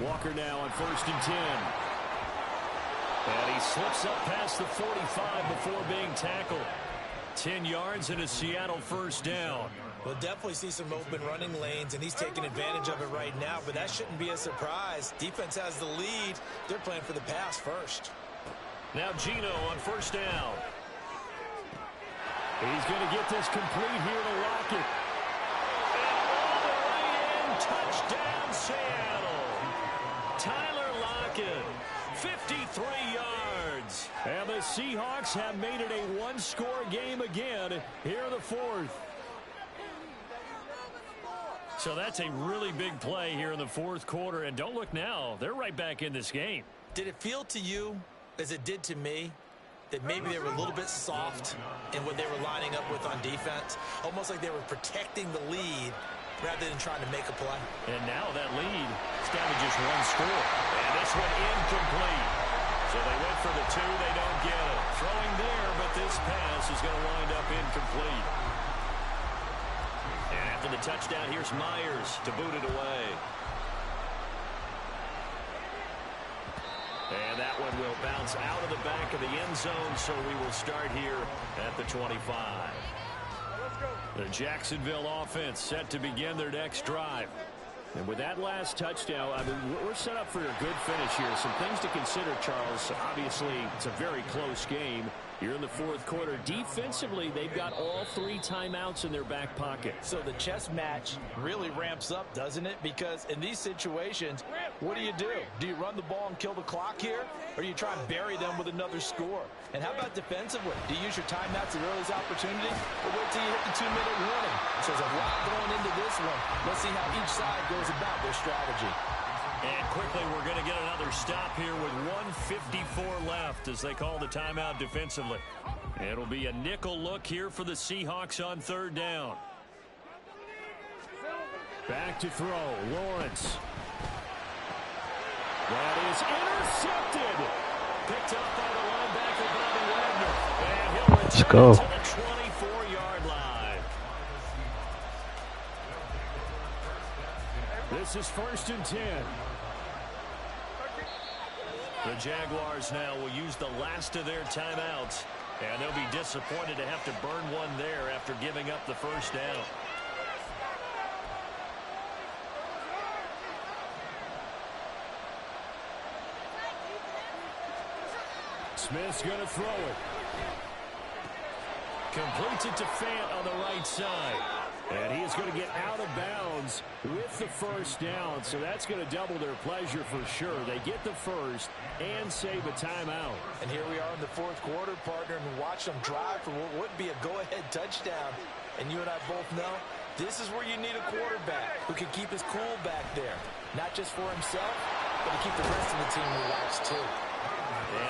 Walker now on first and 10. And he slips up past the 45 before being tackled. 10 yards and a Seattle first down. We'll definitely see some open running lanes, and he's taking advantage of it right now, but that shouldn't be a surprise. Defense has the lead. They're playing for the pass first. Now Geno on first down. He's going to get this complete here to Lockett. And all the way in, touchdown Seattle. Tyler Lockett, 53 yards. And the Seahawks have made it a one-score game again here in the fourth. So that's a really big play here in the fourth quarter. And don't look now, they're right back in this game. Did it feel to you, as it did to me, that maybe they were a little bit soft in what they were lining up with on defense? Almost like they were protecting the lead rather than trying to make a play. And now that lead is down to just one score. And this one incomplete. So they went for the two. They don't get it. Throwing there, but this pass is going to wind up incomplete. And after the touchdown, here's Myers to boot it away. And that one will bounce out of the back of the end zone, so we will start here at the 25. The Jacksonville offense set to begin their next drive. And with that last touchdown, I mean, we're set up for a good finish here. Some things to consider, Charles. Obviously, it's a very close game. You're in the fourth quarter. Defensively, they've got all 3 timeouts in their back pocket. So the chess match really ramps up, doesn't it? Because in these situations, what do? Do you run the ball and kill the clock here? Or do you try and bury them with another score? And how about defensively? Do you use your timeouts at the earliest opportunity? Or wait till you hit the 2-minute warning? So there's a lot going into this one. Let's see how each side goes about their strategy. And quickly, we're going to get another stop here with 1:54 left as they call the timeout defensively. It'll be a nickel look here for the Seahawks on 3rd down. Back to throw, Lawrence. That is intercepted. Picked up by the linebacker, Bobby Wagner. And he'll return to the 24-yard line. This is 1st and 10. The Jaguars now will use the last of their timeouts, and they'll be disappointed to have to burn one there after giving up the first down. Smith's going to throw it. Completes it to Fant on the right side. And he is going to get out of bounds with the first down, so that's going to double their pleasure for sure. They get the first and save a timeout. And here we are in the fourth quarter, partner, and watch them drive for what would be a go-ahead touchdown. And you and I both know this is where you need a quarterback who can keep his cool back there, not just for himself, but to keep the rest of the team relaxed too.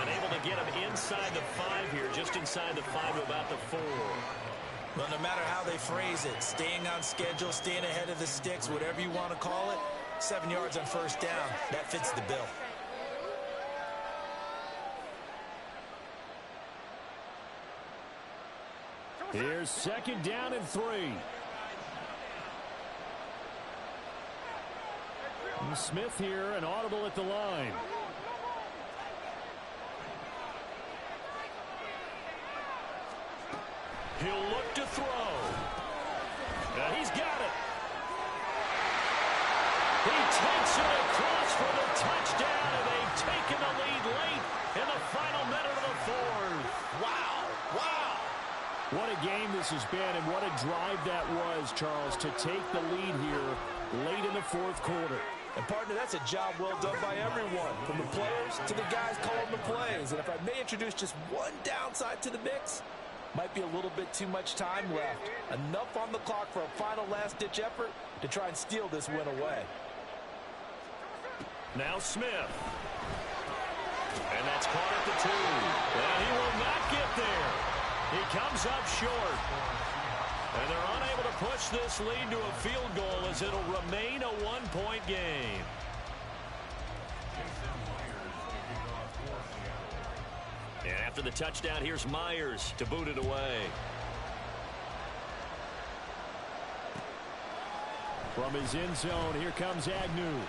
And able to get him inside the 5 here, just inside the 5 to about the 4. Well, no matter how they phrase it, staying on schedule, staying ahead of the sticks, whatever you want to call it, 7 yards on first down, that fits the bill. Here's 2nd down and 3. And Smith here, an audible at the line. He'll look to throw. He's got it. He takes it across for the touchdown, and they've taken the lead late in the final minute of the 4th. Wow. Wow. What a game this has been, and what a drive that was, Charles, to take the lead here late in the fourth quarter. And, partner, that's a job well done by everyone, from the players to the guys calling the plays. And if I may introduce just one downside to the mix, might be a little bit too much time left. Enough on the clock for a final last-ditch effort to try and steal this win away. Now Smith. And that's caught at the 2. And he will not get there. He comes up short. And they're unable to push this lead to a field goal as it'll remain a 1-point game. And after the touchdown, here's Myers to boot it away. From his end zone, here comes Agnew.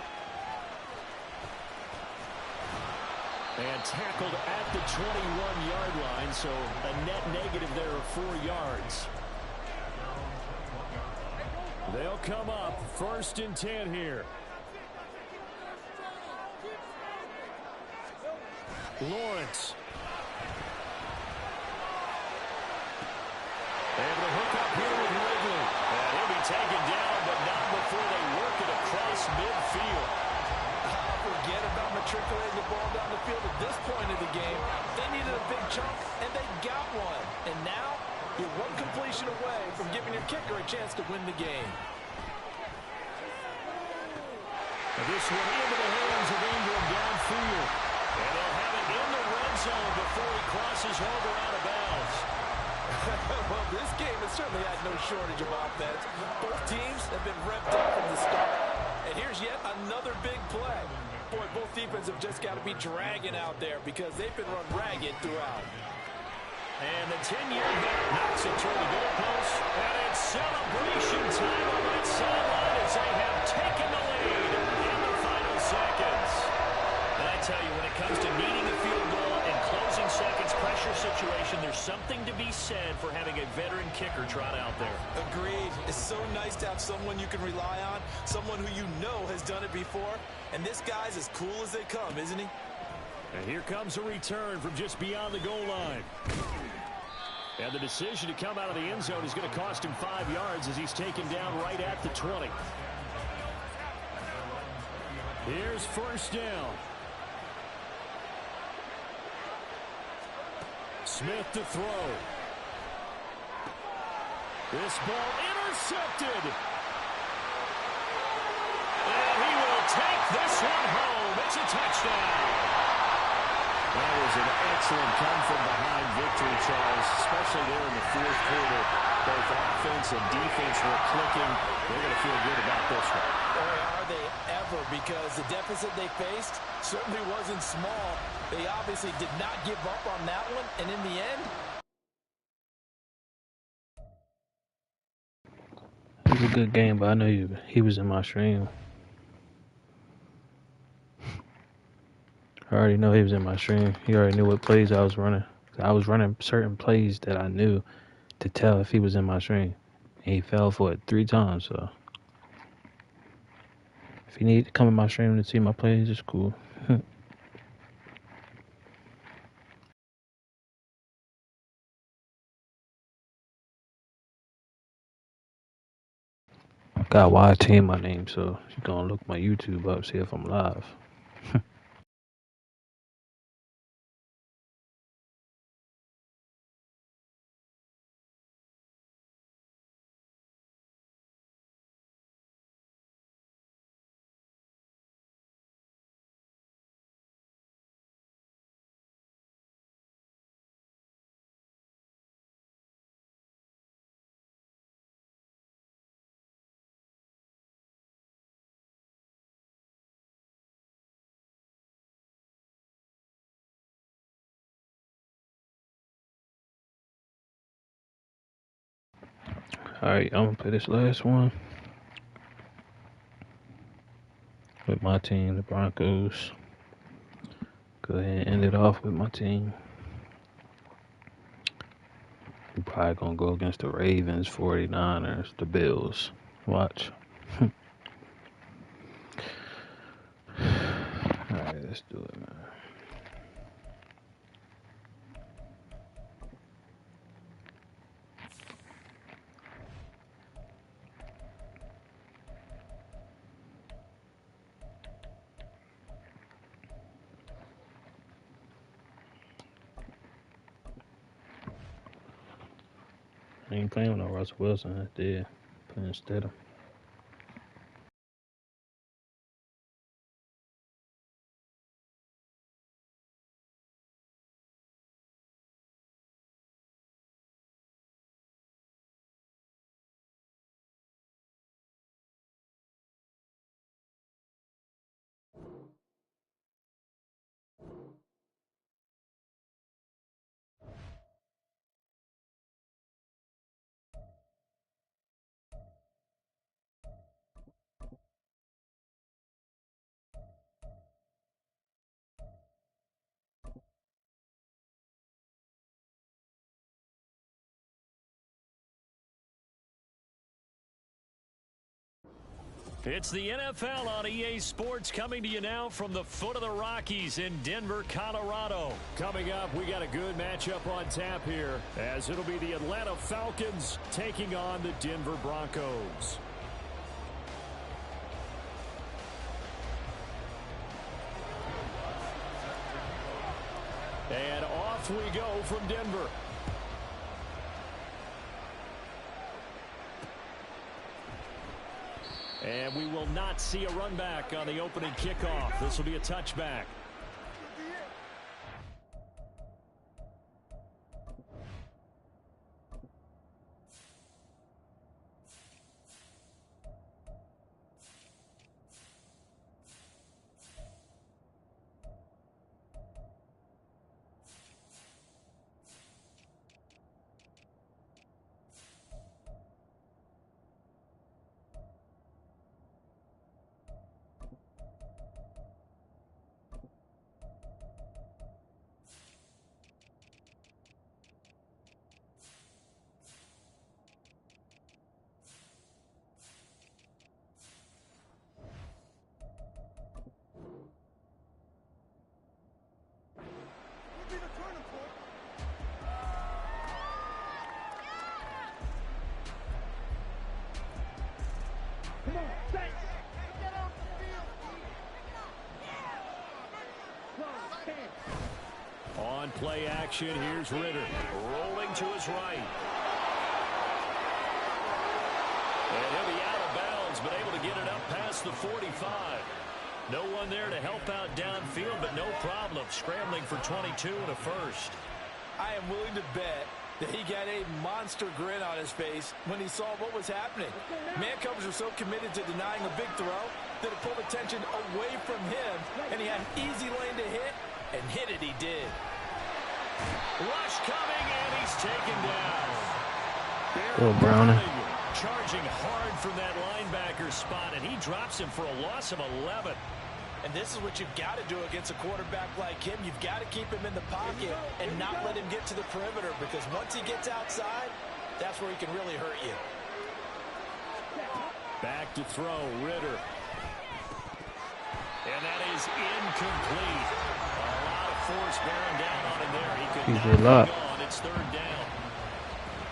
And tackled at the 21-yard line, so a net negative there of 4 yards. They'll come up 1st and 10 here. Lawrence. Able to hook up here with Ridley. And he'll be taken down, but not before they work it across midfield. Forget about matriculating the ball down the field at this point of the game. They needed a big chunk, and they got one. And now, you're one completion away from giving your kicker a chance to win the game. And this one into the hands of Ingram downfield. And they'll have it in the red zone before he crosses over out of bounds. Well, this game has certainly had no shortage of offense. Both teams have been revved up from the start. And here's yet another big play. Boy, both defenses have just got to be dragging out there because they've been run ragged throughout. And the 10-year vet knocks it toward the goalpost. And it's celebration time on that sideline as they have taken the lead in the final seconds. And I tell you, when it comes to needing a field goal and closing seconds pressure situation, there's something to be said for having a veteran kicker trot out there. Agreed. It's so nice to have someone you can rely on, someone who you know has done it before. And this guy's as cool as they come, isn't he? And here comes a return from just beyond the goal line. And the decision to come out of the end zone is going to cost him 5 yards as he's taken down right at the 20. Here's first down. Smith to throw. This ball intercepted. And he will take this one home. It's a touchdown. That was an excellent come-from-behind victory, Charles, especially there in the fourth quarter. Both offense and defense were clicking. They're going to feel good about this one. Boy, are they ever, because the deficit they faced certainly wasn't small. They obviously did not give up on that one, and in the end, it was a good game, but I know he was in my stream. I already know he was in my stream. He already knew what plays I was running. I was running certain plays that I knew to tell if he was in my stream. And he fell for it 3 times, so. If you need to come in my stream to see my plays, it's cool. I got YT in my name, so you're gonna look my YouTube up, see if I'm live. Alright, I'm gonna play this last one with my team, the Broncos. Go ahead and end it off with my team. We're probably gonna go against the Ravens, 49ers, the Bills. Watch. Alright, let's do it, man. I ain't playing with no Russell Wilson. I did. Playing instead of. It's the NFL on EA Sports, coming to you now from the foot of the Rockies in Denver, Colorado. Coming up, we got a good matchup on tap here, as it'll be the Atlanta Falcons taking on the Denver Broncos. And off we go from Denver. And we will not see a run back on the opening kickoff. This will be a touchback. On play action, here's Ritter. Rolling to his right. And he'll be out of bounds, but able to get it up past the 45. No one there to help out downfield, but no problem. Scrambling for 22 and a first. I am willing to bet that he got a monster grin on his face when he saw what was happening. Man-covers were so committed to denying a big throw that it pulled attention away from him, and he had an easy lane to hit, and hit it he did. Rush coming, and he's taken down. Oh, Browning. Charging hard from that linebacker spot, and he drops him for a loss of 11. And this is what you've got to do against a quarterback like him. You've got to keep him in the pocket and not let him get to the perimeter, because once he gets outside, that's where he can really hurt you. Back to throw, Ritter. And that is incomplete. A lot of force bearing down on him there. He could not be gone. It's third down.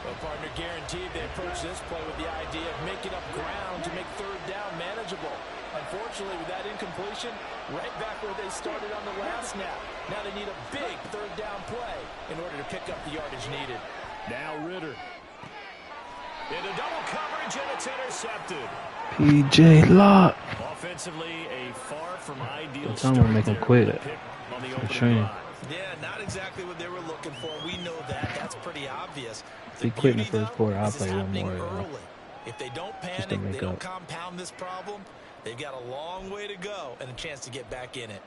Well, partner, guaranteed they approach this play with the idea of making up ground to make third down manageable. Unfortunately, with that incompletion, right back where they started on the last snap. Now they need a big third down play in order to pick up the yardage needed. Now Ritter. Into double coverage, and it's intercepted. P.J. Lott. Offensively, a far from ideal start. I'm gonna make him quit it. On the opening drive. Yeah, not exactly what they were looking for. We know that. That's pretty obvious. If he quit in the first quarter, I'll play one more. If they don't panic, they don't compound this problem, they've got a long way to go and a chance to get back in it.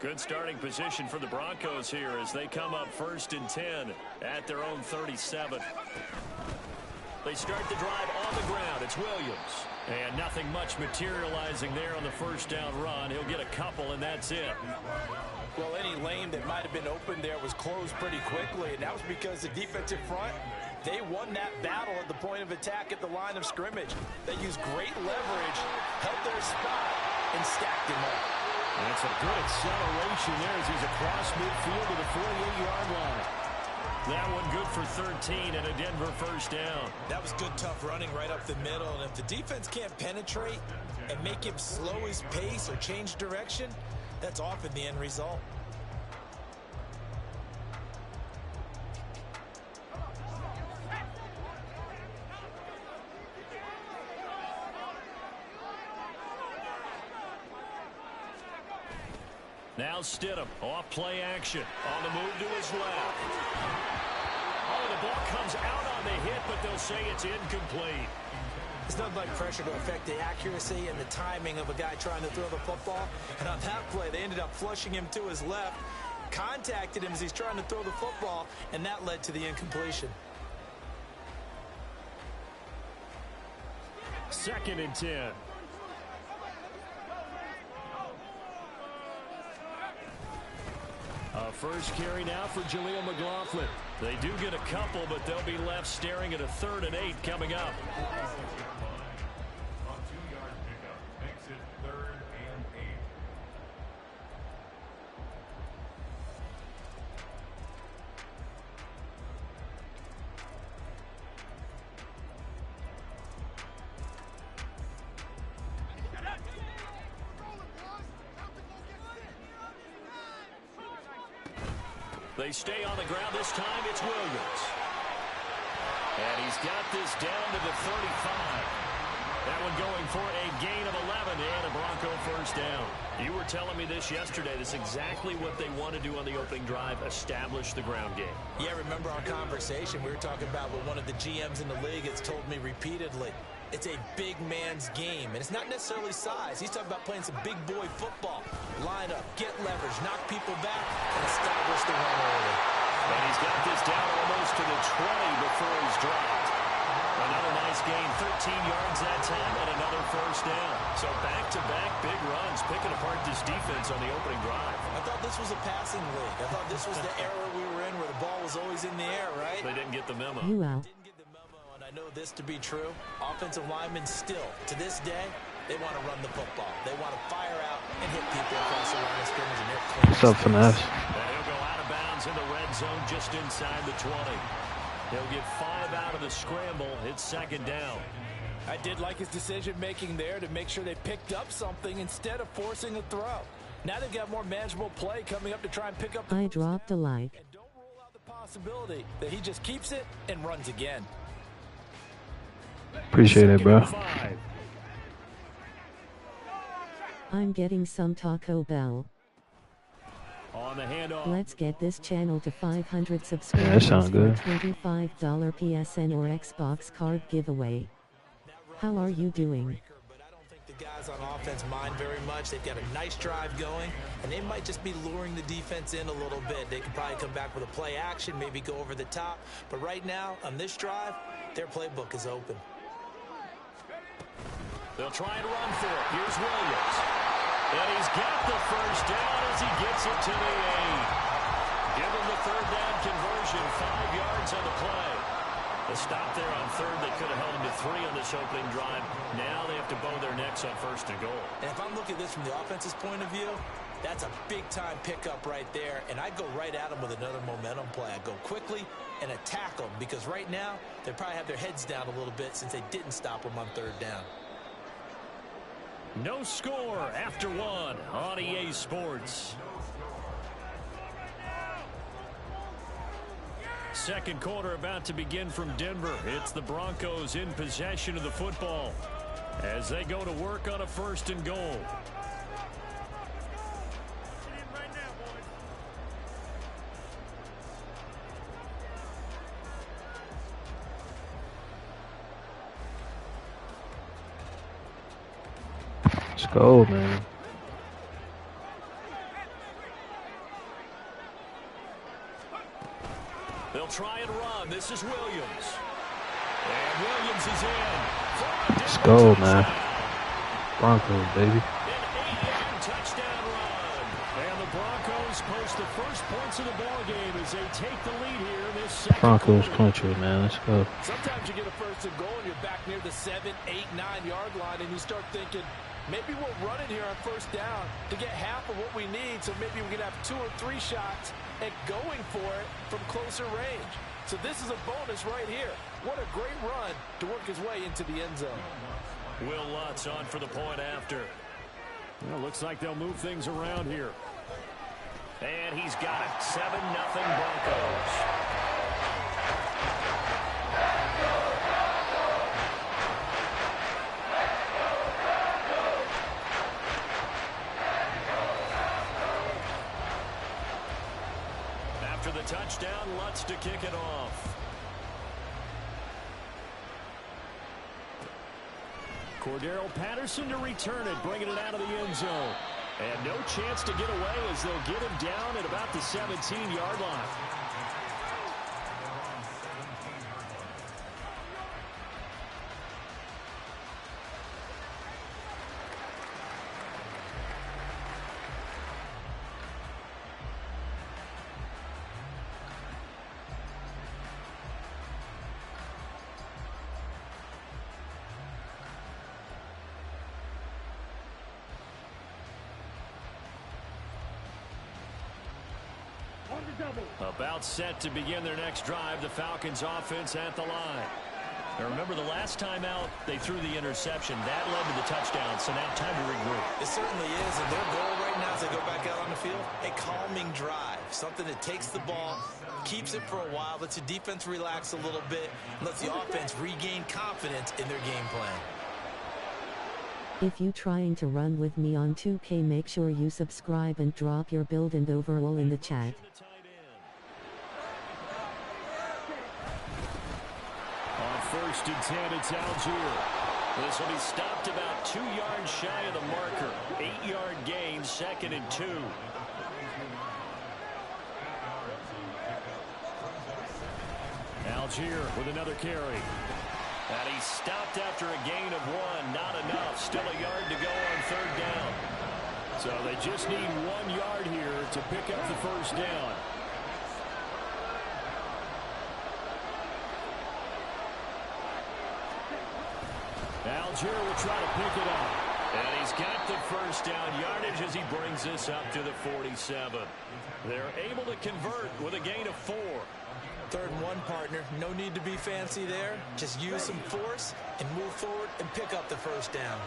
Good starting position for the Broncos here as they come up 1st and 10 at their own 37. They start the drive on the ground. It's Williams. And nothing much materializing there on the first down run. He'll get a couple, and that's it. Well, any lane that might have been open there was closed pretty quickly, and that was because the defensive front, they won that battle at the point of attack at the line of scrimmage. They used great leverage, held their spot, and stacked him up. That's a good acceleration there as he's across midfield to the 48-yard line. That one good for 13 and a Denver first down. That was good, tough running right up the middle. And if the defense can't penetrate and make him slow his pace or change direction, that's often the end result. Now Stidham off play action on the move to his left. Oh, the ball comes out on the hit, but they'll say it's incomplete. It's nothing like pressure to affect the accuracy and the timing of a guy trying to throw the football. And on that play, they ended up flushing him to his left, contacted him as he's trying to throw the football, and that led to the incompletion. 2nd and 10. First carry now for Jaleel McLaughlin. They do get a couple, but they'll be left staring at a 3rd and 8 coming up. They stay on the ground. This time it's Williams. And he's got this down to the 35. That one going for a gain of 11 and a Bronco first down. You were telling me this yesterday. This is exactly what they want to do on the opening drive, establish the ground game. Yeah, remember our conversation. We were talking about what one of the GMs in the league has told me repeatedly. It's a big man's game, and it's not necessarily size. He's talking about playing some big boy football. Line up, get leverage, knock people back, and establish the run early. And he's got this down almost to the 20 before he's dropped. Another nice gain, 13 yards that time, and another first down. So back-to-back big runs, picking apart this defense on the opening drive. I thought this was a passing league. I thought this was the era we were in where the ball was always in the air, right? They didn't get the memo. You out. Didn't get the memo, and I know this to be true. Offensive linemen still, to this day, They want to run the football. They want to fire out and hit people across the line of scrimmage, and they're clean. What's up, Finesse? He'll go out of bounds in the red zone just inside the 20. He'll get 5 out of the scramble. It's second down. I did like his decision-making there to make sure they picked up something instead of forcing a throw. Now they've got more manageable play coming up to try and pick up the I dropped a like. And don't rule out the possibility that he just keeps it and runs again. Appreciate it, bro. I'm getting some Taco Bell. On the handoff. Let's get this channel to 500 subscribers. Yeah, that sounds good. For a $25 PSN or Xbox card giveaway. How are you doing? But I don't think the guys on offense mind very much. They've got a nice drive going, and they might just be luring the defense in a little bit. They could probably come back with a play action, maybe go over the top. But right now, on this drive, their playbook is open. They'll try and run for it. Here's Williams. And he's got the first down as he gets it to the 8. Give him the third down conversion, 5 yards on the play. A stop there on third. They could have held him to 3 on this opening drive. Now they have to bow their necks on first and goal. And if I'm looking at this from the offense's point of view, that's a big-time pickup right there. And I go right at them with another momentum play. I go quickly and attack them because right now they probably have their heads down a little bit since they didn't stop them on third down. No score after 1 on EA Sports. Second quarter about to begin from Denver. It's the Broncos in possession of the football as they go to work on a first and goal. Let's go, man. They'll try and run. This is Williams. And Williams is in. Let's go, man. Broncos, baby. An 8-yard touchdown run. And the Broncos post the first points of the ball game as they take the lead here in this second Broncos quarter. country, man. Let's go. Sometimes you get a first and goal and you're back near the 7, 8, 9-yard line and you start thinking, maybe we'll run it here on first down to get half of what we need, so maybe we can have 2 or 3 shots at going for it from closer range. So this is a bonus right here. What a great run to work his way into the end zone. Will Lutz on for the point after. Well, looks like they'll move things around here. And he's got it. 7-0 Broncos. After the touchdown, Lutz to kick it off. Cordero Patterson to return it, bringing it out of the end zone. And no chance to get away as they'll get him down at about the 17-yard line. About set to begin their next drive, the Falcons offense at the line. Now remember, the last time out, they threw the interception. That led to the touchdown, so now time to regroup. It certainly is, and their goal right now as they go back out on the field, a calming drive. Something that takes the ball, keeps it for a while, lets the defense relax a little bit, and lets the offense regain confidence in their game plan. If you trying to run with me on 2K, make sure you subscribe and drop your build and overall in the chat. First and 10, it's Algier. This will be stopped about 2 yards shy of the marker. 8-yard gain, 2nd and 2. Algier with another carry. And he's stopped after a gain of 1. Not enough. Still a yard to go on third down. So they just need 1 yard here to pick up the first down. Algier will try to pick it up. And he's got the first down yardage as he brings this up to the 47. They're able to convert with a gain of 4. 3rd and 1, partner. No need to be fancy there. Just use some force and move forward and pick up the first down.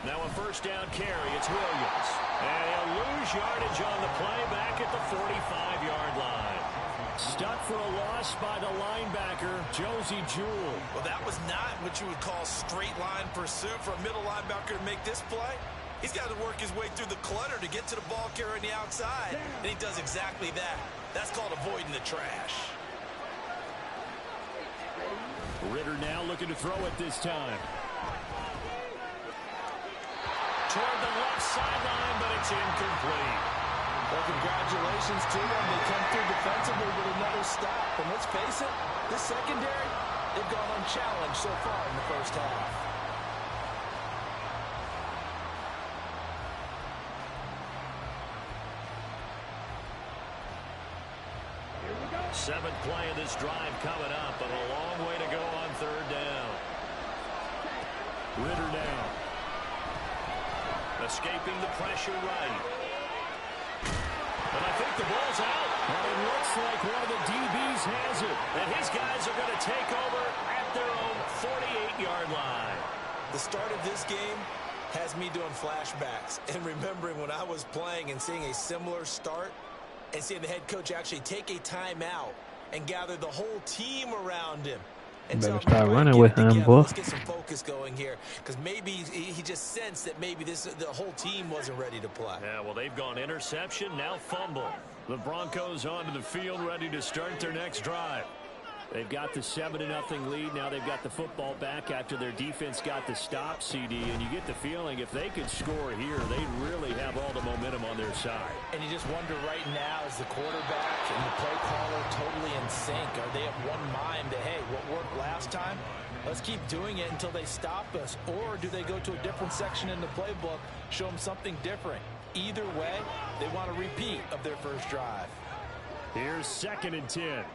Now a first down carry. It's Williams. And he'll lose yardage on the play back at the 45-yard line. Stuck for a loss by the linebacker, Josie Jewell. Well, that was not what you would call straight line pursuit for a middle linebacker to make this play. He's got to work his way through the clutter to get to the ball carrier on the outside. And he does exactly that. That's called avoiding the trash. Ritter now looking to throw it this time. Toward the left sideline, but it's incomplete. Well, congratulations to them. They come through defensively with another stop. And let's face it, this secondary, they've gone unchallenged so far in the first half. 7th play of this drive coming up, and a long way to go on 3rd down. Ritter now. Escaping the pressure right. And I think the ball's out. And it looks like one of the DBs has it. And his guys are going to take over at their own 48-yard line. The start of this game has me doing flashbacks and remembering when I was playing and seeing a similar start and seeing the head coach actually take a timeout and gather the whole team around him. And better start running with him, boy. Let's get some focus going here, because maybe he just sensed that maybe the whole team wasn't ready to play. Yeah, well, they've gone interception, now fumble. The Broncos onto the field, ready to start their next drive. They've got the 7-0 lead. Now they've got the football back after their defense got the stop, CD. And you get the feeling if they could score here, they really have all the momentum on their side. And you just wonder right now, is the quarterback and the play caller totally in sync? Are they of one mind that, hey, what worked last time, let's keep doing it until they stop us? Or do they go to a different section in the playbook, show them something different? Either way, they want a repeat of their first drive. Here's 2nd and 10.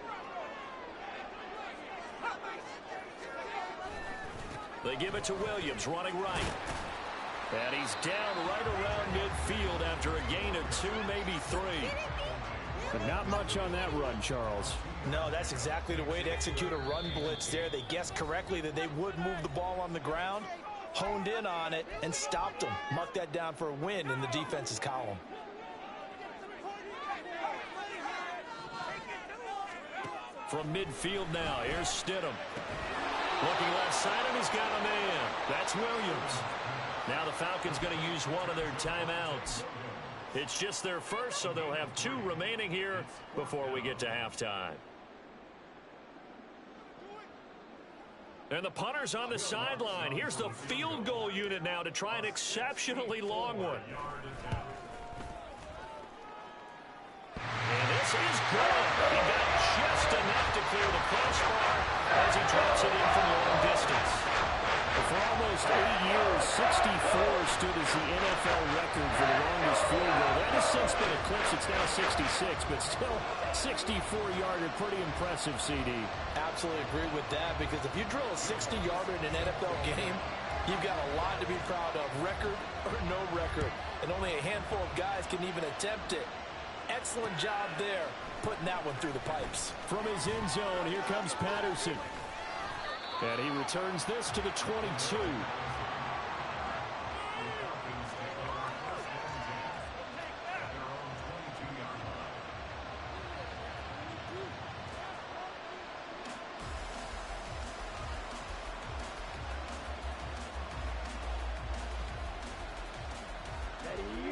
They give it to Williams, running right. And he's down right around midfield after a gain of 2, maybe 3. But not much on that run, Charles. No, that's exactly the way to execute a run blitz there. They guessed correctly that they would move the ball on the ground, honed in on it, and stopped them. Mucked that down for a win in the defense's column. From midfield now, here's Stidham. Looking left side, and he's got a man. That's Williams. Now the Falcons going to use one of their timeouts. It's just their first, so they'll have 2 remaining here before we get to halftime. And the punter's on the sideline. Here's the field goal unit now to try an exceptionally long one. And this is good. He got just enough to clear the crossbar as he drops it in from long distance. For almost 8 years, 64 stood as the NFL record for the longest field goal. That has since been eclipsed. It's now 66, but still 64-yarder. Pretty impressive, CD. Absolutely agree with that, because if you drill a 60-yarder in an NFL game, you've got a lot to be proud of, record or no record. And only a handful of guys can even attempt it. Excellent job there, putting that one through the pipes. From his end zone, here comes Patterson. And he returns this to the 22.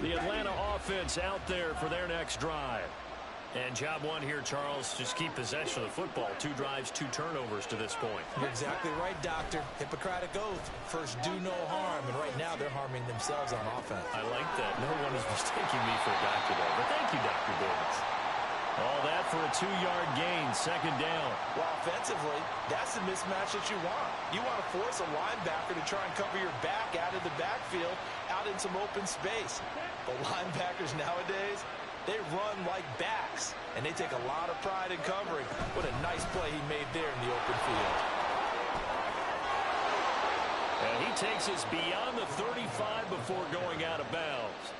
The Atlanta offense out there for their next drive. And job one here, Charles, just keep possession of the football. 2 drives, 2 turnovers to this point. You're exactly right, Doctor. Hippocratic oath. First, do no harm. And right now, they're harming themselves on offense. I like that. No one is mistaking me for a doctor there. But thank you, Dr. Davis. All that for a 2-yard gain, 2nd down. Well, offensively, that's the mismatch that you want. You want to force a linebacker to try and cover your back out of the backfield, out in some open space. But linebackers nowadays, they run like backs, and they take a lot of pride in covering. What a nice play he made there in the open field. takes us beyond the 35 before going out of bounds.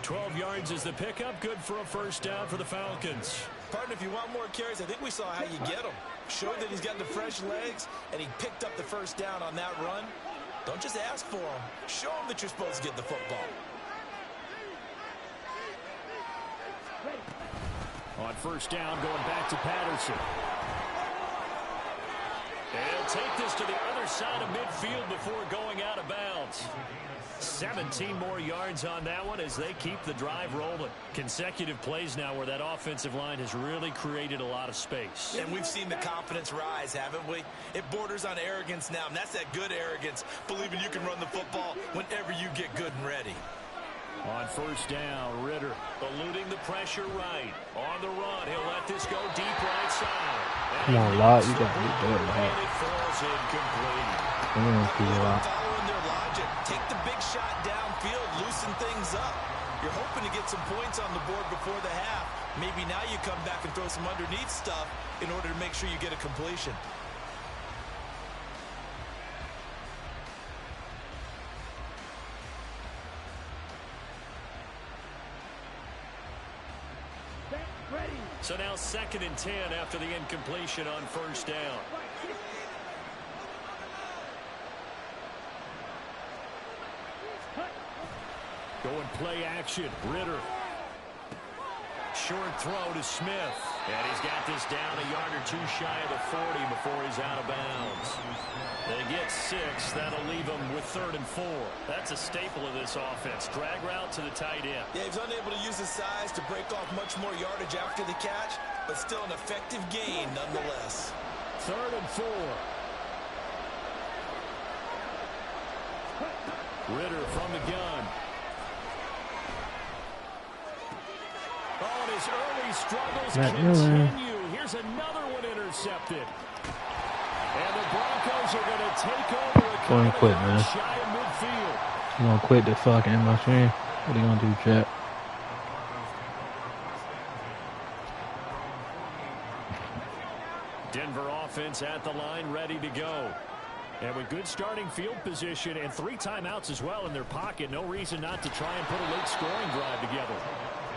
12 yards is the pickup. Good for a first down for the Falcons. Partner, if you want more carries, I think we saw how you get them. Showed that he's got the fresh legs, and he picked up the first down on that run. Don't just ask for them. Show them that you're supposed to get the football. On first down, going back to Patterson. And he'll take this to the other side of midfield before going out of bounds. 17 more yards on that one as they keep the drive rolling. Consecutive plays now where that offensive line has really created a lot of space. And we've seen the confidence rise, haven't we? It borders on arrogance now, and that's that good arrogance, believing you can run the football whenever you get good and ready. On first down, Ritter eluding the pressure right. On the run, he'll let this go deep right side. Come on, Lot. You got to do that, and it falls incomplete. Come on, Lot. Following their logic, take the big shot downfield, loosen things up. You're hoping to get some points on the board before the half. Maybe now you come back and throw some underneath stuff in order to make sure you get a completion. So now 2nd and 10 after the incompletion on first down. Going play action. Ritter. Short throw to Smith. And he's got this down a yard or two shy of the 40 before he's out of bounds. They get 6. That'll leave them with 3rd and 4. That's a staple of this offense. Drag route to the tight end. Yeah, he's unable to use his size to break off much more yardage after the catch, but still an effective gain nonetheless. 3rd and 4. Ritter from the gun. Oh, and his early struggles continue. Here's another one intercepted. And the Broncos are going to take over a Go and quit, man. shy of midfield. You gonna quit the fucking machine? What are you gonna do, Jack? Denver offense at the line, ready to go. And with good starting field position and 3 timeouts as well in their pocket, no reason not to try and put a late scoring drive together.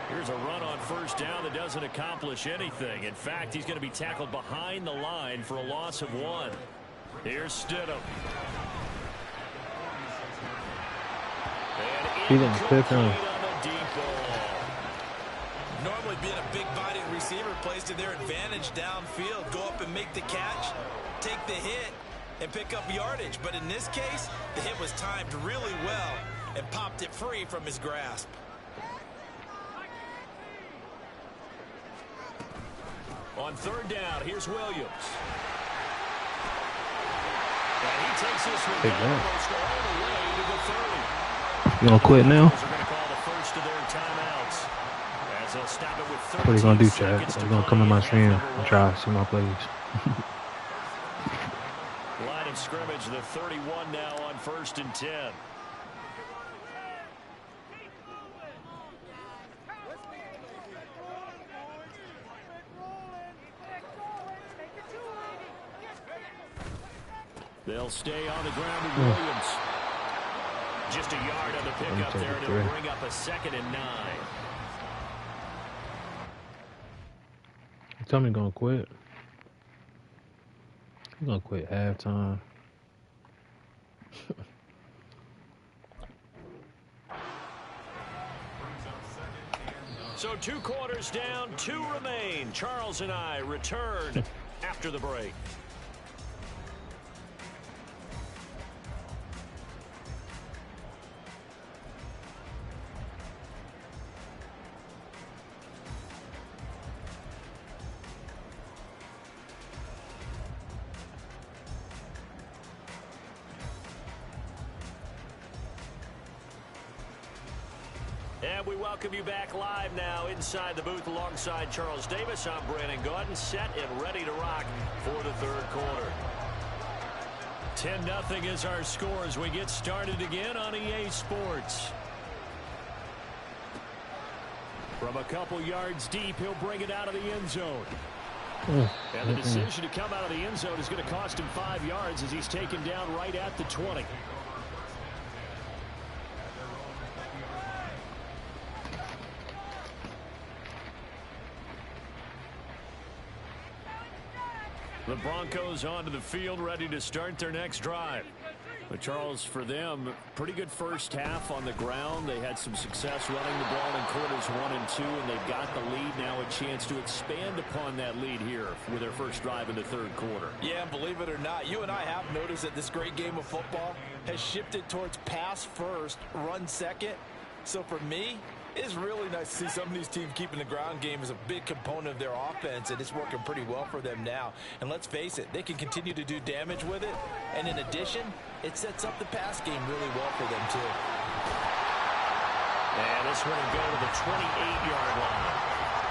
Here's a run on first down that doesn't accomplish anything. In fact, he's going to be tackled behind the line for a loss of 1. Here's Stidham. He didn't clip him. Normally being a big-bodied receiver plays to their advantage downfield. Go up and make the catch, take the hit, and pick up yardage. But in this case, the hit was timed really well and popped it free from his grasp. On 3rd down, here's Williams. And he takes this one almost all the way to the 30. You gonna quit now? They're going to call the first of their timeouts. As they'll stop it with 13 What are you gonna do, Chad? seconds You gonna come in my stream and play. try to see my plays? Line of scrimmage, the 31 now on 1st and 10. They'll stay on the ground with Williams. Just a yard on the pickup there, and it'll bring up a 2nd and 9. Tell me he's gonna quit. He's gonna quit halftime. So 2 quarters down, 2 remain. Charles and I return after the break. And we welcome you back live now inside the booth alongside Charles Davis. I'm Brandon Gaudin, set and ready to rock for the 3rd quarter. 10-0 is our score as we get started again on EA Sports. From a couple yards deep, he'll bring it out of the end zone. And the decision to come out of the end zone is going to cost him 5 yards as he's taken down right at the 20. The Broncos onto the field, ready to start their next drive. But Charles, for them, pretty good first half on the ground. They had some success running the ball in quarters 1 and 2, and they've got the lead now, a chance to expand upon that lead here with their first drive in the third quarter. Yeah, and believe it or not, you and I have noticed that this great game of football has shifted towards pass first, run second. So for me, it's really nice to see some of these teams keeping the ground game as a big component of their offense, and it's working pretty well for them now. And let's face it, they can continue to do damage with it. And in addition, it sets up the pass game really well for them, too. And this one will go to the 28-yard line.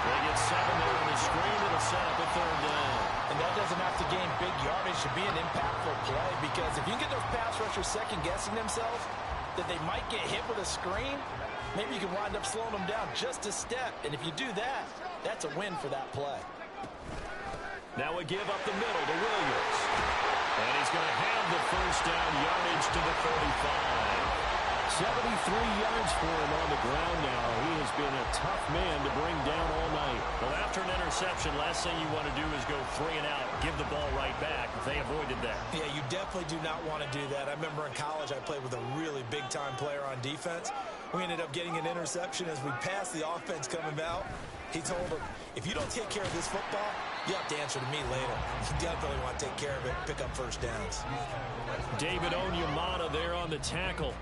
They get 7 there on the screen. It'll set up a third down. And that doesn't have to gain big yardage to be an impactful play, because if you can get those pass rushers second-guessing themselves that they might get hit with a screen, maybe you can wind up slowing them down just a step. And if you do that, that's a win for that play. Now we give up the middle to Williams. And he's going to have the first down, yardage to the 35. 73 yards for him on the ground now. He has been a tough man to bring down all night. Well, after an interception, last thing you want to do is go 3 and out, give the ball right back. They avoided that. Yeah, you definitely do not want to do that. I remember in college I played with a really big-time player on defense. We ended up getting an interception as we passed the offense coming out. He told him, if you don't take care of this football, you have to answer to me later. You definitely want to take care of it, pick up first downs. David Onyemata there on the tackle.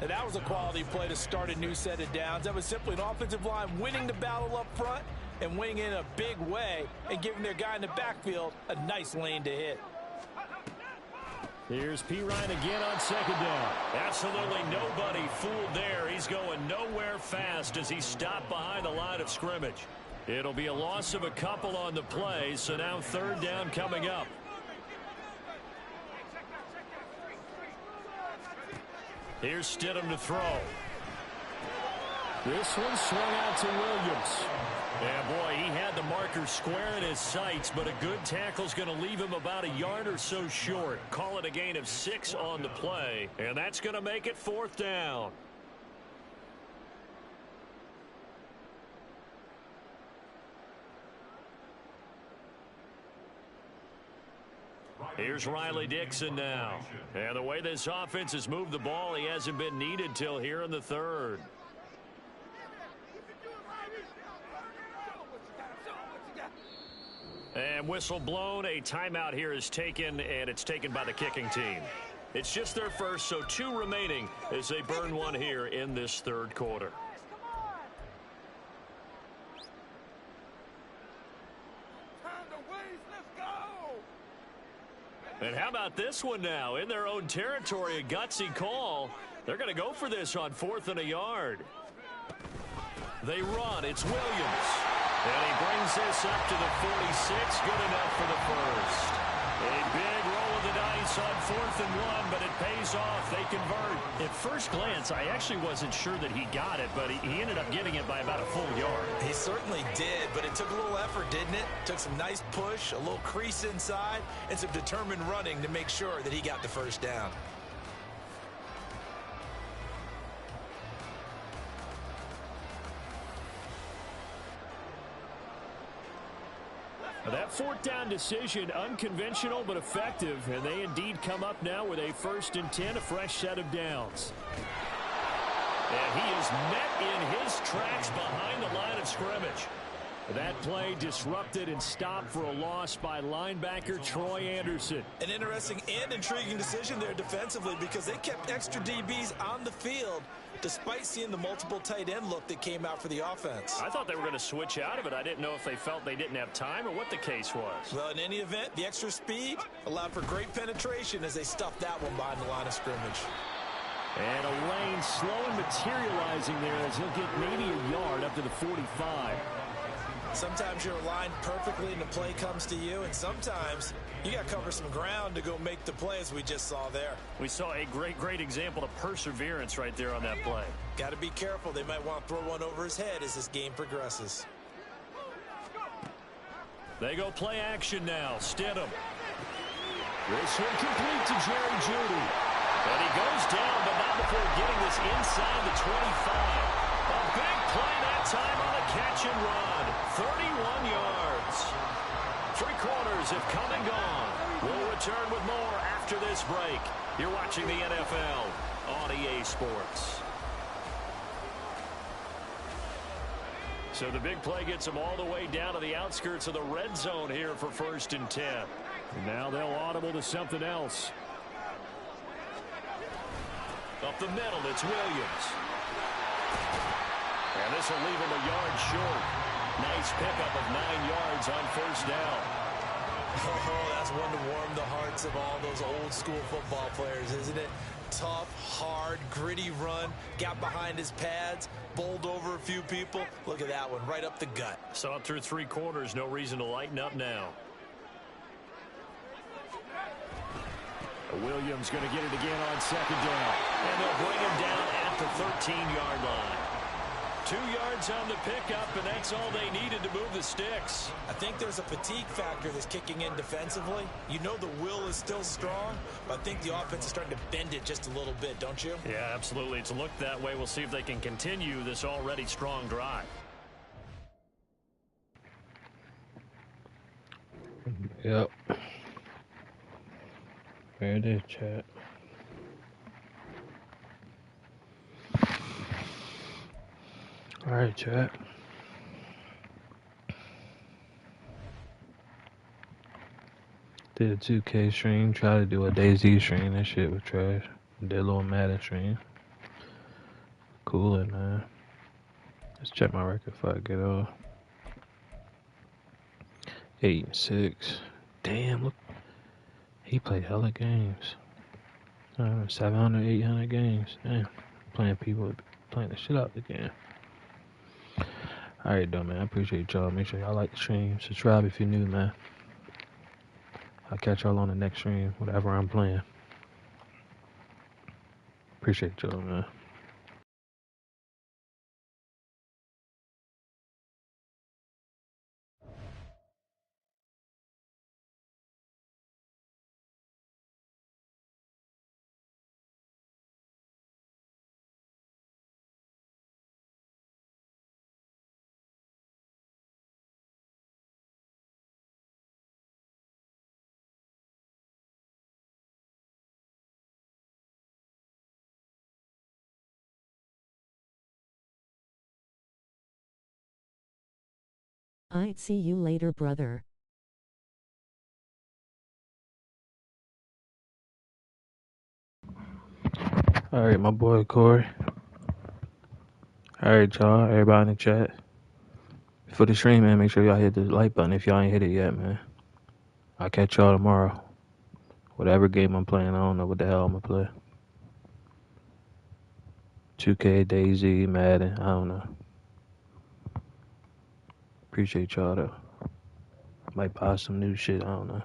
And that was a quality play to start a new set of downs. That was simply an offensive line winning the battle up front and winning in a big way and giving their guy in the backfield a nice lane to hit. Here's P. Ryan again on second down. Absolutely nobody fooled there. He's going nowhere fast as he stopped behind the line of scrimmage. It'll be a loss of a couple on the play, so now third down coming up. Here's Stidham to throw. This one swung out to Williams. Yeah, boy, he had the marker square in his sights, but a good tackle's going to leave him about a yard or so short. Call it a gain of 6 on the play, and that's going to make it fourth down. Here's Riley Dixon now. And the way this offense has moved the ball, he hasn't been needed till here in the third. And whistle blown. A timeout here is taken, and it's taken by the kicking team. It's just their first, so 2 remaining as they burn one here in this third quarter. And how about this one now? In their own territory, a gutsy call. They're going to go for this on 4th and a yard. They run. It's Williams. And he brings this up to the 46. Good enough for the first. A big roll of the dice on 4th and 1, but it pays off. They convert. At first glance, I actually wasn't sure that he got it, but he ended up getting it by about a full yard. He certainly did, but it took a little effort, didn't it? Took some nice push, a little crease inside, and some determined running to make sure that he got the first down. That 4th down decision, unconventional but effective, and they indeed come up now with a 1st and 10, a fresh set of downs. And he is met in his tracks behind the line of scrimmage. That play disrupted and stopped for a loss by linebacker Troy Anderson. An interesting and intriguing decision there defensively, because they kept extra DBs on the field despite seeing the multiple tight end look that came out for the offense. I thought they were going to switch out of it. I didn't know if they felt they didn't have time or what the case was. Well, in any event, the extra speed allowed for great penetration as they stuffed that one behind the line of scrimmage. And a lane slow and materializing there as he'll get maybe a yard up to the 45. Sometimes you're aligned perfectly and the play comes to you, and sometimes you got to cover some ground to go make the play, as we just saw there. We saw a great example of perseverance right there on that play. Got to be careful. They might want to throw one over his head as this game progresses. They go play action now. Stidham. This one complete to Jerry Jeudy. And he goes down, but not before getting this inside the 25. A big play that time on the catch and run. 31 yards. Three quarters have come and gone. We'll return with more after this break. You're watching the NFL on EA Sports. So the big play gets them all the way down to the outskirts of the red zone here for 1st and 10. And now they'll audible to something else. Up the middle, it's Williams. And this will leave him a yard short. Nice pickup of 9 yards on 1st down. Oh, that's one to warm the hearts of all those old school football players, isn't it? Tough, hard, gritty run. Got behind his pads, bowled over a few people. Look at that one, right up the gut. Saw it through 3 quarters. No reason to lighten up now. Williams going to get it again on 2nd down. And they'll bring him down at the 13-yard line. 2 yards on the pickup, and that's all they needed to move the sticks. I think there's a fatigue factor that's kicking in defensively. You know the will is still strong, but I think the offense is starting to bend it just a little bit, don't you? Yeah, absolutely. It's looked that way. We'll see if they can continue this already strong drive. Yep. There it is, chat. All right, chat. Did a 2K stream. Tried to do a DayZ stream. That shit was trash. Did a little Madden stream. Coolin', man. Let's check my record if I get off. 8-6. Damn, look. He played hella games. 700, 800 games. Damn. Playing the shit out of the game. Alright, though, man. I appreciate y'all. Make sure y'all like the stream. Subscribe if you're new, man. I'll catch y'all on the next stream, whatever I'm playing. Appreciate y'all, man. I'd see you later, brother. Alright, my boy Corey. Alright, y'all. Everybody in the chat. For the stream, man, make sure y'all hit the like button if y'all ain't hit it yet, man. I'll catch y'all tomorrow. Whatever game I'm playing, I don't know what the hell I'm gonna play. 2K, DayZ, Madden, I don't know. Appreciate y'all, though. Might buy some new shit, I don't know.